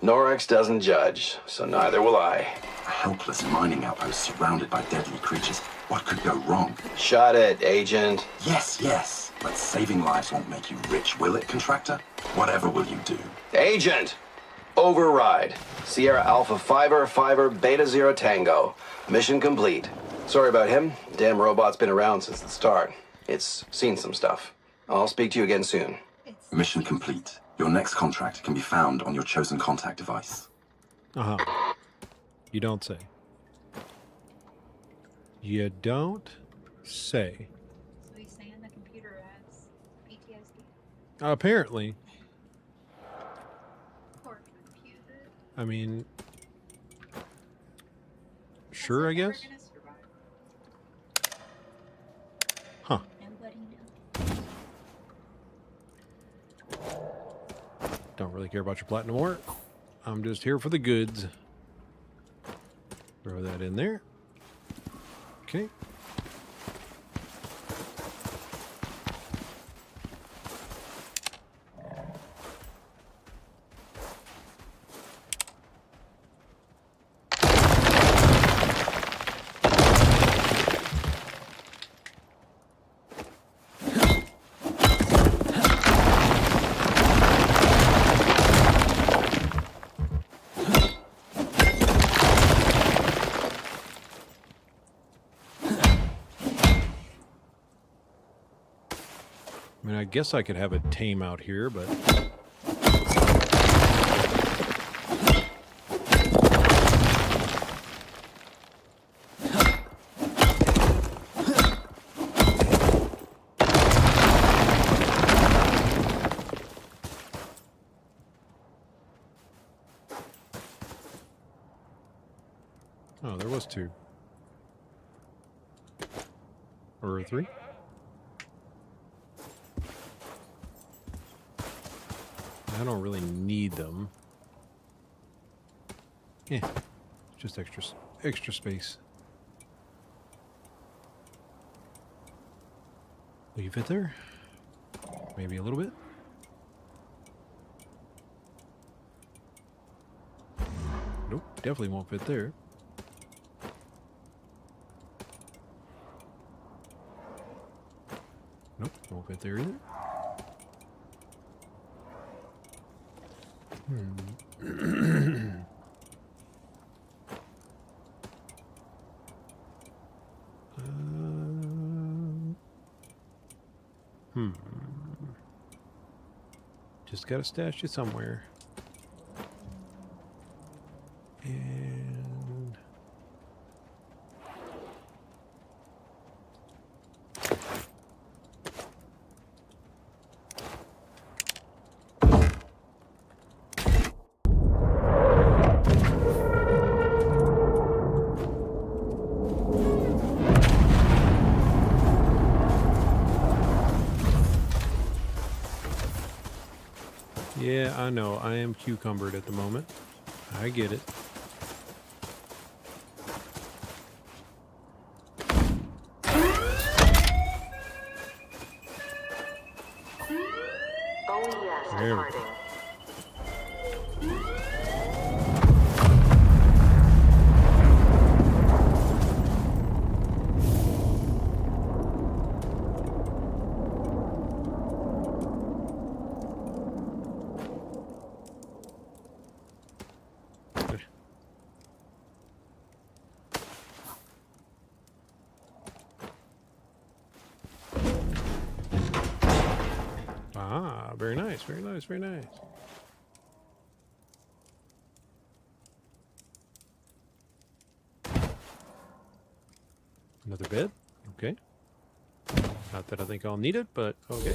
Speaker 4: Norex doesn't judge, so neither will I.
Speaker 3: A helpless mining outpost surrounded by deadly creatures. What could go wrong?
Speaker 4: Shut it, Agent.
Speaker 3: Yes. But saving lives won't make you rich, will it, Contractor? Whatever will you do?
Speaker 4: Agent! Override. Sierra Alpha Fiber Beta Zero Tango. Mission complete. Sorry about him. Damn robot's been around since the start. It's seen some stuff. I'll speak to you again soon.
Speaker 3: Mission complete. Your next contract can be found on your chosen contact device.
Speaker 1: Uh-huh. You don't say. You don't say.
Speaker 2: So he's saying the computer has PTSD.
Speaker 1: Apparently.
Speaker 2: Poor computer.
Speaker 1: I mean... Sure, I guess? Huh.
Speaker 2: Nobody knows.
Speaker 1: Don't really care about your platinum ore. I'm just here for the goods. Throw that in there. Okay. I mean, I guess I could have a tame out here, but... Oh, there was 2. Or 3. I don't really need them. Yeah, just extra space. Will you fit there? Maybe a little bit. Nope, definitely won't fit there. Nope, won't fit there either. Just gotta stash it somewhere. And yeah, I know. I am cucumbered at the moment. I get it.
Speaker 5: OES
Speaker 1: There we go.
Speaker 5: departing.
Speaker 1: Ah, very nice, very nice, very nice. Another bed. Okay. Not that I think I'll need it, but okay.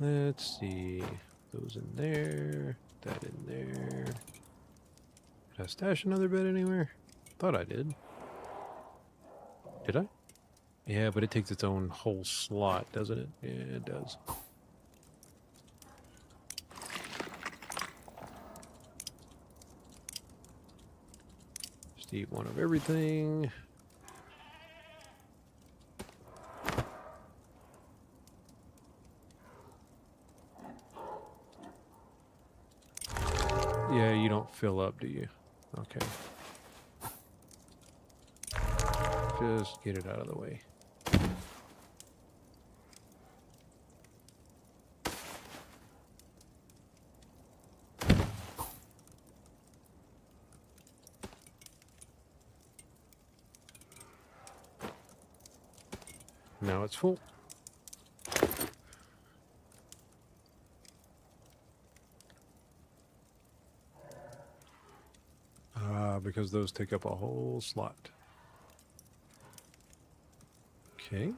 Speaker 1: Let's see. Those in there. That in there. Did I stash another bed anywhere? Thought I did. Did I? Yeah, but it takes its own whole slot, doesn't it? Yeah, it does. Just eat one of everything. Yeah, you don't fill up, do you? Okay. Just get it out of the way. Now it's full. Because those take up a whole slot. Okay.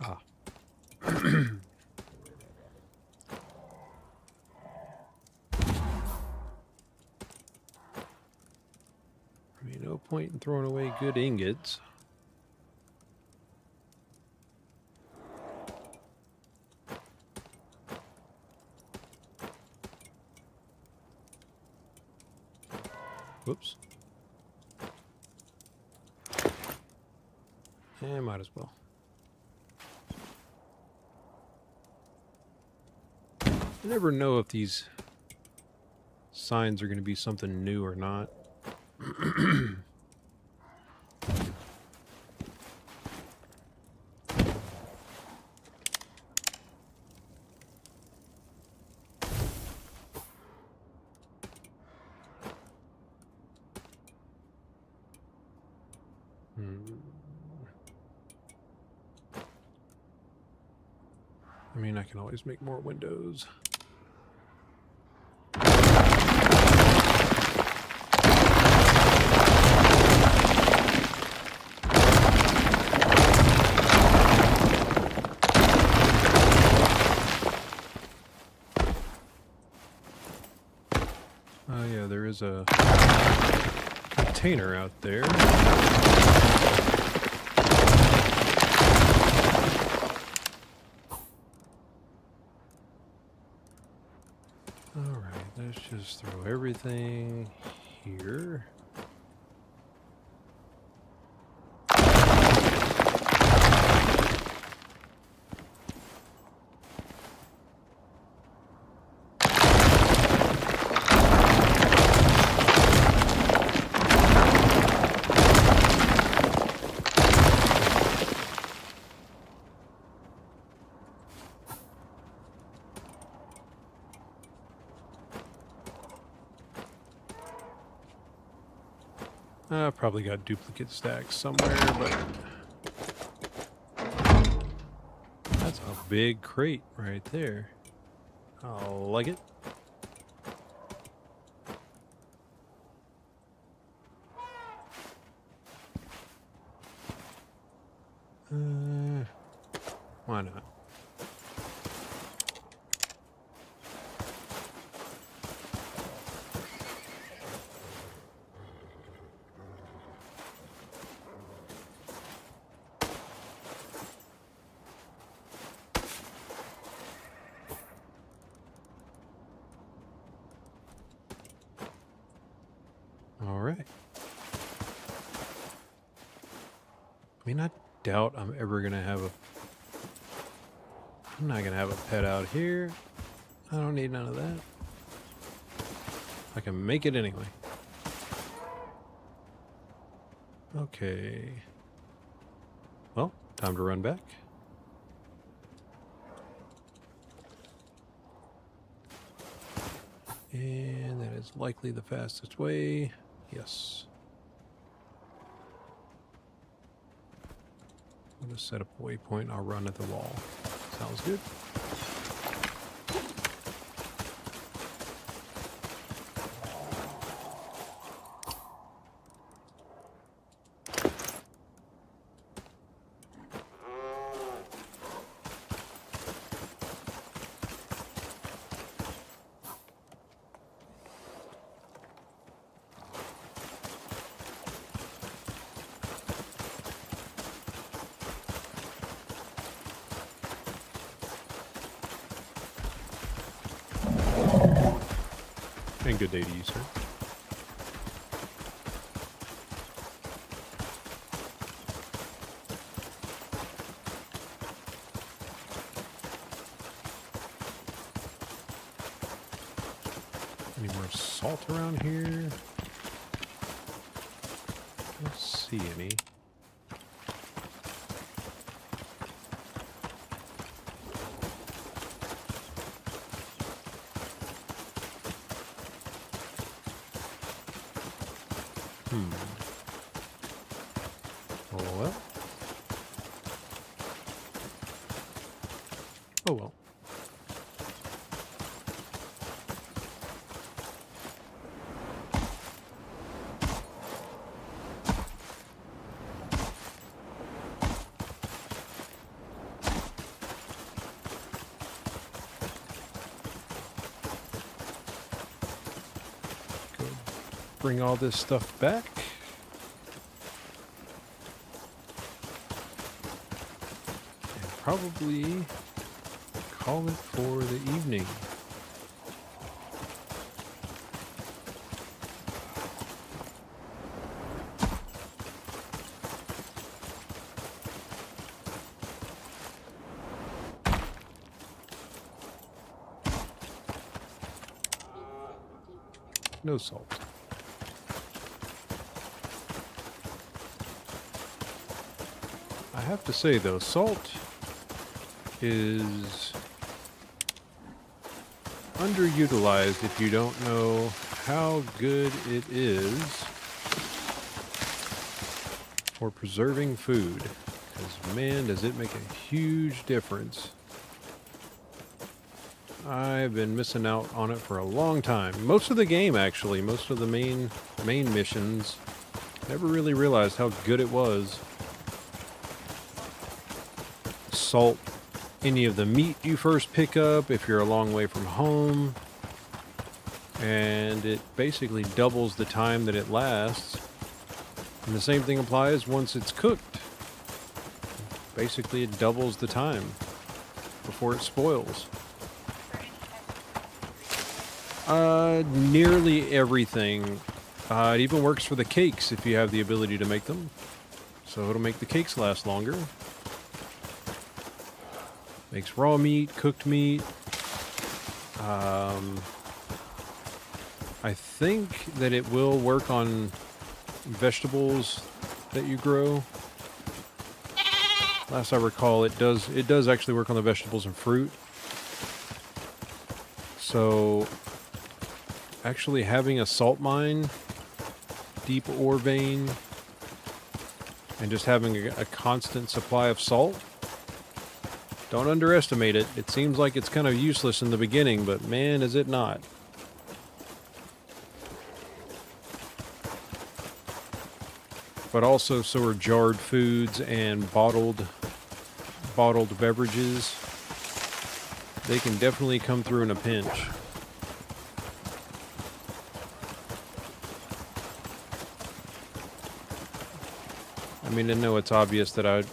Speaker 1: Ah. I mean, no point in throwing away good ingots. Whoops. Yeah, might as well. I never know if these signs are going to be something new or not. I mean, I can always make more windows. Oh yeah, there is a container out there. Alright, let's just throw everything here. I've probably got duplicate stacks somewhere, but that's a big crate right there. I like it. Why not? All right. I mean, I doubt I'm ever gonna have a... I'm not gonna have a pet out here. I don't need none of that. I can make it anyway. Okay. Well, time to run back. And that is likely the fastest way. Yes. I'm going to set up a waypoint. I'll run at the wall. Sounds good. And good day to you, sir. Any more salt around here? I don't see any. Oh well. Oh well. Go bring all this stuff back. Probably call it for the evening. No salt. I have to say though, salt is underutilized if you don't know how good it is for preserving food. Because man, does it make a huge difference. I've been missing out on it for a long time. Most of the game, actually, most of the main missions, never really realized how good it was. Salt any of the meat you first pick up if you're a long way from home, and it basically doubles the time that it lasts. And the same thing applies once it's cooked. Basically it doubles the time before it spoils. Nearly everything. It even works for the cakes if you have the ability to make them, so it'll make the cakes last longer. Makes raw meat, cooked meat. I think that it will work on vegetables that you grow. Last I recall, it does actually work on the vegetables and fruit. So actually having a salt mine, deep ore vein, and just having a constant supply of salt, don't underestimate it. It seems like it's kind of useless in the beginning, but man, is it not. but also so are jarred foods and bottled beverages. They can definitely come through in a pinch. I mean, I know it's obvious that I'd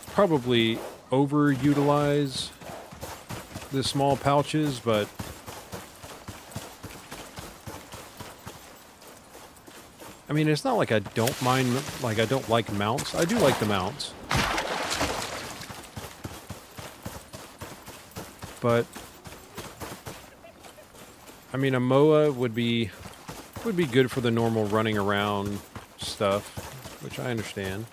Speaker 1: probably overutilize the small pouches, but I mean, it's not like I don't mind, like I don't like mounts. I do like the mounts. But I mean, a MOA would be good for the normal running around stuff, which I understand.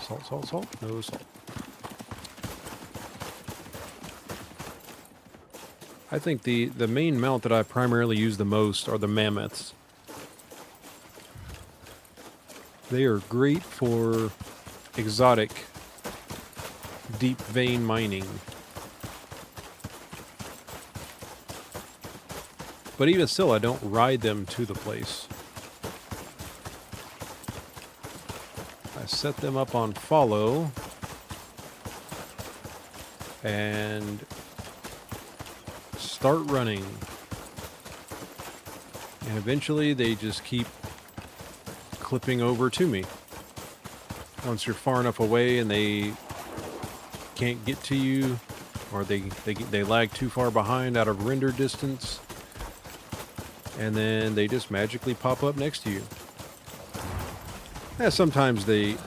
Speaker 1: Salt, salt, salt. No salt. I think the main mount that I primarily use the most are the mammoths. They are great for exotic deep vein mining. But even still, I don't ride them to the place. I set them up on follow and start running. And eventually they just keep clipping over to me. Once you're far enough away and they can't get to you, or they lag too far behind out of render distance, and then they just magically pop up next to you. Yeah, sometimes it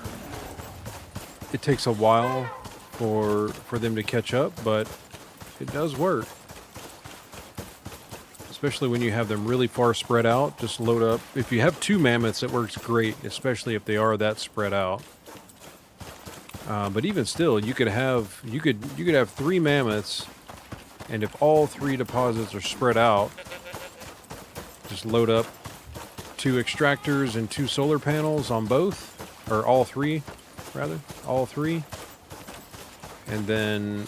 Speaker 1: takes a while for them to catch up, but it does work. Especially when you have them really far spread out, just load up. If you have two mammoths, it works great, especially if they are that spread out. But even still, you could have three mammoths, and if all three deposits are spread out, just load up 2 extractors and 2 solar panels on both, or all three, rather, all three, and then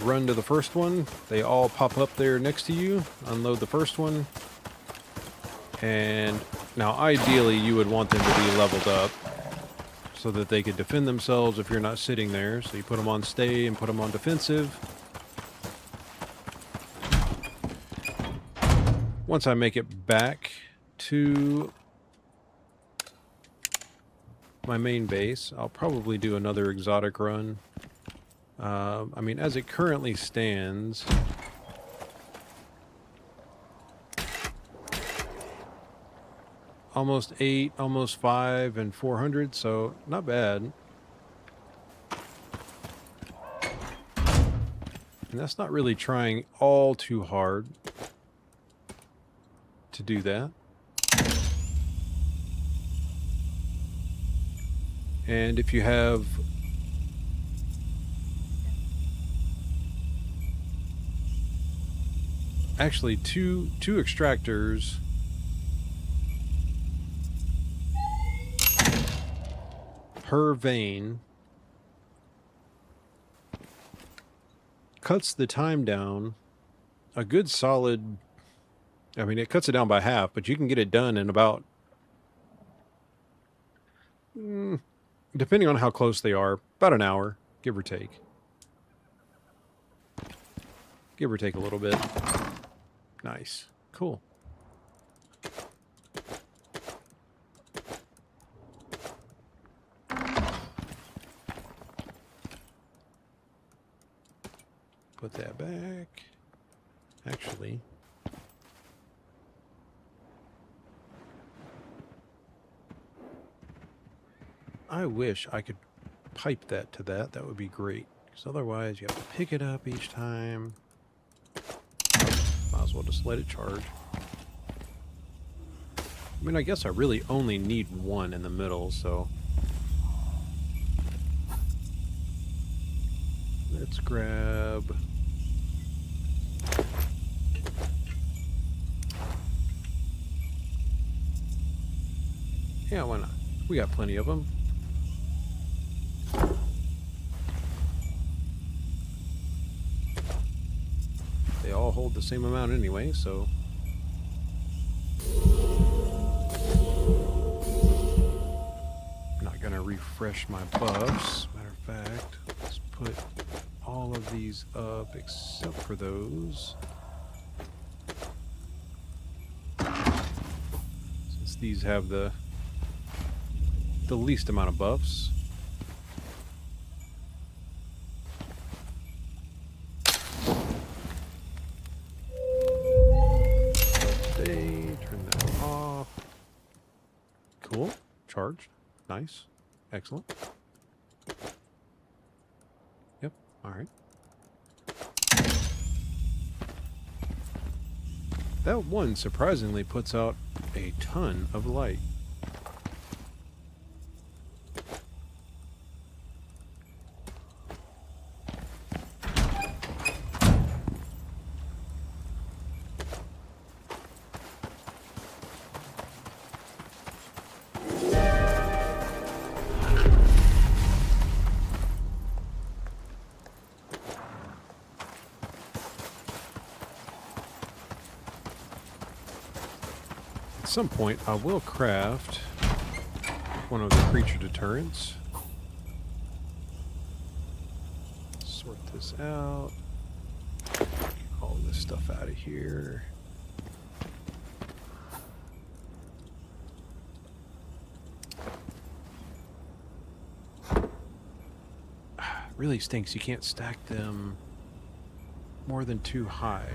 Speaker 1: run to the first one. They all pop up there next to you. Unload the first one. And now ideally you would want them to be leveled up so that they could defend themselves if you're not sitting there. So you put them on stay and put them on defensive. Once I make it back to my main base, I'll probably do another exotic run. I mean, as it currently stands, almost 8, almost 5, and 400, so not bad. And that's not really trying all too hard to do that. And if you have actually two extractors per vein, cuts the time down a good solid, I mean, it cuts it down by half, but you can get it done in about, depending on how close they are, about an hour, give or take. Give or take a little bit. Nice. Cool. Put that back. Actually, I wish I could pipe that to that. That would be great. Because otherwise you have to pick it up each time. Might as well just let it charge. I mean, I guess I really only need one in the middle, so let's grab yeah, why not? We got plenty of them. all hold the same amount anyway, so... I'm not going to refresh my buffs. Matter of fact, let's put all of these up except for those. Since these have the least amount of buffs. Stay, turn that off. Cool. Charged. Nice. Excellent. Yep. All right. That one surprisingly puts out a ton of light. At some point, I will craft one of the creature deterrents. Sort this out. Get all this stuff out of here. Really stinks you can't stack them more than 2 high.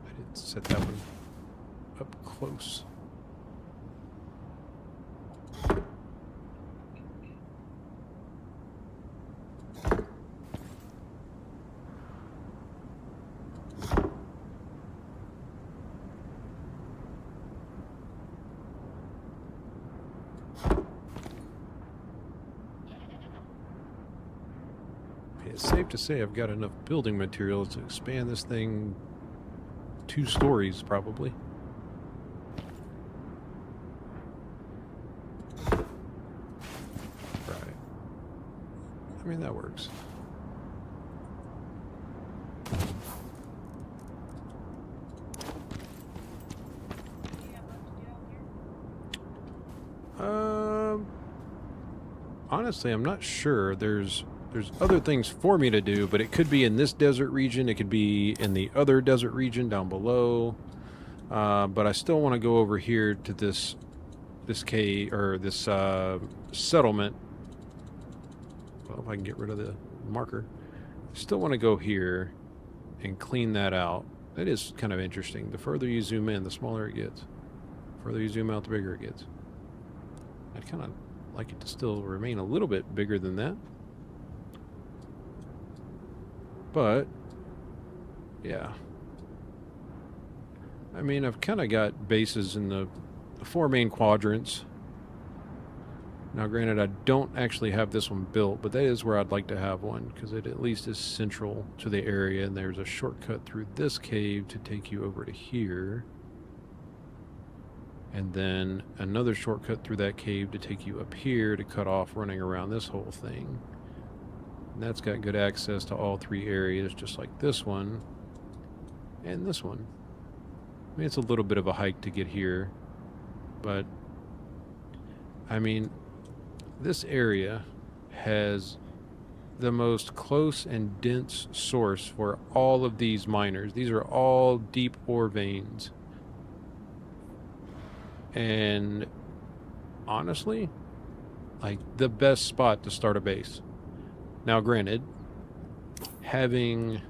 Speaker 1: I didn't set that one up close. It's safe to say I've got enough building materials to expand this thing 2 stories, probably. Right. I mean, that works. Honestly, I'm not sure. There's other things for me to do, but it could be in this desert region. It could be in the other desert region down below. But I still want to go over here to this cave or this settlement. Well, if I can get rid of the marker. I still want to go here and clean that out. That is kind of interesting. The further you zoom in, the smaller it gets. The further you zoom out, the bigger it gets. I'd kind of like it to still remain a little bit bigger than that. But, yeah. I mean, I've kind of got bases in the 4 main quadrants. Now, granted, I don't actually have this one built, but that is where I'd like to have one, because it at least is central to the area, and there's a shortcut through this cave to take you over to here. And then another shortcut through that cave to take you up here to cut off running around this whole thing. And that's got good access to all 3 areas, just like this one and this one. I mean, it's a little bit of a hike to get here, but I mean, this area has the most close and dense source for all of these miners. These are all deep ore veins. And honestly, like the best spot to start a base. Now, granted, having...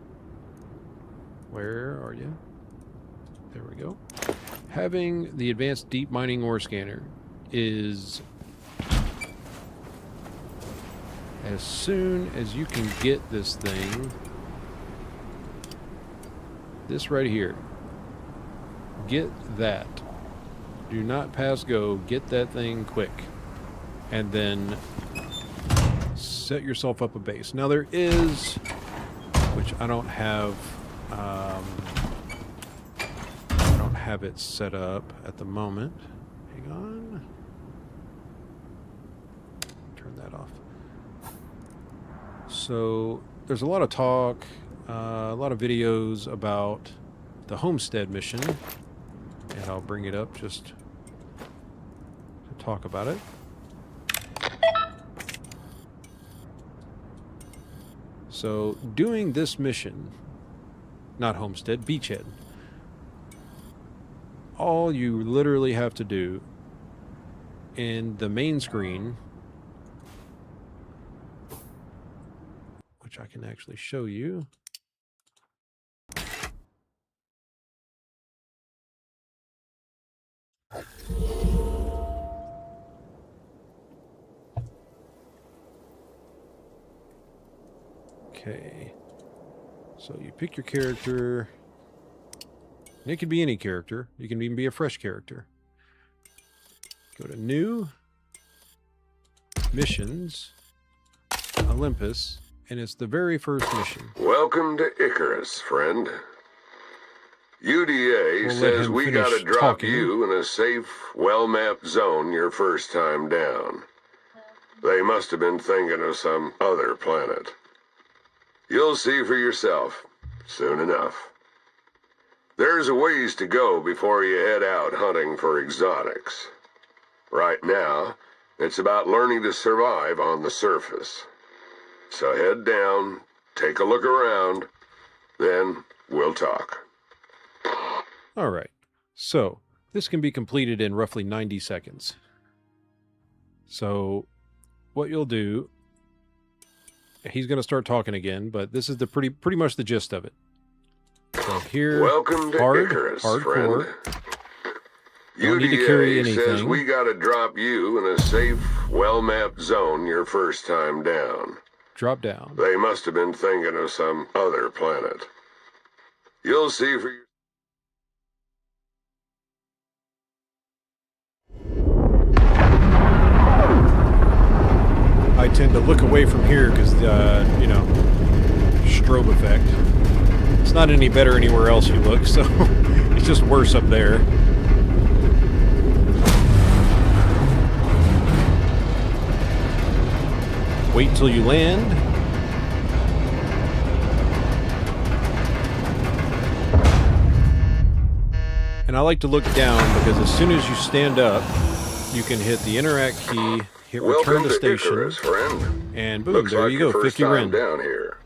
Speaker 1: Where are you? There we go. Having the advanced deep mining ore scanner is... As soon as you can get this thing... This right here. Get that. Do not pass go. Get that thing quick. And then set yourself up a base. Now there is, which I don't have it set up at the moment. Hang on. Turn that off. So there's a lot of talk, a lot of videos about the homestead mission, and I'll bring it up just to talk about it. So doing this mission, not homestead, beachhead, all you literally have to do in the main screen, which I can actually show you. Okay, so you pick your character. And it could be any character. You can even be a fresh character. Go to New, Missions, Olympus, and it's the very first mission.
Speaker 5: Welcome to Icarus, friend. UDA
Speaker 1: We'll let
Speaker 5: says
Speaker 1: him
Speaker 5: we
Speaker 1: finish
Speaker 5: gotta drop
Speaker 1: talking.
Speaker 5: you in a safe, well-mapped zone your first time down. They must have been thinking of some other planet. You'll see for yourself soon enough. There's a ways to go before you head out hunting for exotics. Right now, it's about learning to survive on the surface. So head down, take a look around, then we'll talk.
Speaker 1: All right. So this can be completed in roughly 90 seconds. So what you'll do, he's going to start talking again, but this is the pretty much the gist of it. So here,
Speaker 5: Welcome to Icarus,
Speaker 1: hardcore.
Speaker 5: friend.
Speaker 1: Don't need to carry
Speaker 5: UDA says
Speaker 1: anything.
Speaker 5: we gotta drop you in a safe, well-mapped zone your first time down.
Speaker 1: Drop down.
Speaker 5: They must have been thinking of some other planet. You'll see for yourself.
Speaker 1: I tend to look away from here because, you know, strobe effect. It's not any better anywhere else you look, so it's just worse up there. Wait until you land. And I like to look down because as soon as you stand up, you can hit the interact key, hit return
Speaker 5: Welcome
Speaker 1: to
Speaker 5: to
Speaker 1: station,
Speaker 5: Icarus, friend.
Speaker 1: and boom,
Speaker 5: Looks
Speaker 1: there
Speaker 5: like
Speaker 1: you
Speaker 5: your
Speaker 1: go,
Speaker 5: first
Speaker 1: 50
Speaker 5: time
Speaker 1: Ren.
Speaker 5: down here.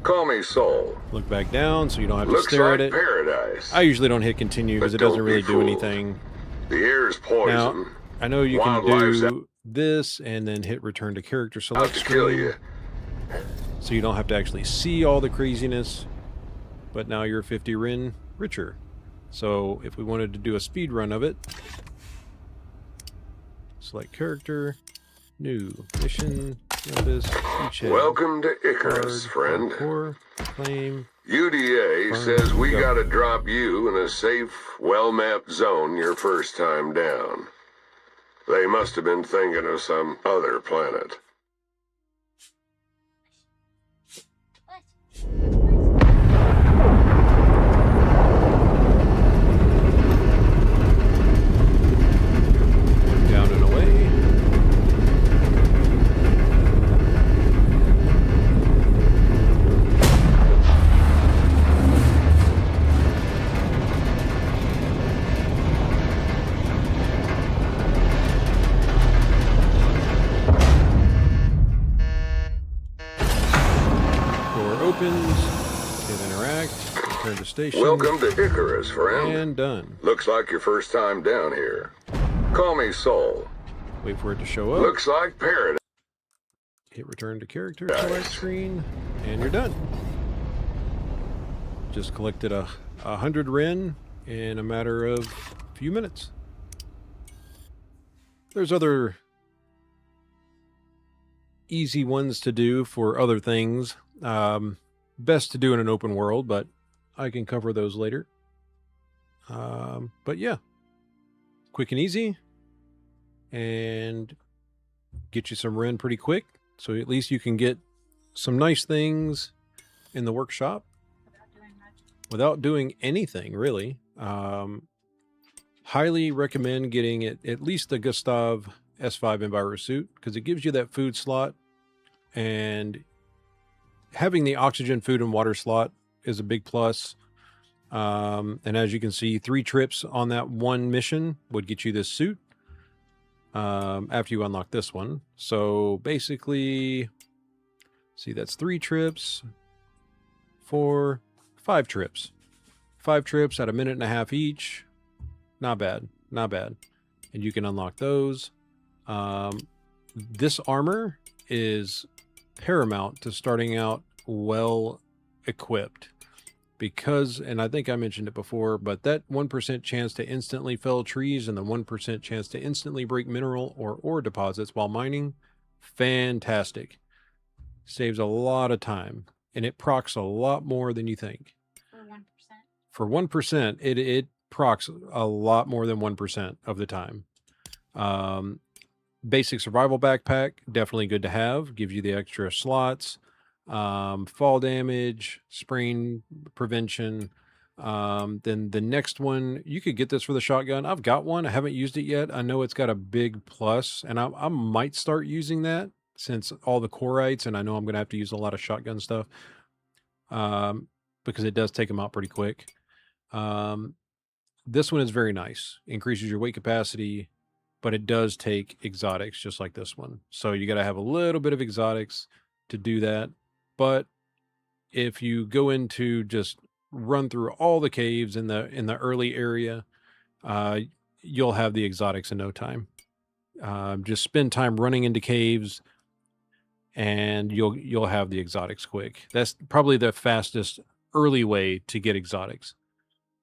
Speaker 5: Call me Soul.
Speaker 1: Look back down so you don't have to
Speaker 5: Looks
Speaker 1: stare
Speaker 5: like
Speaker 1: at it.
Speaker 5: paradise.
Speaker 1: I usually don't hit continue because it
Speaker 5: But
Speaker 1: doesn't
Speaker 5: don't
Speaker 1: really
Speaker 5: be
Speaker 1: do
Speaker 5: fooled.
Speaker 1: anything.
Speaker 5: The air's poison.
Speaker 1: Now, I know you can
Speaker 5: Wildlife's
Speaker 1: do this and then hit return to character
Speaker 5: out
Speaker 1: select
Speaker 5: to kill
Speaker 1: screen,
Speaker 5: you.
Speaker 1: so you don't have to actually see all the craziness. But now you're 50 Ren richer. So if we wanted to do a speed run of it, select character, new mission, Olympus, beachhead,
Speaker 5: Welcome to Icarus, friend.
Speaker 1: hardcore, claim.
Speaker 5: UDA
Speaker 1: Fine.
Speaker 5: says we
Speaker 1: Go.
Speaker 5: gotta drop you in a safe, well-mapped zone your first time down. They must have been thinking of some other planet.
Speaker 1: Down and away. Door opens. Hit interact. Return to station.
Speaker 5: Welcome to Icarus, friend.
Speaker 1: And done.
Speaker 5: Looks like your first time down here. Call me Soul.
Speaker 1: Wait for it to show up.
Speaker 5: Looks like paradise.
Speaker 1: Hit return to character select screen, and you're done. Just collected 100 Ren in a matter of a few minutes. There's other easy ones to do for other things. Best to do in an open world, but I can cover those later. But yeah, quick and easy, and get you some Ren pretty quick. So at least you can get some nice things in the workshop
Speaker 2: without doing much.
Speaker 1: without doing anything, really. Highly recommend getting at least the Gustav S5 Enviro suit, because it gives you that food slot, and having the oxygen, food, and water slot is a big plus. And as you can see, 3 trips on that one mission would get you this suit after you unlock this one. So basically, see, that's 3 trips, 4, 5 trips. 5 trips at a minute and a half each. Not bad, not bad. And you can unlock those. This armor is paramount to starting out well equipped, because, and I think I mentioned it before, but that 1% chance to instantly fell trees and the 1% chance to instantly break mineral or ore deposits while mining, fantastic. Saves a lot of time, and it procs a lot more than you think.
Speaker 2: For 1%.
Speaker 1: For 1%, it procs a lot more than 1% of the time. Basic survival backpack, definitely good to have. Gives you the extra slots. Fall damage, sprain prevention. Then the next one, you could get this for the shotgun. I've got one. I haven't used it yet. I know it's got a big plus, and I might start using that since all the corites, and I know I'm going to have to use a lot of shotgun stuff because it does take them out pretty quick. This one is very nice. Increases your weight capacity, but it does take exotics just like this one. So you got to have a little bit of exotics to do that. But if you go into just run through all the caves in the early area, you'll have the exotics in no time. Just spend time running into caves, and you'll have the exotics quick. That's probably the fastest early way to get exotics.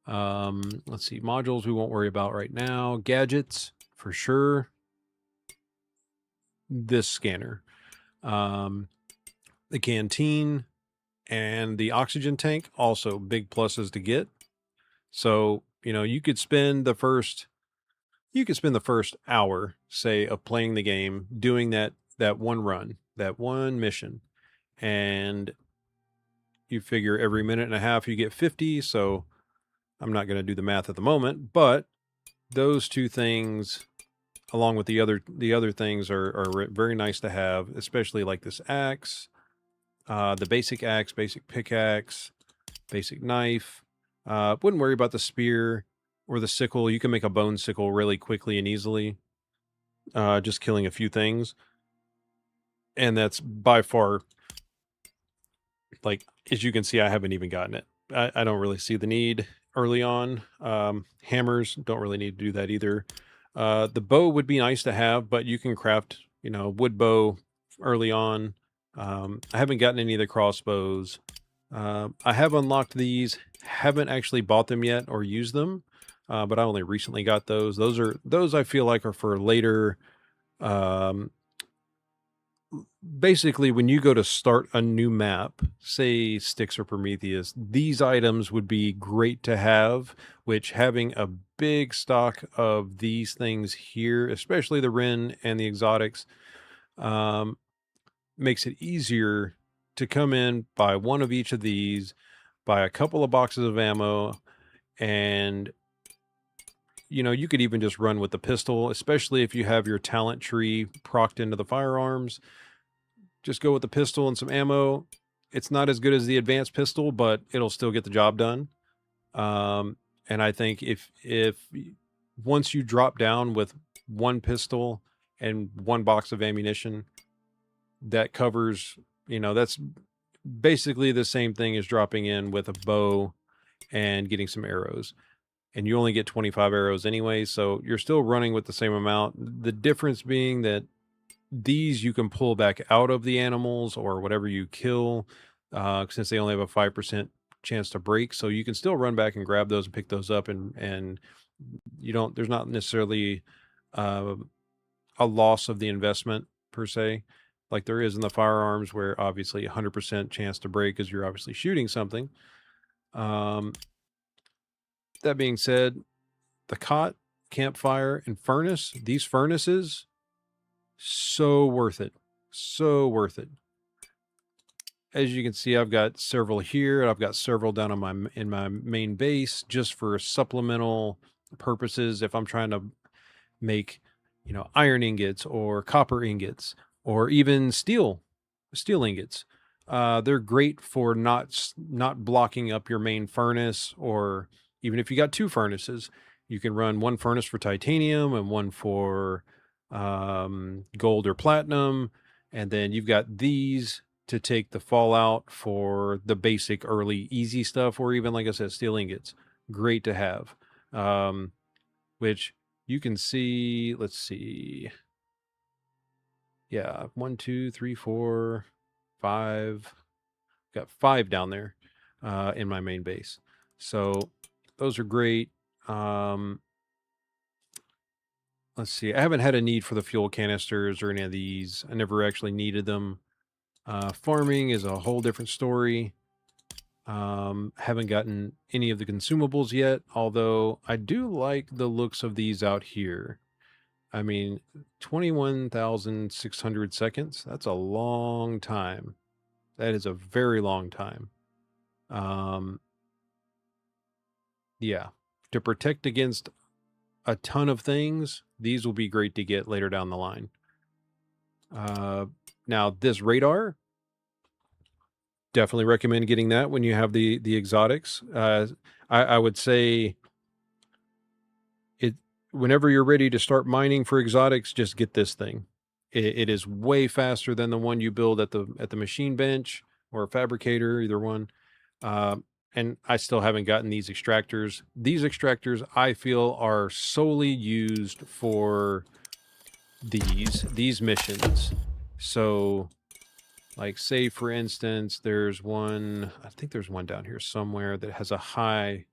Speaker 1: Let's see, modules we won't worry about right now. Gadgets for sure. This scanner, the canteen, and the oxygen tank, also big pluses to get. So, you know, you could spend the first hour, say, of playing the game doing that one run, that one mission, and you figure every minute and a half you get 50. So I'm not going to do the math at the moment, but those 2 things, along with the other things, are very nice to have, especially like this axe, the basic axe, basic pickaxe, basic knife. Wouldn't worry about the spear or the sickle. You can make a bone sickle really quickly and easily, just killing a few things. And that's by far, like, as you can see, I haven't even gotten it. I don't really see the need early on. Hammers, don't really need to do that either. The bow would be nice to have, but you can craft, wood bow early on. I haven't gotten any of the crossbows. I have unlocked these, haven't actually bought them yet or used them, but I only recently got those. Those I feel like are for later. Basically, when you go to start a new map, say Styx or Prometheus, these items would be great to have, which having a big stock of these things here, especially the Ren and the exotics, makes it easier to come in, buy one of each of these, buy a couple of boxes of ammo, and you could even just run with the pistol, especially if you have your talent tree procced into the firearms. Just go with the pistol and some ammo. It's not as good as the advanced pistol, but it'll still get the job done. And I think if once you drop down with one pistol and one box of ammunition, that covers, that's basically the same thing as dropping in with a bow and getting some arrows. And you only get 25 arrows anyway, so you're still running with the same amount. The difference being that these you can pull back out of the animals or whatever you kill, since they only have a 5% chance to break. So you can still run back and grab those and pick those up, and there's not necessarily a loss of the investment per se, like there is in the firearms, where obviously 100% chance to break because you're obviously shooting something. That being said, the cot campfire and furnace, these furnaces, so worth it. So worth it. As you can see, I've got several here. I've got several down on in my main base just for supplemental purposes. If I'm trying to make, you know, iron ingots or copper ingots or even steel ingots. They're great for not blocking up your main furnace, or even if you got two furnaces, you can run one furnace for titanium and one for gold or platinum, and then you've got these to take the fallout for the basic early easy stuff, or even, like I said, steel ingots. Great to have. Which you can see, let's see. Yeah, 1, 2, 3, 4, 5. Got 5 down there in my main base. So those are great. Let's see. I haven't had a need for the fuel canisters or any of these. I never actually needed them. Farming is a whole different story. Haven't gotten any of the consumables yet, although I do like the looks of these out here. I mean, 21,600 seconds. That's a long time. That is a very long time. Yeah. To protect against a ton of things, these will be great to get later down the line. Now, this radar, definitely recommend getting that when you have the exotics. I would say whenever you're ready to start mining for exotics, just get this thing. It is way faster than the one you build at the machine bench or a fabricator, either one. And I still haven't gotten these extractors. These extractors, I feel, are solely used for these missions. So, like, say for instance, there's one. I think there's one down here somewhere that has a high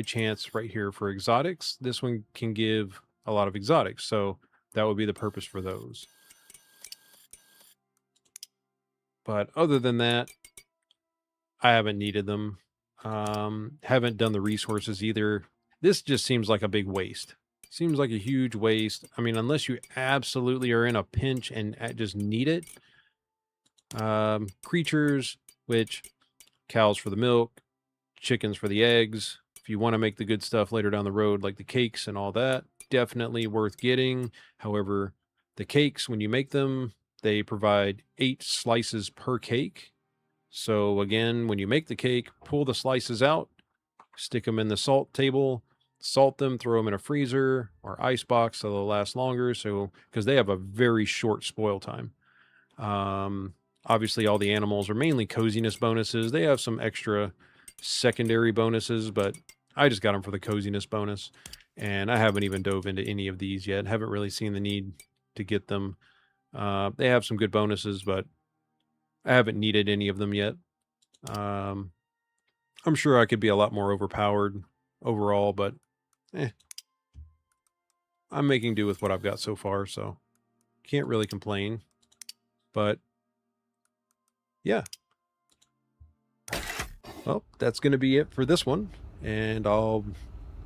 Speaker 1: chance right here for exotics. This one can give a lot of exotics, so that would be the purpose for those. But other than that, I haven't needed them. Haven't done the resources either. This just seems like a big waste. Seems like a huge waste. I mean, unless you absolutely are in a pinch and just need it. Creatures, which cows for the milk, chickens for the eggs. If you want to make the good stuff later down the road, like the cakes and all that, definitely worth getting. However, the cakes, when you make them, they provide 8 slices per cake. So again, when you make the cake, pull the slices out, stick them in the salt table, salt them, throw them in a freezer or ice box so they'll last longer. So, because they have a very short spoil time. Obviously, all the animals are mainly coziness bonuses. They have some extra secondary bonuses, but I just got them for the coziness bonus. And I haven't even dove into any of these yet. Haven't really seen the need to get them. They have some good bonuses, but I haven't needed any of them yet. I'm sure I could be a lot more overpowered overall, but I'm making do with what I've got so far, so can't really complain. But yeah. Well, that's going to be it for this one, and I'll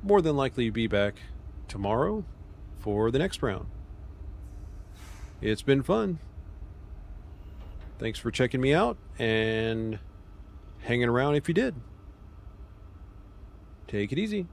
Speaker 1: more than likely be back tomorrow for the next round. It's been fun. Thanks for checking me out and hanging around if you did. Take it easy.